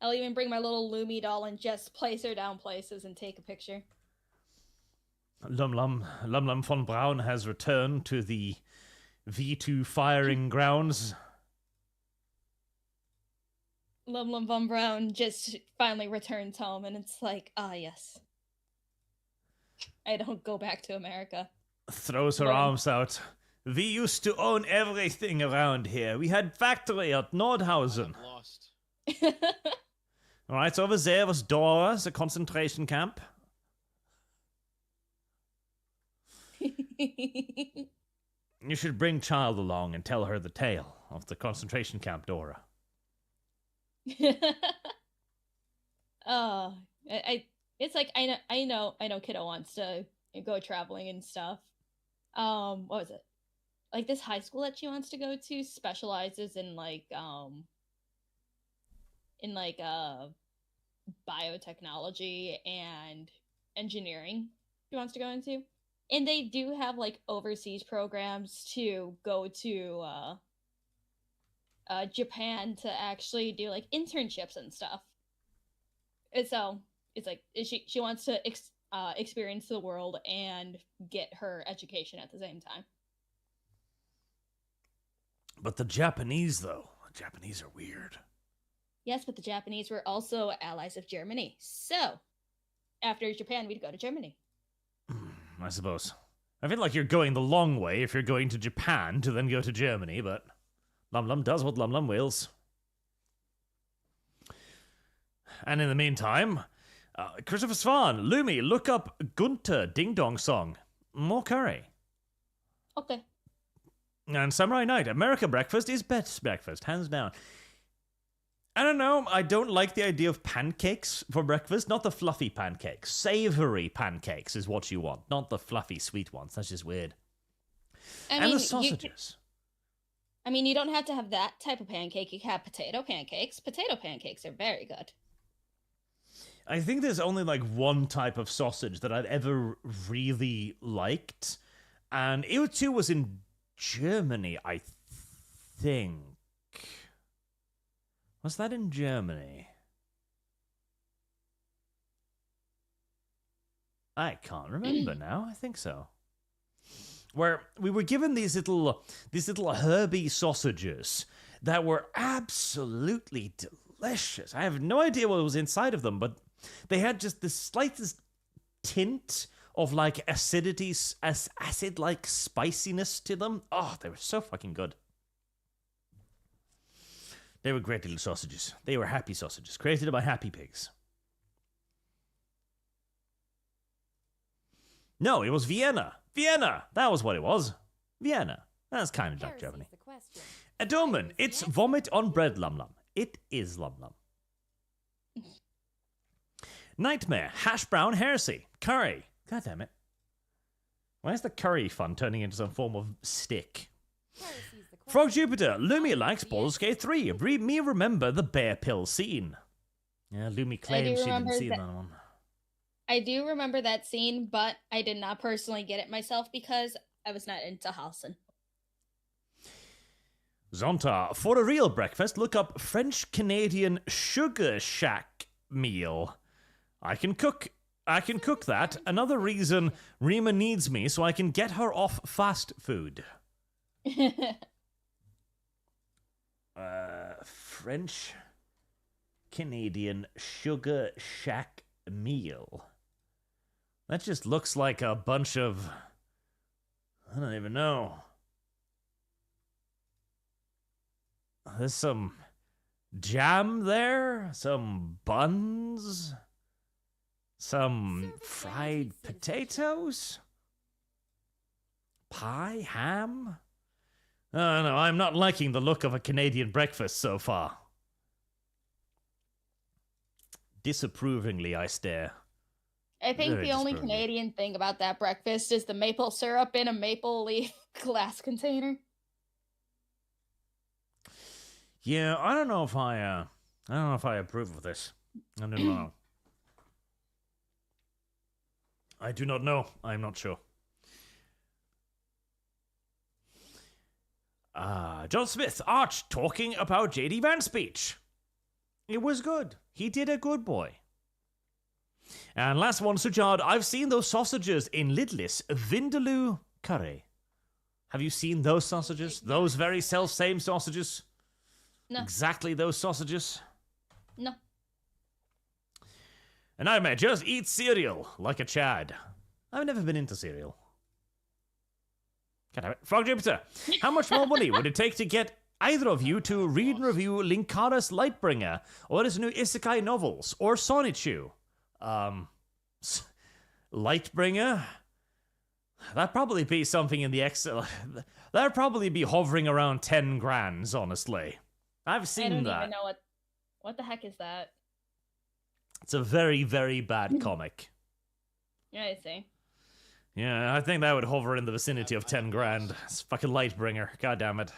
I'll even bring my little Lumi doll and just place her down places and take a picture. Lum Lum von Braun has returned to the V2 firing grounds. Lum von Braun just finally returns home, and it's like, yes. I don't go back to America. Throws her arms out. We used to own everything around here. We had factory at Nordhausen. I'm lost. Right over there was Dora's, a concentration camp. You should bring Child along and tell her the tale of the concentration camp, Dora. It's like I know Kiddo wants to go traveling and stuff. What was it? Like this high school that she wants to go to specializes in biotechnology and engineering she wants to go into. And they do have like overseas programs to go to Japan to actually do like internships and stuff. And so it's like she wants to experience the world and get her education at the same time. But the Japanese, though, the Japanese are weird. Yes, but the Japanese were also allies of Germany. So after Japan, we'd go to Germany. I suppose. I feel like you're going the long way if you're going to Japan to then go to Germany, but Lum Lum does what Lum Lum wills. And in the meantime, Christopher Swan, Lumi, look up Gunter Ding Dong Song. More curry. Okay. And Samurai Night, America breakfast is best breakfast, hands down. I don't know, I don't like the idea of pancakes for breakfast. Not the fluffy pancakes. Savory pancakes is what you want, not the fluffy sweet ones. That's just weird. And the sausages. You don't have to have that type of pancake. You can have potato pancakes. Potato pancakes are very good. I think there's only like one type of sausage that I've ever really liked. And it too was in Germany, I think. Was that in Germany? I can't remember now. I think so. Where we were given these little herby sausages that were absolutely delicious. I have no idea what was inside of them, but they had just the slightest tint of like acidity, acid-like spiciness to them. Oh, they were so fucking good. They were great little sausages. They were happy sausages, created by happy pigs. No, it was Vienna. Vienna! That was what it was. Vienna. That's kind of like Germany. Adoman, it's vomit on bread, Lum Lum. It is Lum Lum. Nightmare, hash brown heresy, curry. God damn it. Why is the curry fun turning into some form of stick? Frog Jupiter, Lumi likes Baldur's Gate 3. Me remember the bear pill scene. Yeah, Lumi claims she didn't see that one. I do remember that scene, but I did not personally get it myself because I was not into Halson. Zonta, for a real breakfast, look up French Canadian Sugar Shack meal. I can cook that. Another reason Rima needs me so I can get her off fast food. French Canadian Sugar Shack meal. That just looks like a bunch of... I don't even know. There's some jam there, some buns, some fried potatoes, pie, ham. No, I'm not liking the look of a Canadian breakfast so far. Disapprovingly, I stare. I think Very the only disapprovingly. Canadian thing about that breakfast is the maple syrup in a maple leaf glass container. Yeah, I don't know if I approve of this. I don't know. I do not know. I'm not sure. John Smith, Arch, talking about J.D. Vance's speech. It was good. He did a good boy. And last one, Sujard, I've seen those sausages in Lidlis, Vindaloo curry. Have you seen those sausages? Those very self-same sausages? No. Exactly those sausages? No. And I may just eat cereal like a Chad. I've never been into cereal. Can't have it. Frog Jupiter, how much more money would it take to get either of you to read and review Linkara's Lightbringer, or his new isekai novels, or Sonichu? Lightbringer? That'd probably be something in the that'd probably be hovering around 10 grand, honestly. I've seen I don't that. even know what the heck is that. It's a very, very bad comic. Yeah, I see. Yeah, I think that would hover in the vicinity of 10 grand. It's fucking Lightbringer. God damn it.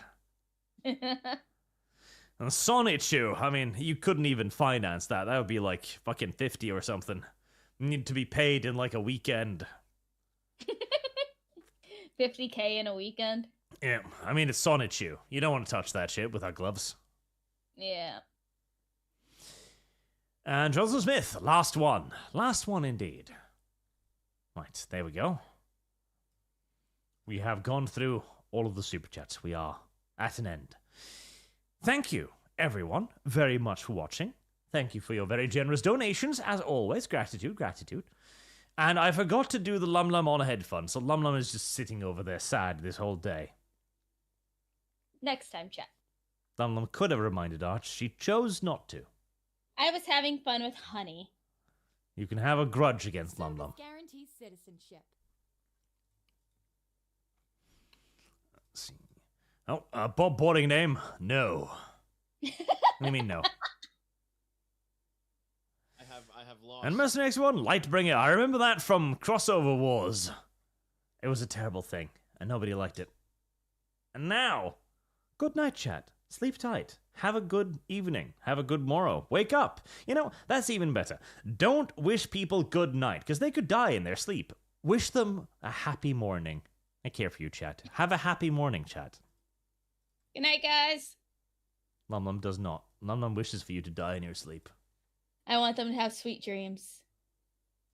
And Sonichu, I mean, you couldn't even finance that. That would be like fucking 50 or something. You need to be paid in like a weekend. 50K in a weekend. Yeah, I mean, it's Sonichu. You don't want to touch that shit without gloves. Yeah. And Joseph Smith, last one. Last one indeed. Right, there we go. We have gone through all of the super chats. We are at an end. Thank you, everyone, very much for watching. Thank you for your very generous donations, as always. Gratitude, gratitude. And I forgot to do the Lum Lum on ahead fund, so Lum Lum is just sitting over there sad this whole day. Next time, chat. Lum Lum could have reminded Arch. She chose not to. I was having fun with Hunii. You can have a grudge against Lum Service Lum. guarantees citizenship. Let's see. Oh, Bob boarding name? No. What do you mean no? I have lost. And Mercenary next one, Lightbringer. I remember that from Crossover Wars. It was a terrible thing, and nobody liked it. And now, good night, chat. Sleep tight. Have a good evening. Have a good morrow. Wake up. You know, that's even better. Don't wish people good night, because they could die in their sleep. Wish them a happy morning. I care for you, chat. Have a happy morning, chat. Good night, guys. Lum Lum does not. Lum Lum wishes for you to die in your sleep. I want them to have sweet dreams.